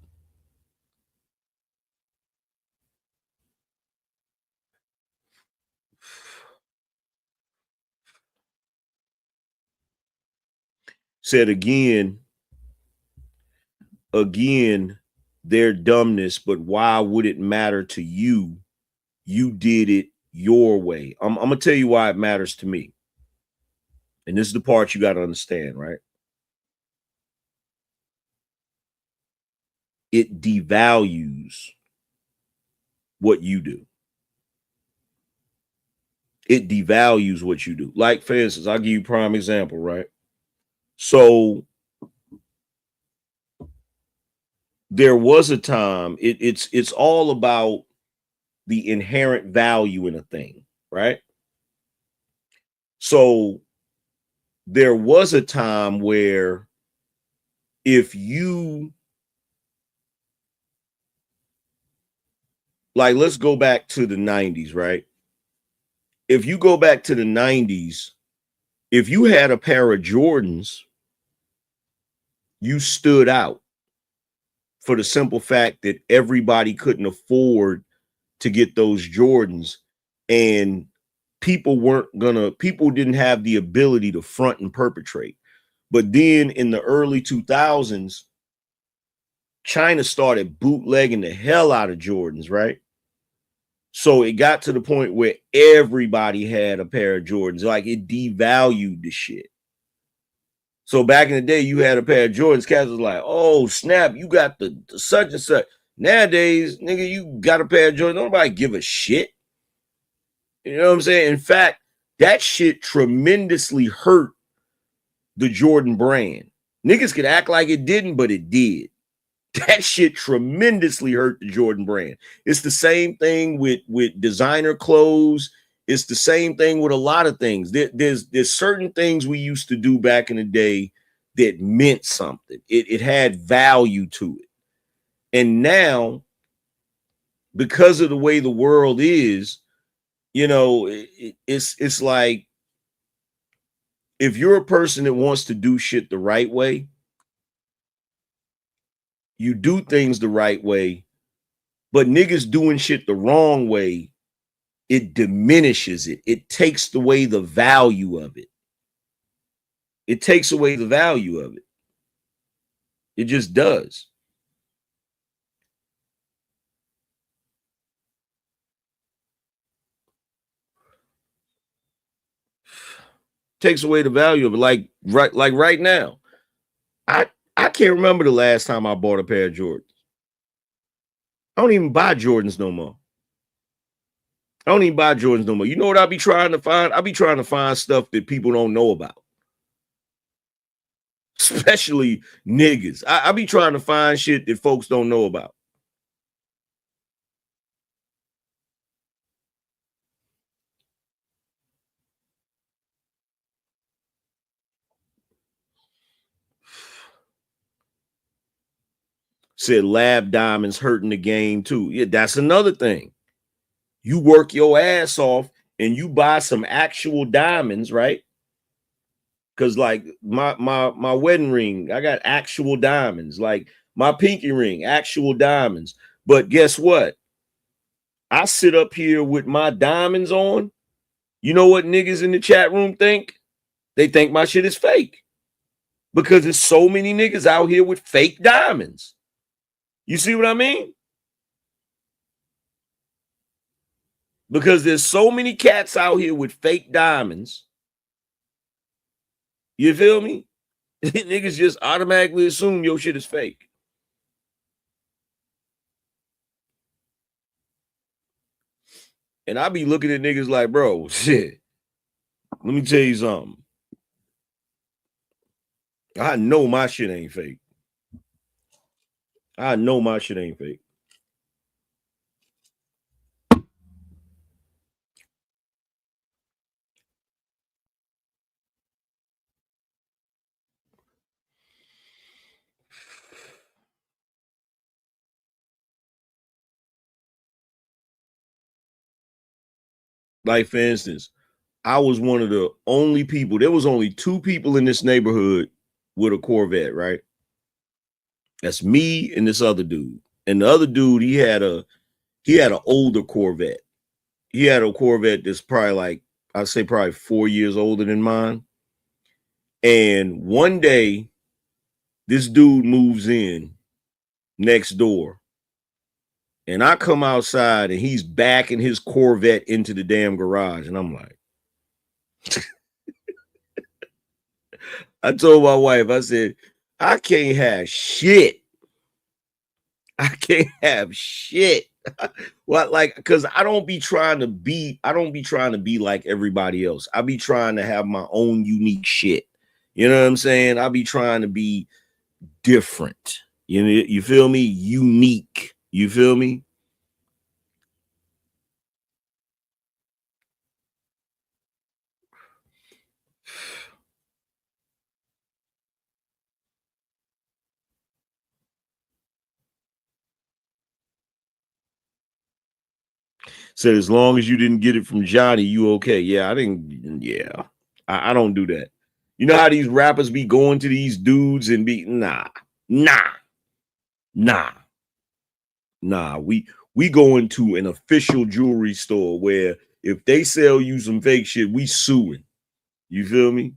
Said again, their dumbness, but why would it matter to you? You did it your way. I'm gonna tell you why it matters to me. And this is the part you got to understand, right? It devalues what you do. It devalues what you do. Like, for instance, I'll give you a prime example, right? So there was a time, it's all about the inherent value in a thing, right? So there was a time where if you, like, let's go back to the 90s, right? If you go back to the 90s, if you had a pair of Jordans, you stood out for the simple fact that everybody couldn't afford to get those Jordans, and people didn't have the ability to front and perpetrate. But then in the early 2000s, China started bootlegging the hell out of Jordans, right? So it got to the point where everybody had a pair of Jordans. Like, it devalued the shit. So back in the day, you had a pair of Jordans, cats was like, oh, snap, you got the such and such. Nowadays, nigga, you got a pair of Jordans, nobody give a shit. You know what I'm saying? In fact, that shit tremendously hurt the Jordan brand. Niggas could act like it didn't, but it did. That shit tremendously hurt the Jordan brand. It's the same thing with designer clothes. It's the same thing with a lot of things. There's certain things we used to do back in the day that meant something. It had value to it. And now, because of the way the world is, you know, it's like, if you're a person that wants to do shit the right way, you do things the right way, but niggas doing shit the wrong way, it diminishes it. It takes away the value of it. It takes away the value of it. It just does. Takes away the value of it. Like right now, I can't remember the last time I bought a pair of Jordans. I don't even buy Jordans no more. You know what I be trying to find? I be trying to find stuff that people don't know about. Especially niggas. I be trying to find shit that folks don't know about. Said lab diamonds hurting the game too. Yeah, that's another thing. You work your ass off and you buy some actual diamonds, right? Because like my wedding ring, I got actual diamonds. Like my pinky ring, actual diamonds. But guess what? I sit up here with my diamonds on. You know what niggas in the chat room think? They think my shit is fake. Because there's so many niggas out here with fake diamonds. You see what I mean? Because there's so many cats out here with fake diamonds. You feel me? Niggas just automatically assume your shit is fake. And I be looking at niggas like, bro, shit. Let me tell you something. I know my shit ain't fake. I know my shit ain't fake. Like, for instance, I was one of the only people. There was only 2 people in this neighborhood with a Corvette, right? That's me and this other dude. And the other dude, he had an older Corvette. He had a Corvette that's probably like, I'd say probably 4 years older than mine. And one day, this dude moves in next door. And I come outside and he's backing his Corvette into the damn garage. And I'm like, I told my wife, I said, I can't have shit. I can't have shit. What, like, because I don't be trying to be like everybody else. I be trying to have my own unique shit. You know what I'm saying? I be trying to be different. You know, you feel me? Unique. You feel me? Said as long as you didn't get it from Johnny, you okay. Yeah, I didn't. Yeah, I don't do that. You know how these rappers be going to these dudes and be nah. We go into an official jewelry store where if they sell you some fake shit, we suing. You feel me?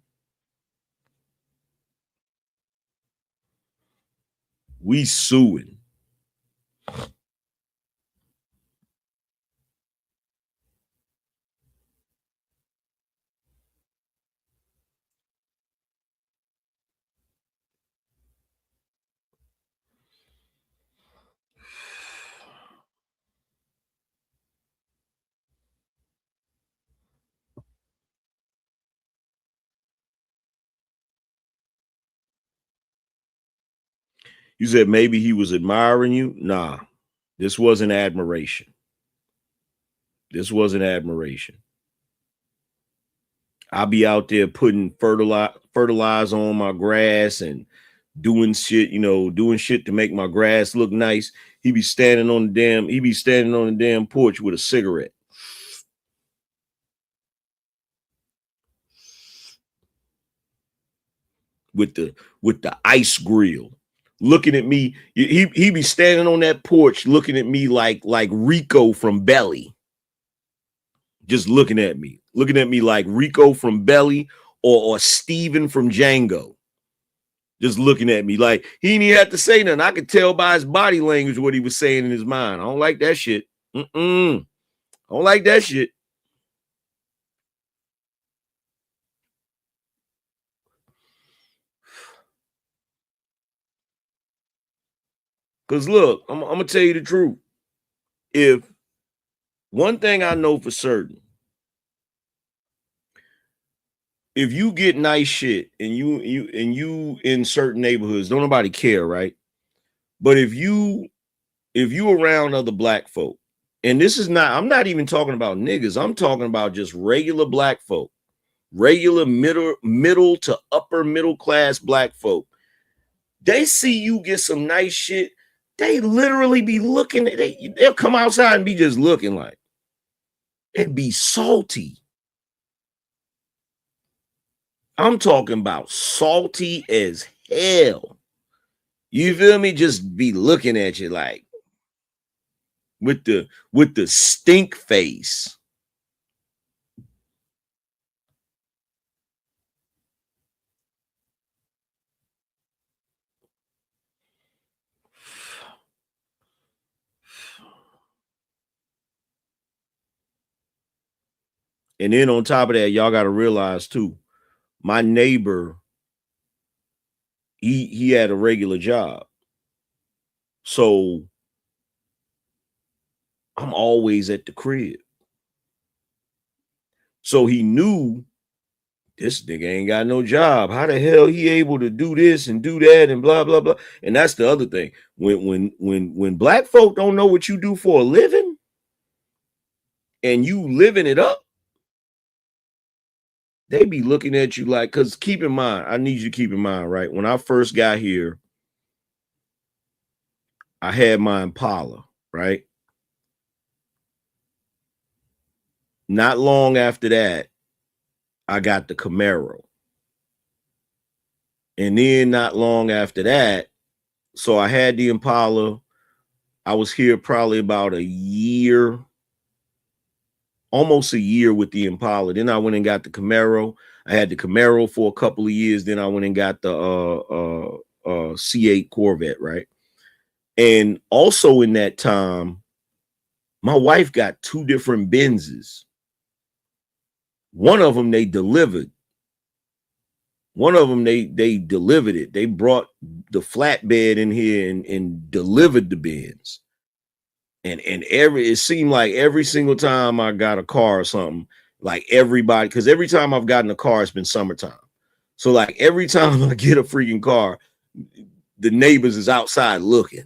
We suing. You said maybe he was admiring you. Nah, this wasn't admiration. This wasn't admiration. I'll be out there putting fertilizer on my grass and doing shit, doing shit to make my grass look nice. He be standing on the damn porch with a cigarette. With the ice grill. Looking at me. He be standing on that porch looking at me like Rico from Belly. Just looking at me like Rico from Belly or Steven from Django. Just looking at me like he didn't even have to say nothing. I could tell by his body language what he was saying in his mind. I don't like that shit. I don't like that shit. Because look, I'm going to tell you the truth. If one thing I know for certain, if you get nice shit and you in certain neighborhoods, don't nobody care, right? But if you around other black folk, and this is not, I'm not even talking about niggas, I'm talking about just regular black folk, regular middle to upper middle class black folk. They see you get some nice shit, they literally be looking, they'll come outside and be just looking like, and be salty. I'm talking about salty as hell. You feel me? Just be looking at you like with the stink face. And then on top of that, y'all got to realize too, my neighbor, he had a regular job. So I'm always at the crib. So he knew this nigga ain't got no job. How the hell he able to do this and do that and blah blah blah? And that's the other thing. When black folk don't know what you do for a living and you living it up, they be looking at you like, because keep in mind, I need you to keep in mind, right? When I first got here, I had my Impala, right? Not long after that, I got the Camaro. And then not long after that, so I had the Impala. I was here probably about a year, almost a year with the Impala. Then I went and got the Camaro. I had the Camaro for a couple of years. Then I went and got the C8 Corvette, right? And also in that time, my wife got two different Benzes. One of them they delivered. One of them they delivered it. They brought the flatbed in here and delivered the Benz. And it seemed like every single time I got a car or something, like everybody, because every time I've gotten a car, it's been summertime. So like every time I get a freaking car, the neighbors is outside looking.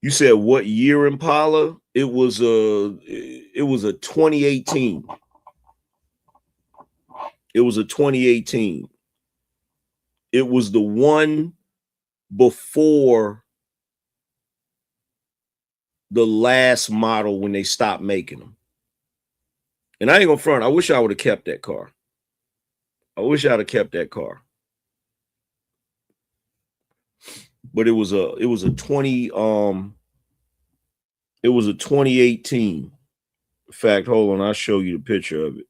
You said what year Impala? It was a 2018. It was a 2018. It was the one before the last model when they stopped making them. And I ain't gonna front. I wish I would have kept that car. I wish I'd have kept that car. But it was a 2018. In fact, hold on, I'll show you the picture of it.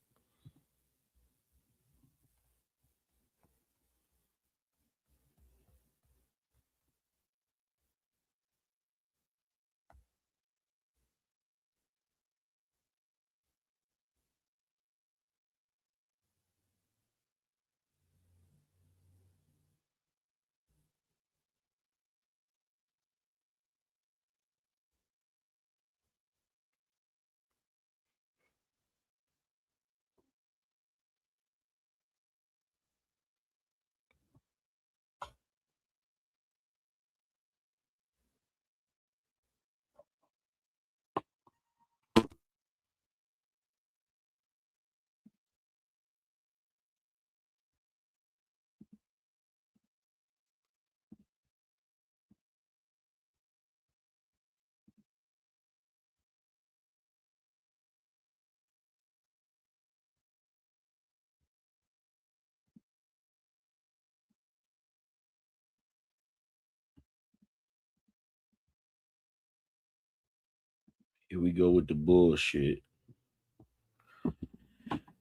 Here we go with the bullshit.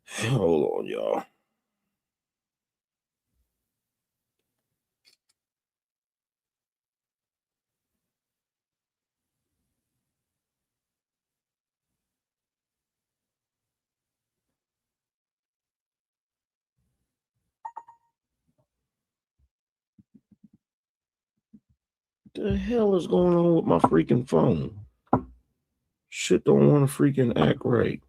Hold on, y'all. The hell is going on with my freaking phone? Shit don't want to freaking act right.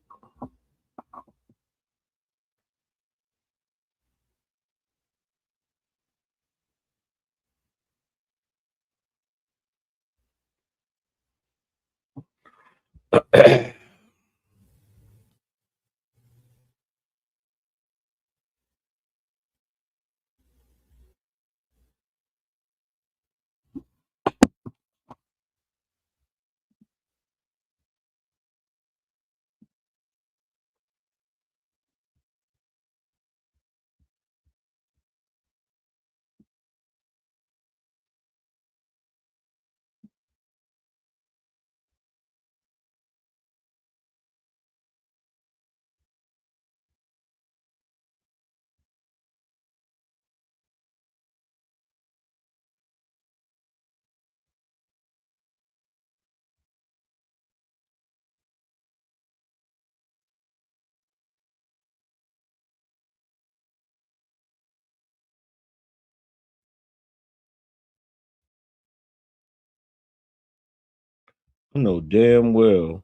I know damn well.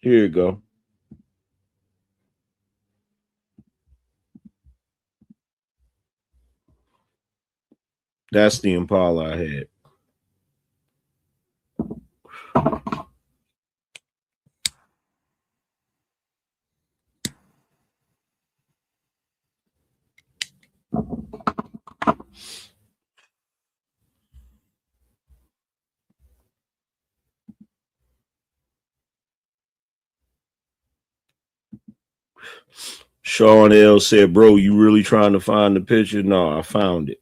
Here you go. That's the Impala I had. Sean L said, "Bro, you really trying to find the picture?" No, I found it.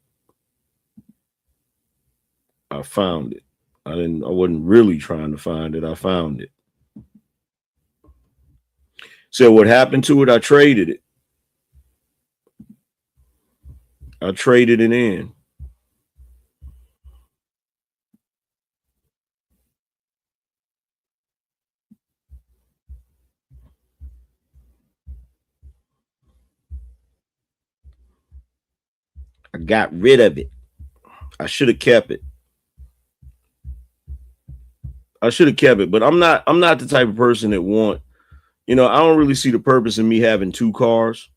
I found it. I wasn't really trying to find it. I found it. So what happened to it? I traded it. I traded it in. I got rid of it. I should have kept it. I should have kept it, but I'm not the type of person that I don't really see the purpose in me having two cars.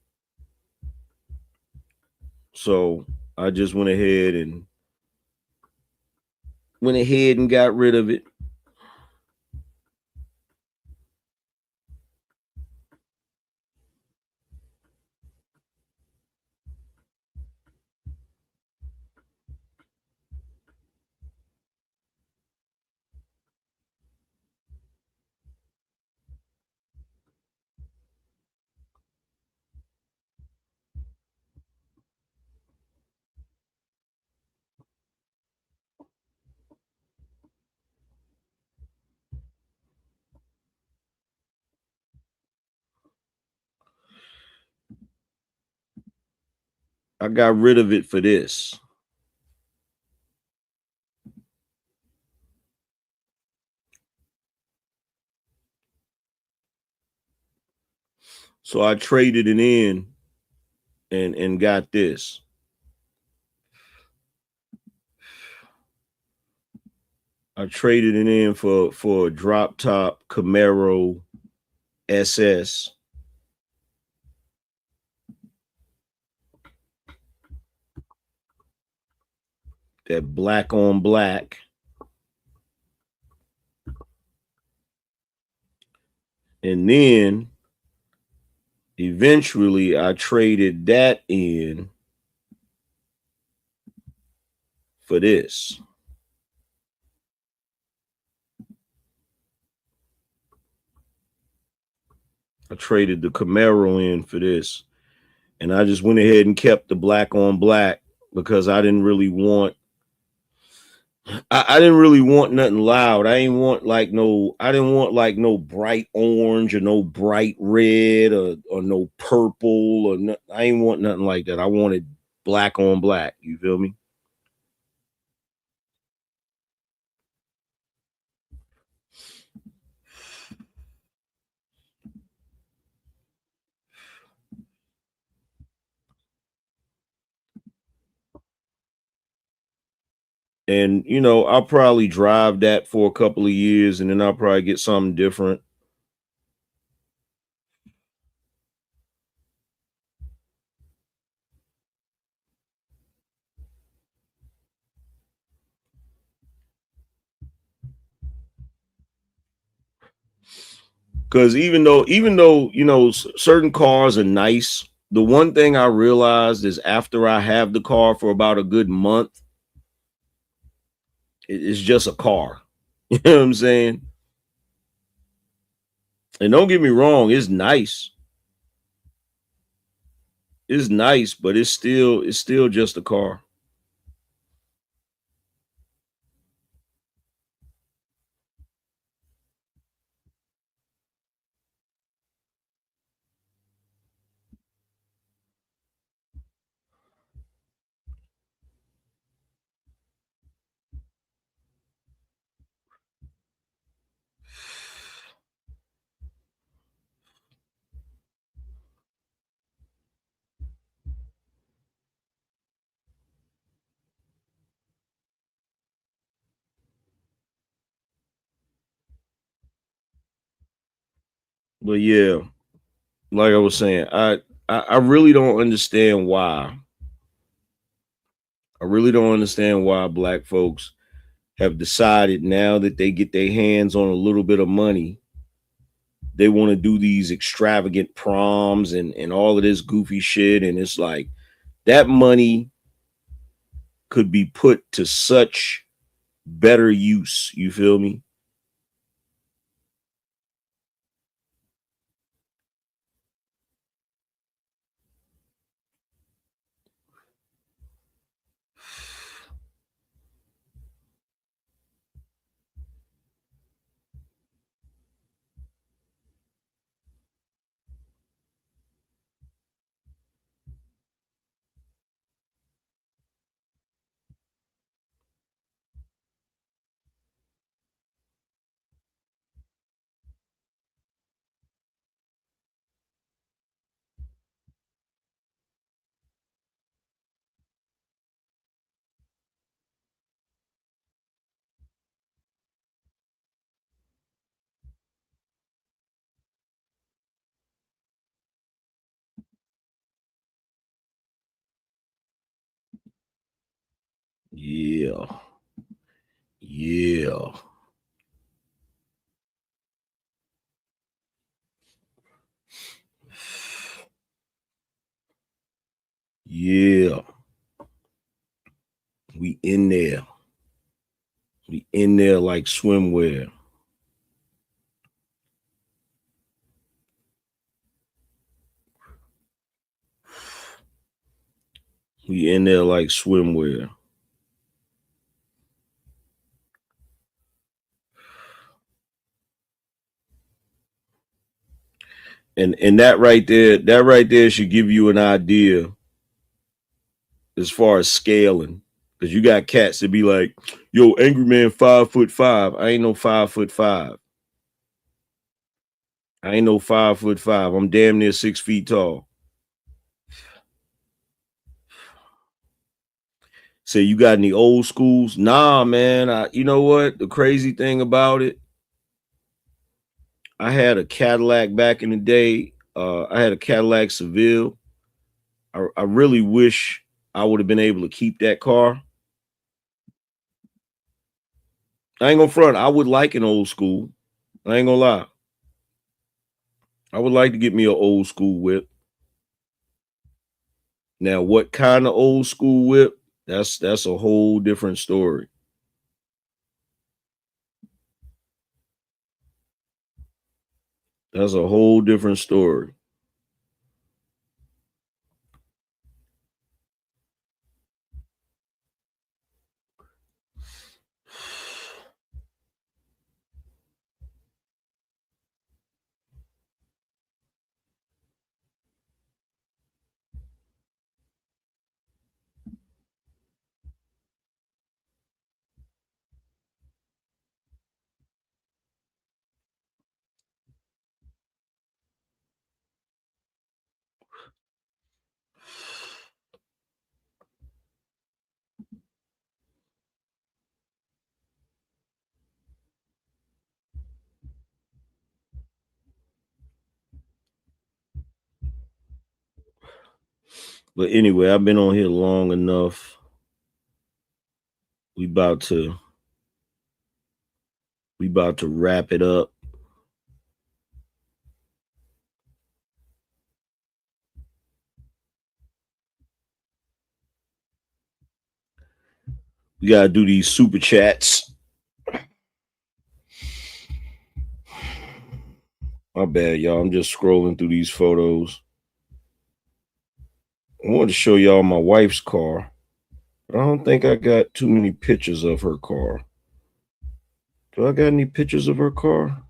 So I just went ahead and got rid of it. I got rid of it for this. So I traded it in and got this. I traded it in for a drop top Camaro SS. That black on black. And then eventually I traded that in for this. I traded the Camaro in for this. And I just went ahead and kept the black on black because I didn't really want nothing loud. I didn't want no bright orange or no bright red or no purple or no, I didn't want nothing like that. I wanted black on black. You feel me? And I'll probably drive that for a couple of years and then I'll probably get something different. Because even though certain cars are nice, the one thing I realized is after I have the car for about a good month, it's just a car. You know what I'm saying? And don't get me wrong, it's nice. It's nice, but it's still just a car. But yeah, like I was saying, I really don't understand why. I really don't understand why black folks have decided now that they get their hands on a little bit of money, they want to do these extravagant proms and all of this goofy shit. And it's like that money could be put to such better use. You feel me? Yeah. Yeah. Yeah. We in there. We in there like swimwear. We in there like swimwear. And that right there should give you an idea as far as scaling. Because you got cats that be like, yo, Angry Man 5'5". I ain't no 5'5". I ain't no 5'5". I'm damn near 6 feet tall. Say you got any old schools? Nah, man. You know what? The crazy thing about it, I had a Cadillac back in the day. I had a Cadillac Seville. I really wish I would have been able to keep that car. I ain't gonna front. I would like an old school. I ain't gonna lie. I would like to get me an old school whip. Now, what kind of old school whip? That's a whole different story. That's a whole different story. But anyway, I've been on here long enough. We about to wrap it up. We gotta do these super chats. My bad, y'all. I'm just scrolling through these photos. I wanted to show y'all my wife's car. I don't think I got too many pictures of her car. Do I got any pictures of her car?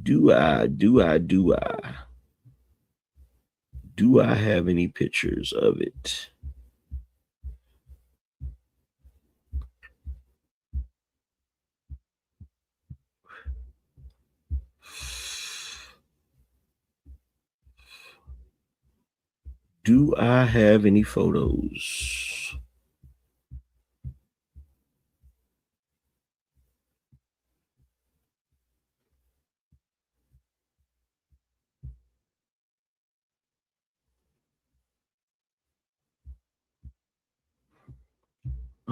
Do I have any pictures of it? Do I have any photos?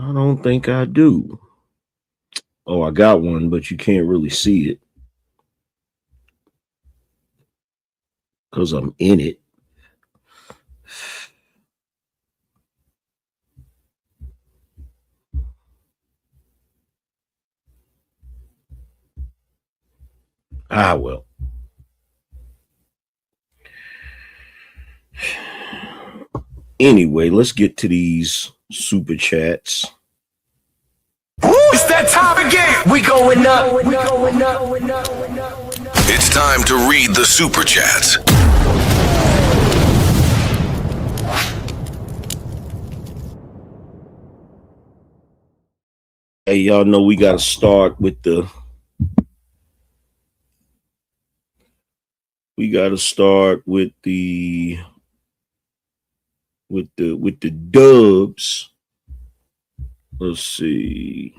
I don't think I do. Oh, I got one, but you can't really see it because I'm in it. Ah, well. Anyway, let's get to these super chats. It's that time again. We going up. It's time to read the super chats. Hey, y'all know we got to start with the. We got to start with the. With the dubs. Let's see.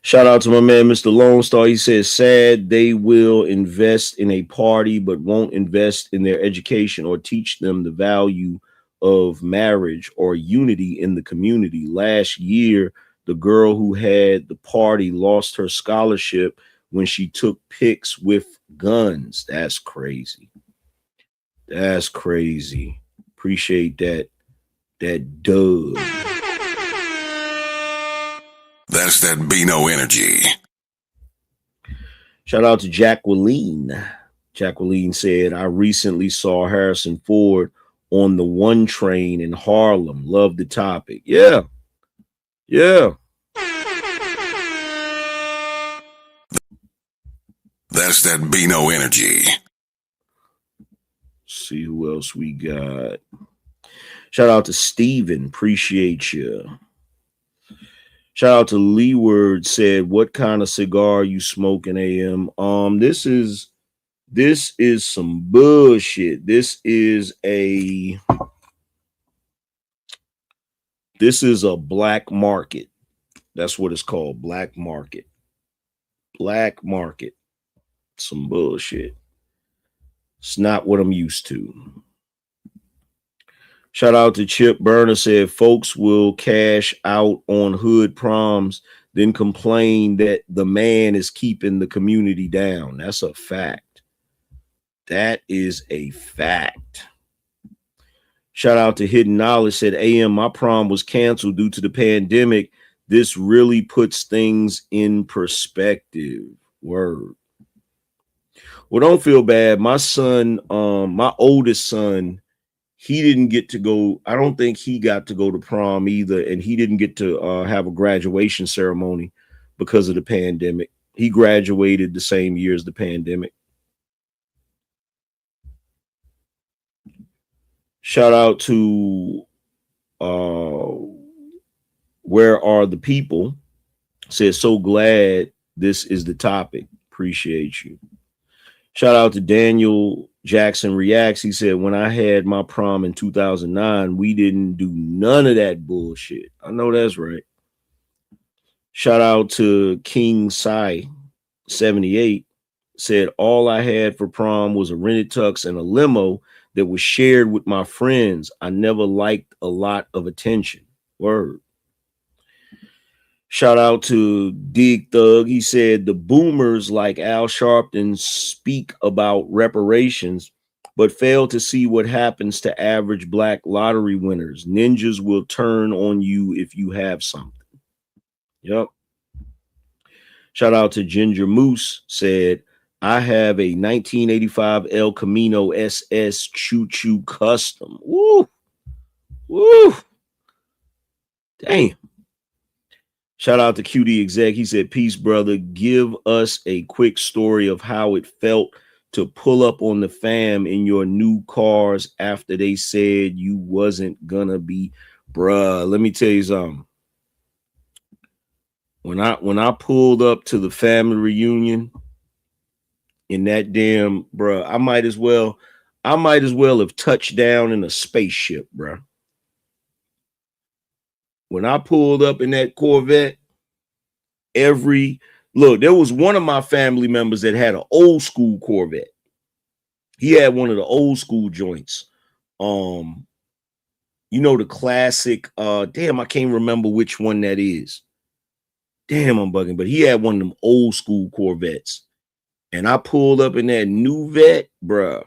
Shout out to my man, Mr. Lone Star. He says, sad they will invest in a party, but won't invest in their education or teach them the value of marriage or unity in the community. Last year, the girl who had the party lost her scholarship when she took pics with guns. That's crazy. That's crazy. Appreciate that dub. That's that BINO energy. Shout out to Jacqueline. Jacqueline said, I recently saw Harrison Ford on the 1 train in Harlem. Love the topic. Yeah. That's that BINO energy. See who else we got. Shout out to Steven. Appreciate you. Shout out to Leeward. Said, what kind of cigar you smoking, AM? This is some bullshit. This is a black market. That's what it's called. Black market. Black market. Some bullshit. It's not what I'm used to. Shout out to Chip Burner. Said folks will cash out on hood proms, then complain that the man is keeping the community down. That's a fact. That is a fact. Shout out to Hidden Knowledge. Said, AM, my prom was canceled due to the pandemic. This really puts things in perspective. Word. Well, don't feel bad. My son, my oldest son, he didn't get to go. I don't think he got to go to prom either. And he didn't get to have a graduation ceremony because of the pandemic. He graduated the same year as the pandemic. Shout out to Where Are the People? Says, so glad this is the topic. Appreciate you. Shout out to Daniel Jackson Reacts. He said, when I had my prom in 2009, we didn't do none of that bullshit. I know that's right. Shout out to King Sai 78. Said, all I had for prom was a rented tux and a limo that was shared with my friends. I never liked a lot of attention. Word. Shout out to Dig Thug. He said, the boomers like Al Sharpton speak about reparations, but fail to see what happens to average black lottery winners. Ninjas will turn on you if you have something. Yep. Shout out to Ginger Moose. Said, I have a 1985 El Camino SS Choo Choo Custom. Woo. Woo. Damn. Shout out to QD Exec. He said, peace, brother. Give us a quick story of how it felt to pull up on the fam in your new cars after they said you wasn't gonna be. Bruh, let me tell you something. When I pulled up to the family reunion in that damn, bruh, I might as well have touched down in a spaceship, bruh. When I pulled up in that Corvette, there was one of my family members that had an old school Corvette. He had one of the old school joints. You know, the classic, damn, I can't remember which one that is. Damn, I'm bugging, but he had one of them old school Corvettes. And I pulled up in that new vet, bruh.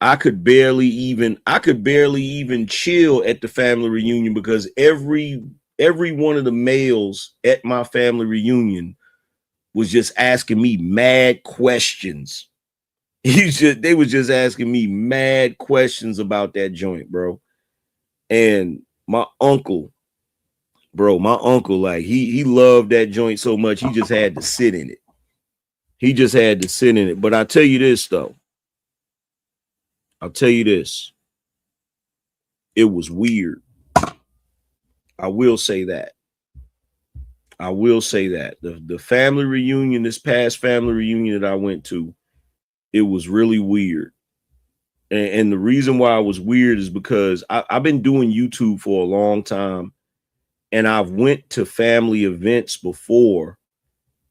I could barely even chill at the family reunion because every one of the males at my family reunion was just asking me mad questions. They was just asking me mad questions about that joint, bro. And my uncle, like he loved that joint so much, he just had to sit in it. But I'll tell you this though. It was weird. I will say that. The family reunion, this past family reunion that I went to, it was really weird. And the reason why it was weird is because I've been doing YouTube for a long time, and I've went to family events before,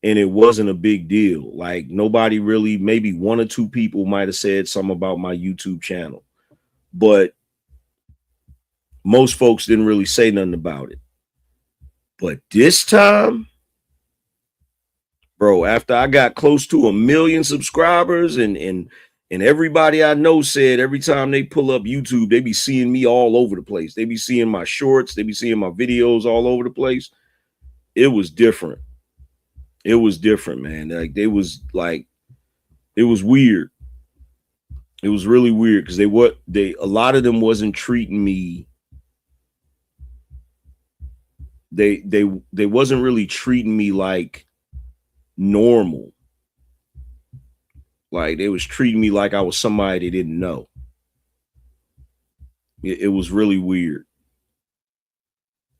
and it wasn't a big deal. Like nobody really, maybe one or two people might have said something about my YouTube channel, but most folks didn't really say nothing about it. But this time, bro, after I got close to 1 million subscribers and everybody I know said every time they pull up YouTube, they be seeing me all over the place. They be seeing my shorts, they be seeing my videos all over the place. It was different. It was different, man. It was weird. It was really weird because a lot of them wasn't treating me. They wasn't really treating me like normal. Like they was treating me like I was somebody they didn't know. It was really weird.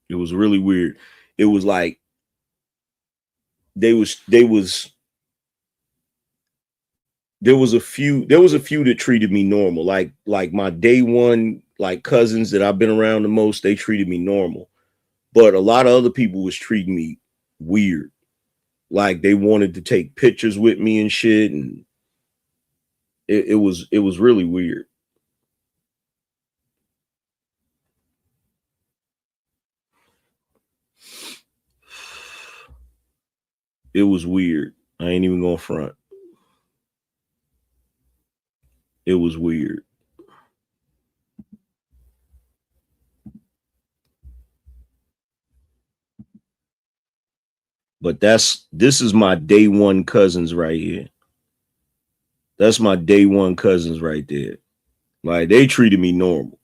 It was really weird. It was like there was a few that treated me normal. Like my day one, like cousins that I've been around the most, they treated me normal. But a lot of other people was treating me weird. Like they wanted to take pictures with me and shit. And it was really weird. It was weird. I ain't even gonna front. It was weird. But this is my day one cousins right here. That's my day one cousins right there. Like they treated me normal.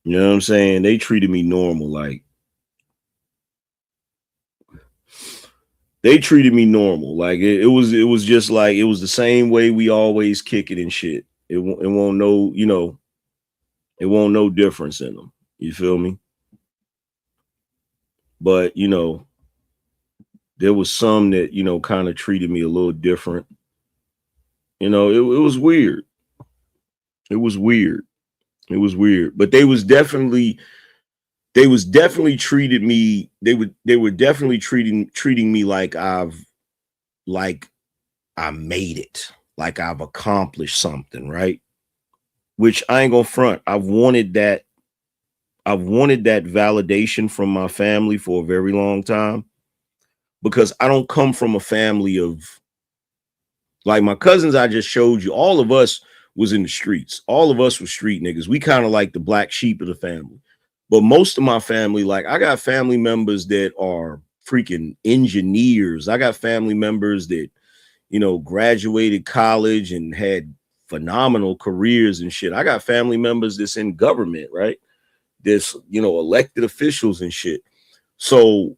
You know what I'm saying? They treated me normal. Like they treated me normal. Like it was just like it was the same way we always kick it and shit. It won't no, you know, it won't no difference in them. You feel me? But you know, there was some that, you know, kind of treated me a little different. You know, it was weird. It was weird. It was weird. But they was definitely treated me. They were definitely treating me like I made it, like I've accomplished something, right? Which I ain't gonna front. I've wanted that validation from my family for a very long time, because I don't come from a family of, like my cousins I just showed you, all of us was in the streets. All of us were street niggas. We kind of like the black sheep of the family. But most of my family, like I got family members that are freaking engineers. I got family members that, you know, graduated college and had phenomenal careers and shit. I got family members that's in government, right? This, you know, elected officials and shit. So,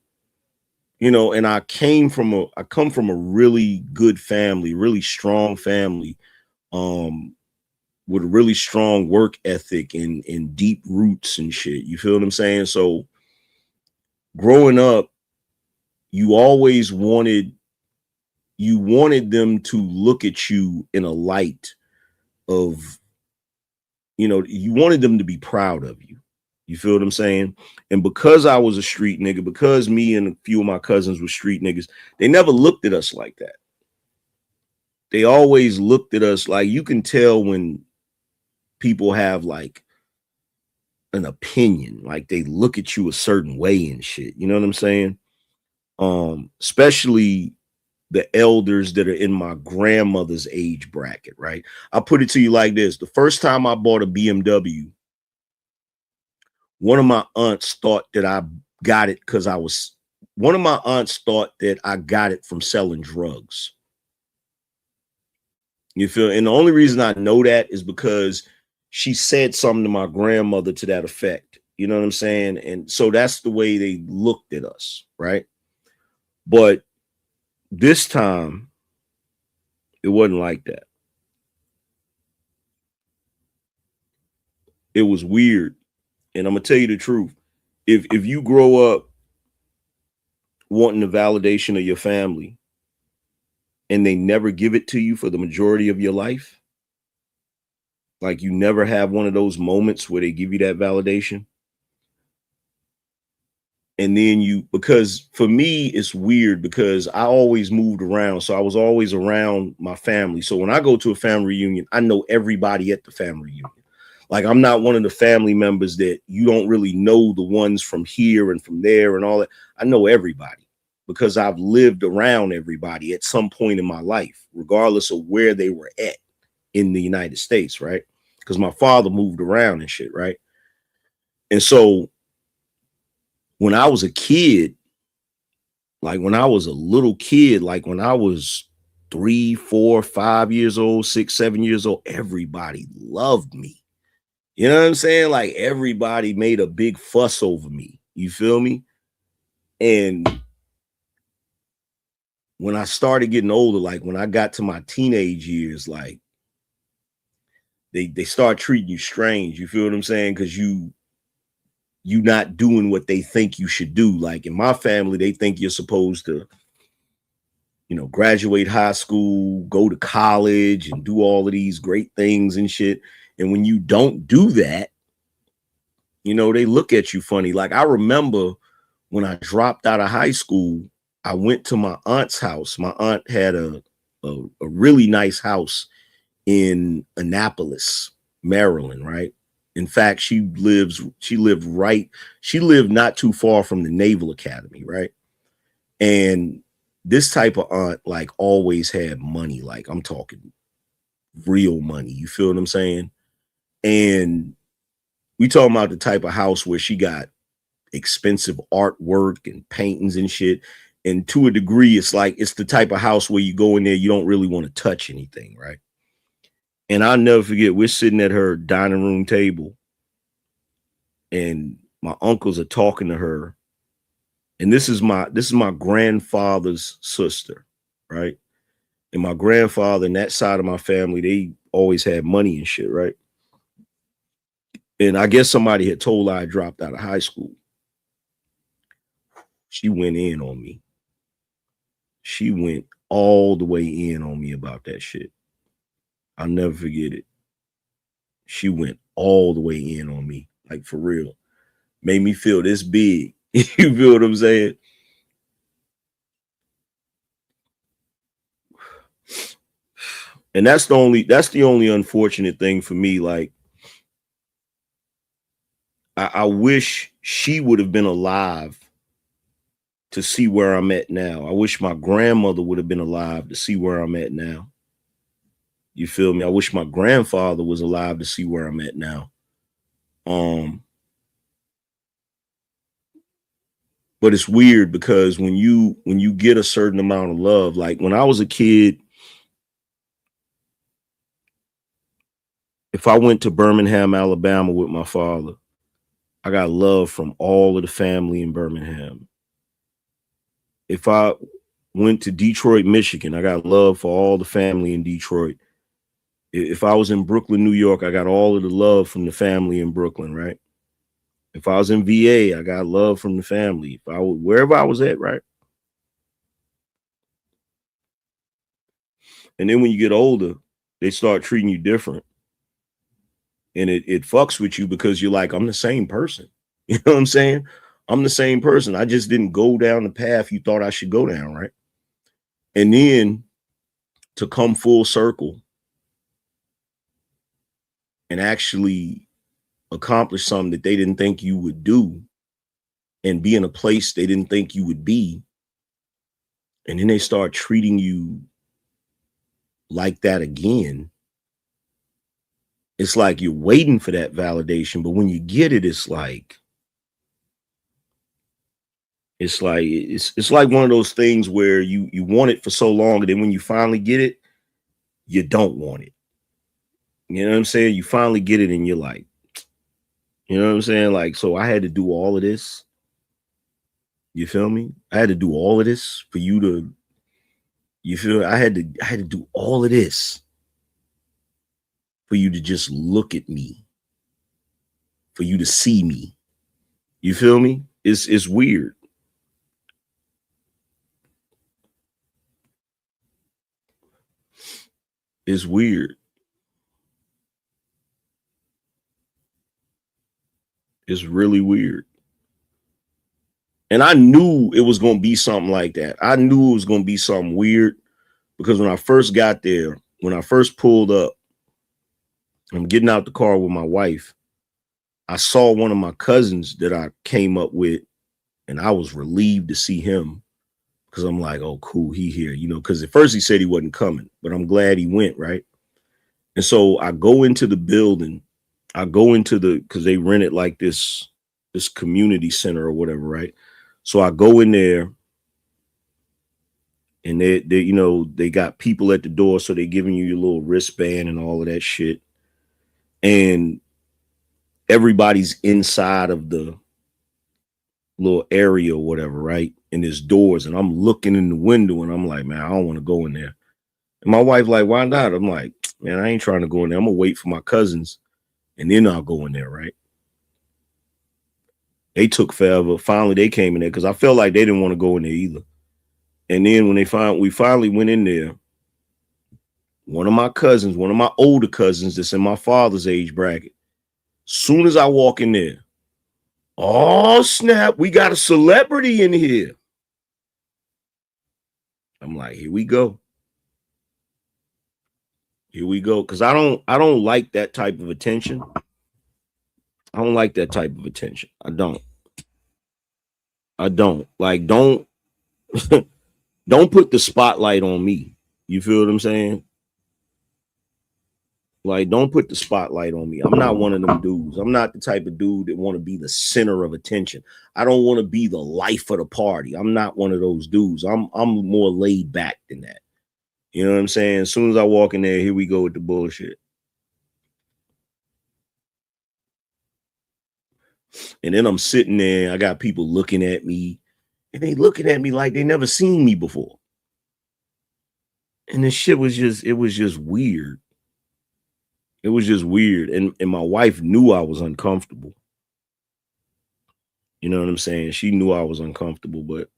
you know, and I come from a really good family, really strong family, with a really strong work ethic and deep roots and shit. You feel what I'm saying? So growing up, you always wanted them to look at you in a light of, you know, you wanted them to be proud of you. You feel what I'm saying? And because I was a street nigga, because me and a few of my cousins were street niggas, they never looked at us like that. They always looked at us like, you can tell when people have like an opinion. Like they look at you a certain way and shit. You know what I'm saying? Especially the elders that are in my grandmother's age bracket, right? I'll put it to you like this. The first time I bought a BMW, one of my aunts thought that I got it because one of my aunts thought that I got it from selling drugs. You feel? And the only reason I know that is because she said something to my grandmother to that effect. You know what I'm saying? And so that's the way they looked at us, right? But this time, it wasn't like that. It was weird. And I'm gonna tell you the truth. If you grow up wanting the validation of your family and they never give it to you for the majority of your life, like you never have one of those moments where they give you that validation. And then because for me, it's weird because I always moved around. So I was always around my family. So when I go to a family reunion, I know everybody at the family reunion. Like I'm not one of the family members that you don't really know the ones from here and from there and all that. I know everybody because I've lived around everybody at some point in my life, regardless of where they were at in the United States, right? Because my father moved around and shit, right? And so when I was a kid, like when I was a little kid, like when I was 3, 4, 5 years old, 6, 7 years old, everybody loved me. You know what I'm saying? Like everybody made a big fuss over me. You feel me? And when I started getting older, like when I got to my teenage years, like they start treating you strange. You feel what I'm saying? Because you not doing what they think you should do. Like in my family, they think you're supposed to, you know, graduate high school, go to college and do all of these great things and shit. And when you don't do that, you know, they look at you funny. Like I remember when I dropped out of high school, I went to my aunt's house. My aunt had a really nice house in Annapolis, Maryland, right? In fact, she lived not too far from the Naval Academy, right? And this type of aunt like always had money. Like I'm talking real money. You feel what I'm saying? And we talking about the type of house where she got expensive artwork and paintings and shit. And to a degree, it's like, it's the type of house where you go in there, you don't really want to touch anything, right? And I'll never forget, we're sitting at her dining room table and my uncles are talking to her. And this is my grandfather's sister, right? And my grandfather and that side of my family, they always had money and shit, right? And I guess somebody had told her I dropped out of high school. She went in on me. She went all the way in on me about that shit. I'll never forget it. She went all the way in on me, like for real. Made me feel this big. You feel what I'm saying? And that's the only unfortunate thing for me. Like, I wish she would have been alive to see where I'm at now. I wish my grandmother would have been alive to see where I'm at now. You feel me? I wish my grandfather was alive to see where I'm at now. But it's weird because when you get a certain amount of love, like when I was a kid, if I went to Birmingham, Alabama with my father, I got love from all of the family in Birmingham. If I went to Detroit, Michigan, I got love for all the family in Detroit. If I was in Brooklyn, New York, I got all of the love from the family in Brooklyn, right? If I was in VA, I got love from the family. If I was wherever I was at, right? And then when you get older, they start treating you different. And it fucks with you because you're like, I'm the same person. You know what I'm saying? I'm the same person. I just didn't go down the path you thought I should go down, right? And then to come full circle and actually accomplish something that they didn't think you would do and be in a place they didn't think you would be, and then they start treating you like that again, it's like you're waiting for that validation, but when you get it, it's like it's like one of those things where you want it for so long, and then when you finally get it, you don't want it. You know what I'm saying? You finally get it and you're like, you know what I'm saying? Like, so I had to do all of this. You feel me? I had to do all of this for you to, you feel, I had to do all of this for you to just look at me, for you to see me. You feel me? It's weird. It's weird. It's really weird. And I knew it was going to be something like that. I knew it was going to be something weird because when I first got there, when I first pulled up, I'm getting out the car with my wife. I saw one of my cousins that I came up with, and I was relieved to see him because I'm like, oh, cool, he here, you know, because at first he said he wasn't coming, but I'm glad he went, right? And so I go into the building. I go into because they rented like this community center or whatever, right? So I go in there, and they you know, they got people at the door, so they're giving you your little wristband and all of that shit. And everybody's inside of the little area or whatever, right? And there's doors, and I'm looking in the window, and I'm like, man, I don't want to go in there. And my wife like, why not? I'm like, man, I ain't trying to go in there. I'm gonna wait for my cousins, and then I'll go in there, right? They took forever. Finally, they came in there because I felt like they didn't want to go in there either. And then when we finally went in there, one of my cousins, one of my older cousins that's in my father's age bracket, soon as I walk in there, oh snap, we got a celebrity in here. I'm like, here we go. Here we go. Because I don't like that type of attention. I don't like that type of attention. I don't. Like, don't put the spotlight on me. You feel what I'm saying? Like, don't put the spotlight on me. I'm not one of them dudes. I'm not the type of dude that want to be the center of attention. I don't want to be the life of the party. I'm not one of those dudes. I'm more laid back than that. You know what I'm saying? As soon as I walk in there, here we go with the bullshit. And then I'm sitting there, I got people looking at me, and they looking at me like they never seen me before. And this shit was just, it was just weird. It was just weird. And my wife knew I was uncomfortable. You know what I'm saying? She knew I was uncomfortable, but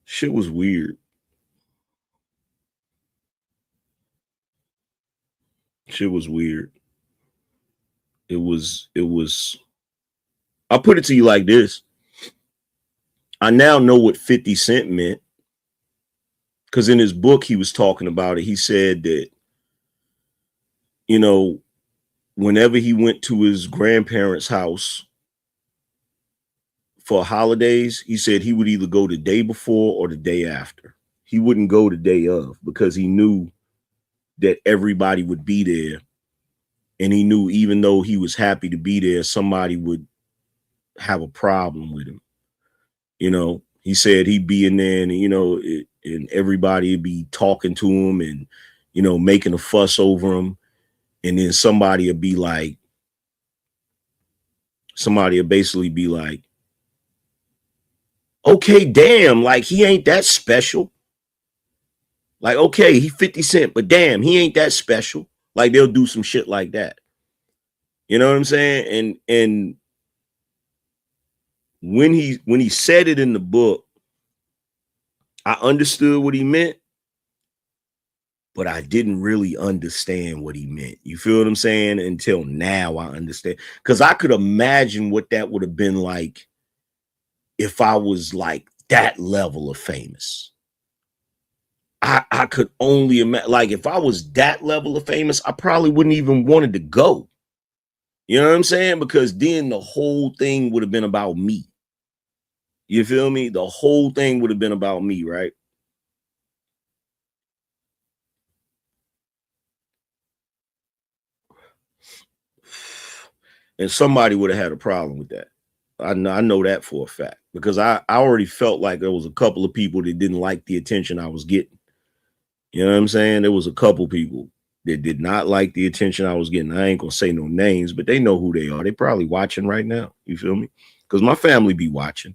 shit was weird. Shit was weird. It was, I'll put it to you like this. I now know what 50 Cent meant. Because in his book, he was talking about it. He said that, you know, whenever he went to his grandparents' house for holidays, he said he would either go the day before or the day after. He wouldn't go the day of because he knew that everybody would be there. And he knew even though he was happy to be there, somebody would have a problem with him. You know, he said he'd be in there and, you know, and everybody would be talking to him and, you know, making a fuss over him. And then somebody would be like, somebody would basically be like, okay, damn, like he ain't that special. Like, okay, he 50 Cent, but damn, he ain't that special. Like they'll do some shit like that. You know what I'm saying? And when he said it in the book, I understood what he meant, but I didn't really understand what he meant. You feel what I'm saying? Until now I understand. Because I could imagine what that would have been like if I was like that level of famous. I could only imagine, like, if I was that level of famous, I probably wouldn't even wanted to go. You know what I'm saying? Because then the whole thing would have been about me. You feel me? The whole thing would have been about me, right? And somebody would have had a problem with that. I know that for a fact, because I already felt like there was a couple of people that didn't like the attention I was getting. You know what I'm saying? There was a couple people that did not like the attention I was getting. I ain't gonna say no names, but they know who they are. They probably watching right now. You feel me? Because my family be watching.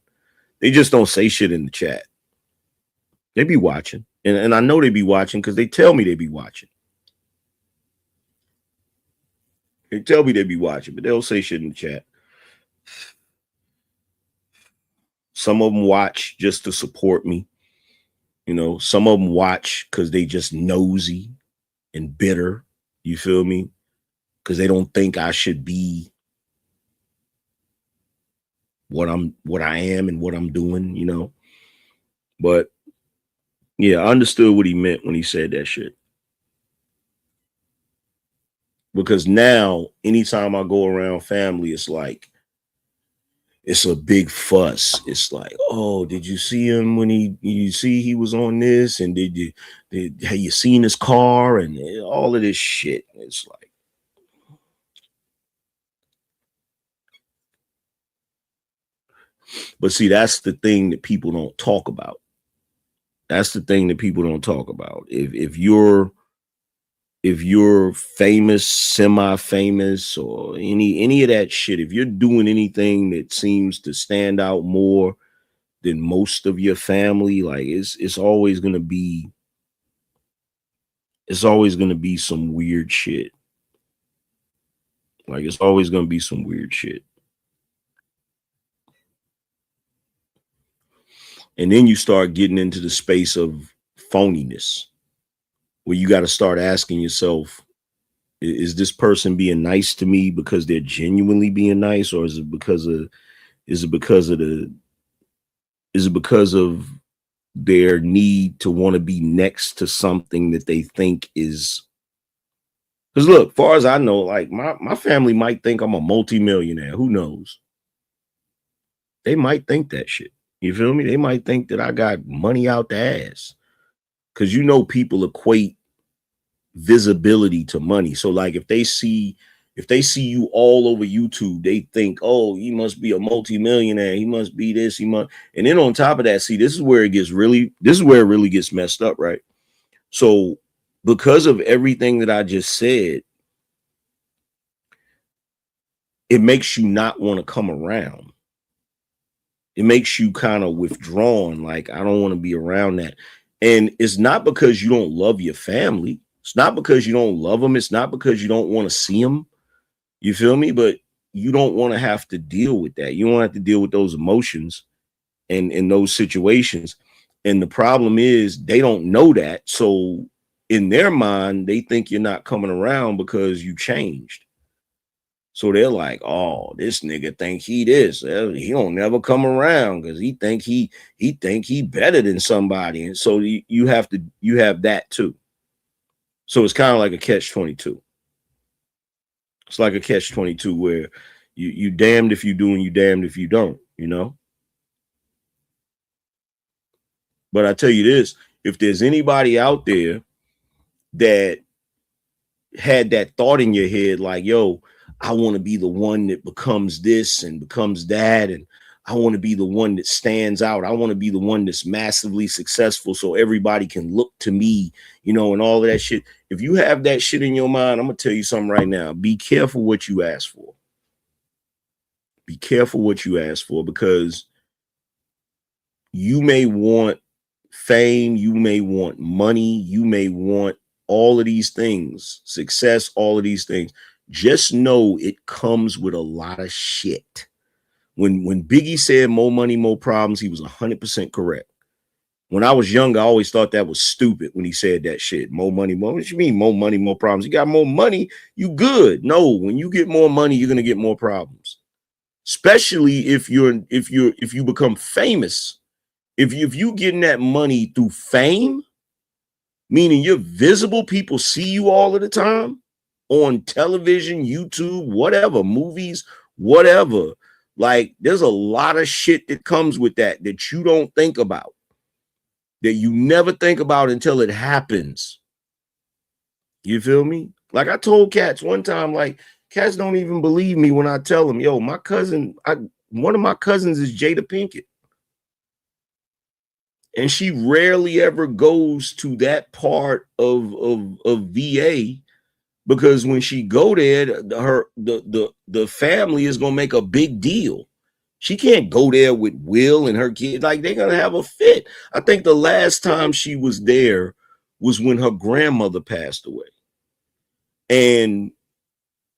They just don't say shit in the chat. They be watching. And I know they be watching because they tell me they be watching. They tell me they be watching, but they don't say shit in the chat. Some of them watch just to support me. You know, some of them watch because they just nosy and bitter. You feel me? Because they don't think I should be what I am and what I'm doing, you know. But yeah, I understood what he meant when he said that shit. Because now, anytime I go around family, it's like, it's a big fuss. It's like, oh, did you see him when you see he was on this? And have you seen his car? And all of this shit. It's like, but see, that's the thing that people don't talk about. That's the thing that people don't talk about. If you're famous, semi-famous, or any of that shit, if you're doing anything that seems to stand out more than most of your family, like it's always gonna be some weird shit. Like it's always gonna be some weird shit. And then you start getting into the space of phoniness, where you got to start asking yourself, is this person being nice to me because they're genuinely being nice, or is it because of their need to want to be next to something that they think is? Because look, far as I know, like my family might think I'm a multimillionaire. Who knows? They might think that shit. You feel me? They might think that I got money out the ass. Because you know people equate visibility to money. So like if they see you all over YouTube, they think, oh, he must be a multimillionaire. He must be this, he must. And then on top of that, see, this is where it really gets messed up, right? So because of everything that I just said, it makes you not want to come around. It makes you kind of withdrawn. Like, I don't want to be around that. And it's not because you don't love your family. It's not because you don't love them. It's not because you don't want to see them. You feel me? But you don't want to have to deal with that. You don't have to deal with those emotions and in those situations. And the problem is they don't know that. So in their mind, they think you're not coming around because you changed. So they're like, oh, this nigga think he this. He don't never come around because he think he better than somebody. And so you have that too. So it's kind of like a catch-22. It's like a catch-22 where you damned if you do and you damned if you don't, you know? But I tell you this, if there's anybody out there that had that thought in your head, like, yo, I want to be the one that becomes this and becomes that, and I want to be the one that stands out. I want to be the one that's massively successful so everybody can look to me, you know, and all of that shit. If you have that shit in your mind, I'm going to tell you something right now. Be careful what you ask for. Be careful what you ask for, because you may want fame, you may want money, you may want all of these things, success, all of these things. Just know it comes with a lot of shit. When Biggie said more money, more problems, he was 100% correct. When I was young, I always thought that was stupid when he said that shit. More money, more. What you mean more money, more problems? You got more money, you good. No, when you get more money, you're gonna get more problems. Especially if you become famous. If you getting that money through fame, meaning you're visible. People see you all of the time on television, YouTube, whatever, movies, whatever. Like, there's a lot of shit that comes with that you don't think about, that you never think about until it happens. You feel me? Like, I told cats one time, like, cats don't even believe me when I tell them, yo, my cousin, one of my cousins is Jada Pinkett. And she rarely ever goes to that part of VA, because when she go there, the family is gonna make a big deal. She can't go there with Will and her kids. Like, they're gonna have a fit. I think the last time she was there was when her grandmother passed away. And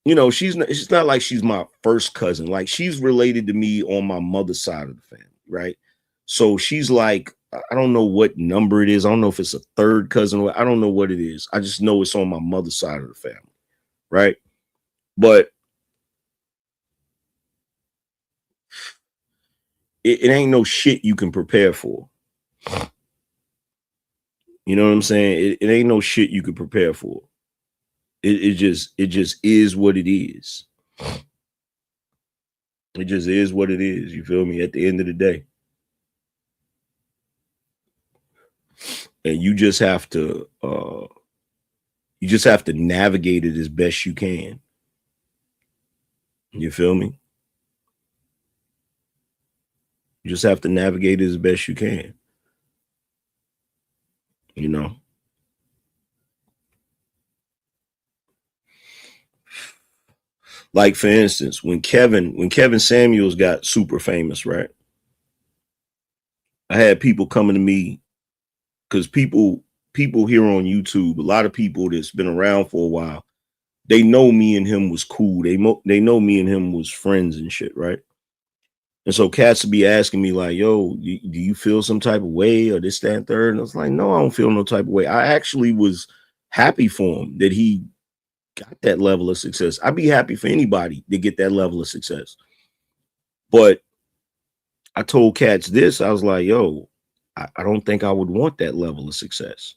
you know, it's not like she's my first cousin. Like, she's related to me on my mother's side of the family, right? So she's like, I don't know what number it is. I don't know if it's a third cousin. I don't know what it is. I just know it's on my mother's side of the family, right? But it ain't no shit you can prepare for. You know what I'm saying? It ain't no shit you can prepare for. It just is what it is. It just is what it is. You feel me? At the end of the day. And you just have to navigate it as best you can. You feel me? You just have to navigate it as best you can. You know? Like, for instance, when Kevin Samuels got super famous, right? I had people coming to me, because people here on YouTube, a lot of people that's been around for a while, they know me and him was cool. They know me and him was friends and shit, right? And so cats would be asking me like, yo, do you feel some type of way or this, that, and third? And I was like, no, I don't feel no type of way. I actually was happy for him that he got that level of success. I'd be happy for anybody to get that level of success. But I told cats this, I was like, yo, I don't think I would want that level of success.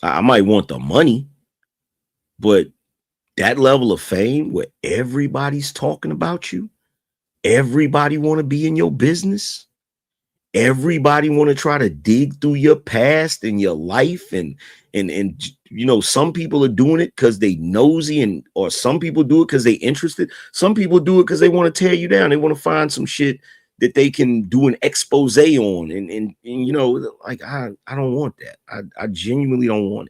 I might want the money, but that level of fame where everybody's talking about you, everybody want to be in your business, everybody want to try to dig through your past and your life, and you know, some people are doing it because they nosy, or some people do it because they interested. Some people do it because they want to tear you down. They want to find some shit that they can do an expose on, and you know, like, I don't want that. I genuinely don't want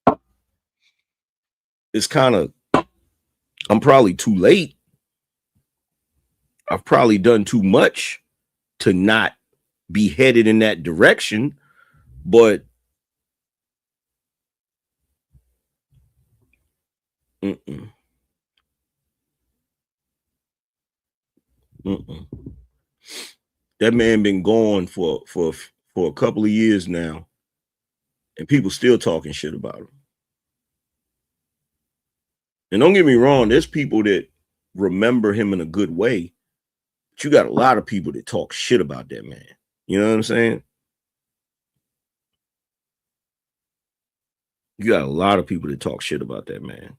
it. It's kind of, I'm probably too late. I've probably done too much to not be headed in that direction, but that man been gone for a couple of years now, and people still talking shit about him. And don't get me wrong, there's people that remember him in a good way, but you got a lot of people that talk shit about that man. You know what I'm saying? You got a lot of people that talk shit about that man.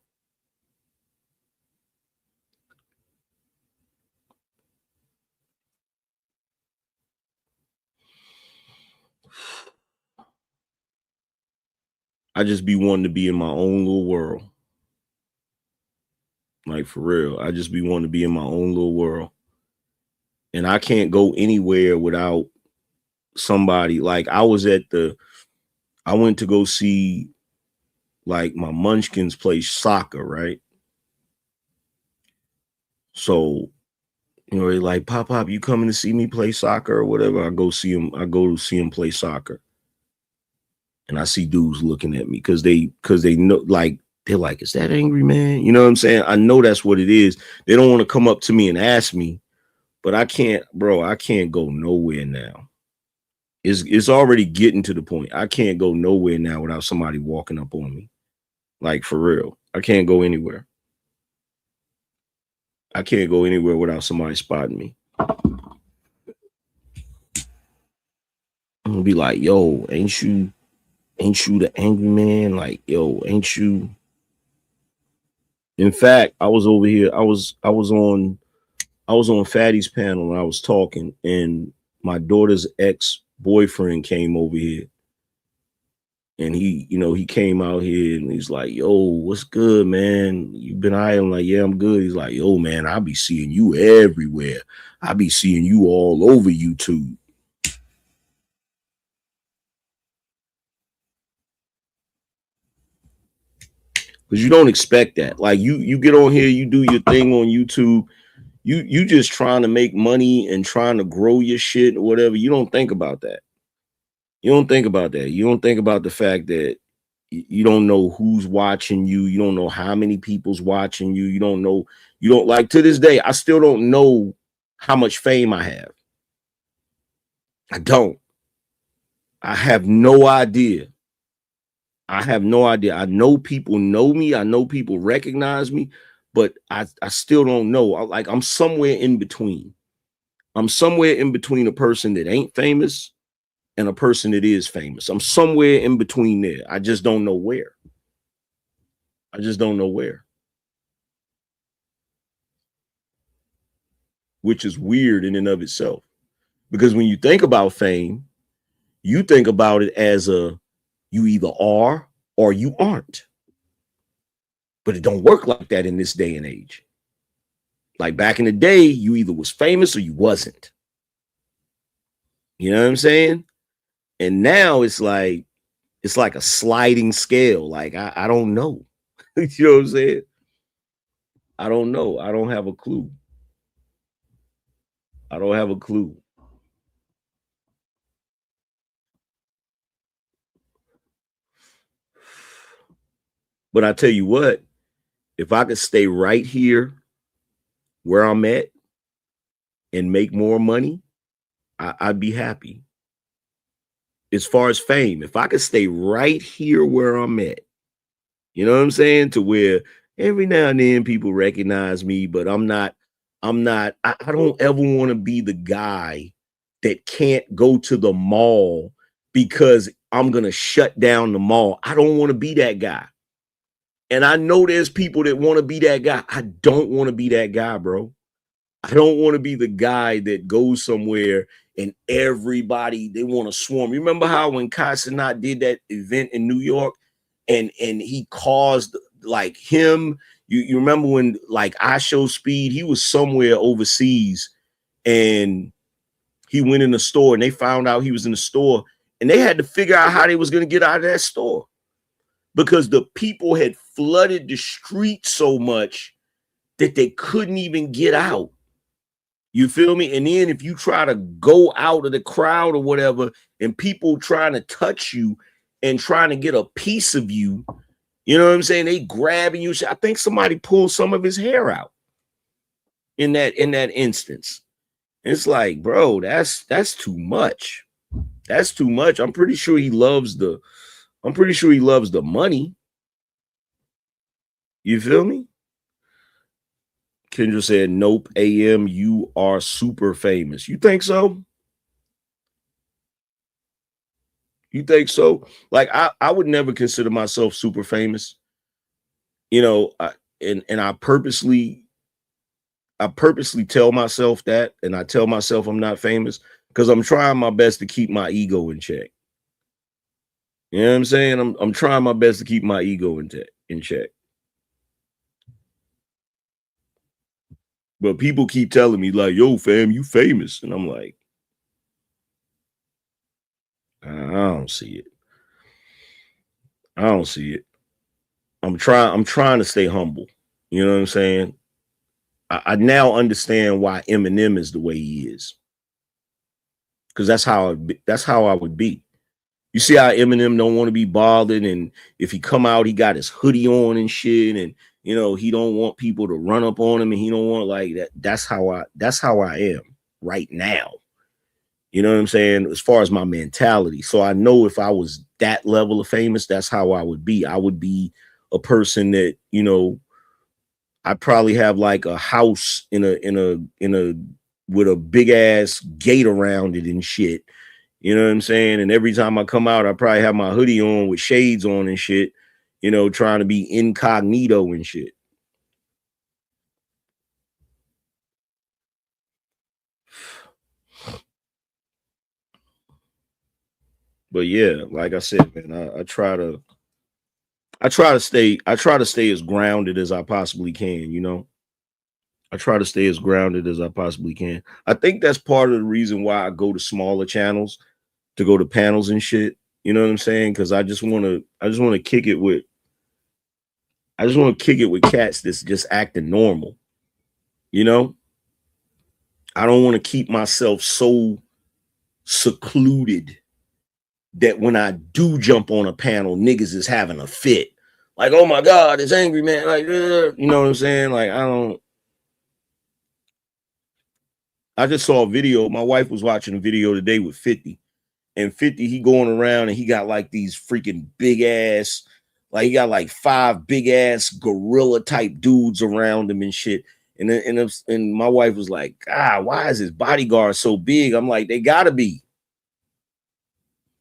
I just be wanting to be in my own little world. Like, for real. I just be wanting to be in my own little world. And I can't go anywhere without somebody. Like, I went to go see, like, my munchkins play soccer, right? So, you know, they're like, Pop, you coming to see me play soccer or whatever? I go see him play soccer. And I see dudes looking at me because they know, like, they're like, is that Angryman? You know what I'm saying? I know that's what it is. They don't want to come up to me and ask me, but I can't go nowhere now. It's already getting to the point. I can't go nowhere now without somebody walking up on me. Like, for real. I can't go anywhere. I can't go anywhere without somebody spotting me. I'll be like, yo, ain't you the angry man? Like, yo, ain't you? In fact, I was over here. I was on Fatty's panel and I was talking, and my daughter's ex-boyfriend came over here. And he came out here and he's like, yo, what's good, man? You been high? I'm like, yeah, I'm good. He's like, yo, man, I be seeing you everywhere. I be seeing you all over YouTube. Because you don't expect that. Like you get on here, you do your thing on YouTube. You just trying to make money and trying to grow your shit or whatever. You don't think about that. You don't think about that. You don't think about the fact that you don't know who's watching you. You don't know how many people's watching you. You don't like, to this day, I still don't know how much fame I have. I don't. I have no idea. I have no idea. I know people know me. I know people recognize me, but I still don't know. I'm somewhere in between. I'm somewhere in between a person that ain't famous and a person that is famous. I'm somewhere in between there. I just don't know where. I just don't know where. Which is weird in and of itself. Because when you think about fame, you think about it as you either are or you aren't. But it don't work like that in this day and age. Like back in the day, you either was famous or you wasn't. You know what I'm saying? And now it's like a sliding scale. Like, I don't know. You know what I'm saying? I don't know. I don't have a clue. I don't have a clue. But I tell you what, if I could stay right here where I'm at and make more money, I'd be happy. As far as fame, if I could stay right here where I'm at, you know what I'm saying? To where every now and then people recognize me, but I don't ever want to be the guy that can't go to the mall because I'm going to shut down the mall. I don't want to be that guy. And I know there's people that want to be that guy. I don't want to be that guy, bro. I don't want to be the guy that goes somewhere and everybody, they want to swarm. You remember how when Casanat did that event in New York and he caused like him, you remember when like I Show Speed, he was somewhere overseas and he went in the store and they found out he was in the store and they had to figure out how they was going to get out of that store because the people had flooded the street so much that they couldn't even get out. You feel me? And then if you try to go out of the crowd or whatever, and people trying to touch you and trying to get a piece of you, you know what I'm saying? They grabbing you. I think somebody pulled some of his hair out in that instance. It's like, bro, that's too much. That's too much. I'm pretty sure he loves the money. You feel me? Kendra said, nope, AM, you are super famous. You think so? You think so? Like, I would never consider myself super famous. You know, and I purposely tell myself that, and I tell myself I'm not famous because I'm trying my best to keep my ego in check. You know what I'm saying? I'm trying my best to keep my ego in check. But people keep telling me like, yo, fam, you famous. And I'm like, I don't see it. I don't see it. I'm trying to stay humble. You know what I'm saying? I now understand why Eminem is the way he is. Because that's how I would be. You see how Eminem don't want to be bothered, and if he come out, he got his hoodie on and shit, and you know he don't want people to run up on him, and he don't want like that. That's how I am right now. You know what I'm saying? As far as my mentality, so I know if I was that level of famous, that's how I would be. I would be a person that, you know, I'd probably have like a house in a with a big ass gate around it and shit. You know what I'm saying? And every time I come out, I probably have my hoodie on with shades on and shit, you know, trying to be incognito and shit. But yeah, like I said, man, I try to stay as grounded as I possibly can, you know. I try to stay as grounded as I possibly can. I think that's part of the reason why I go to smaller channels, to go to panels and shit. You know what I'm saying? Because I just want to kick it with cats that's just acting normal. You know, I don't want to keep myself so secluded that when I do jump on a panel, niggas is having a fit. Like, oh my God, it's Angryman. Like, you know what I'm saying? Like, I just saw a video. My wife was watching a video today with 50. And 50, he going around and he got like these freaking big ass, like he got like 5 big ass gorilla type dudes around him and shit. And my wife was like, God, why is his bodyguard so big? I'm like, they gotta be.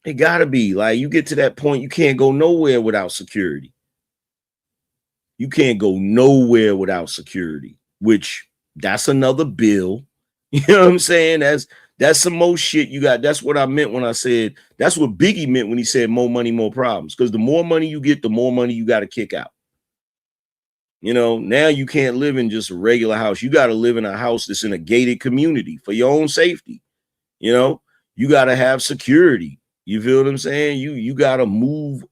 They gotta be. Like, you get to that point, you can't go nowhere without security. You can't go nowhere without security, which that's another bill. You know what I'm saying? That's some more shit you got. That's what I meant when I said, that's what Biggie meant when he said more money, more problems. Because the more money you get, the more money you got to kick out. You know, now you can't live in just a regular house. You got to live in a house that's in a gated community for your own safety. You know, you got to have security. You feel what I'm saying? You got to move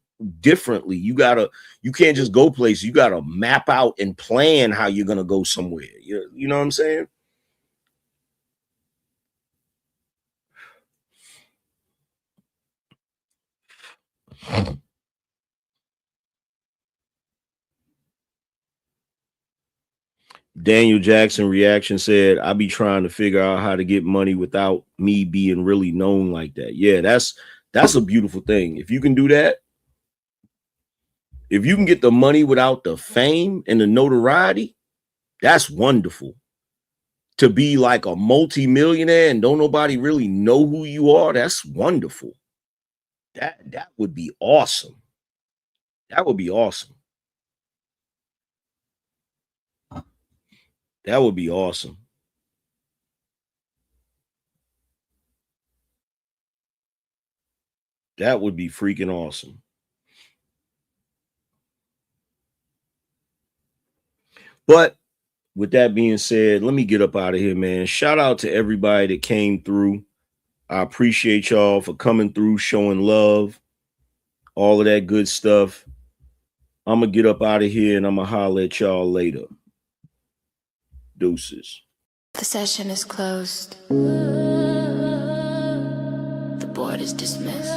differently. You can't just go places. You got to map out and plan how you're going to go somewhere. You know what I'm saying? Daniel Jackson reaction said, I be trying to figure out how to get money without me being really known like that. Yeah, that's a beautiful thing. If you can do that, if you can get the money without the fame and the notoriety, that's wonderful. To be like a multi-millionaire and don't nobody really know who you are, that's wonderful. That would be awesome. That would be awesome. That would be awesome. That would be freaking awesome. But with that being said, let me get up out of here, man. Shout out to everybody that came through. I appreciate y'all for coming through, showing love, all of that good stuff. I'm going to get up out of here and I'm going to holler at y'all later. Deuces. The session is closed. The board is dismissed.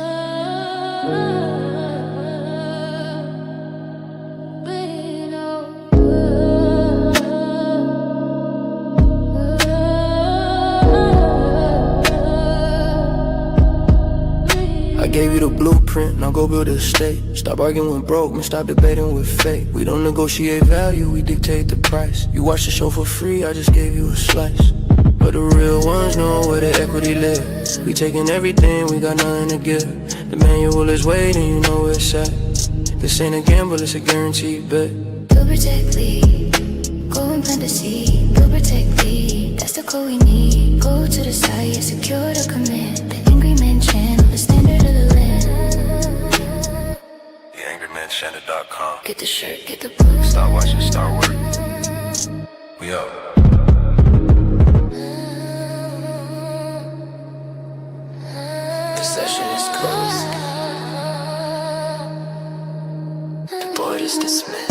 I gave you the blueprint, now go build a estate. Stop arguing with broke, man, stop debating with fate. We don't negotiate value, we dictate the price. You watch the show for free, I just gave you a slice. But the real ones know where the equity lives. We taking everything, we got nothing to give. The manual is waiting, you know where it's at. This ain't a gamble, it's a guaranteed bet. Go protect Lee, go and plant the seed. Go protect Lee, that's the code we need. Go to the side, yeah, secure the command. The Angryman Channel, the standard of the land. TheAngrymanChannel.com. Get the shirt, get the book. Start watching, start working. We up. The session is closed. The board is dismissed.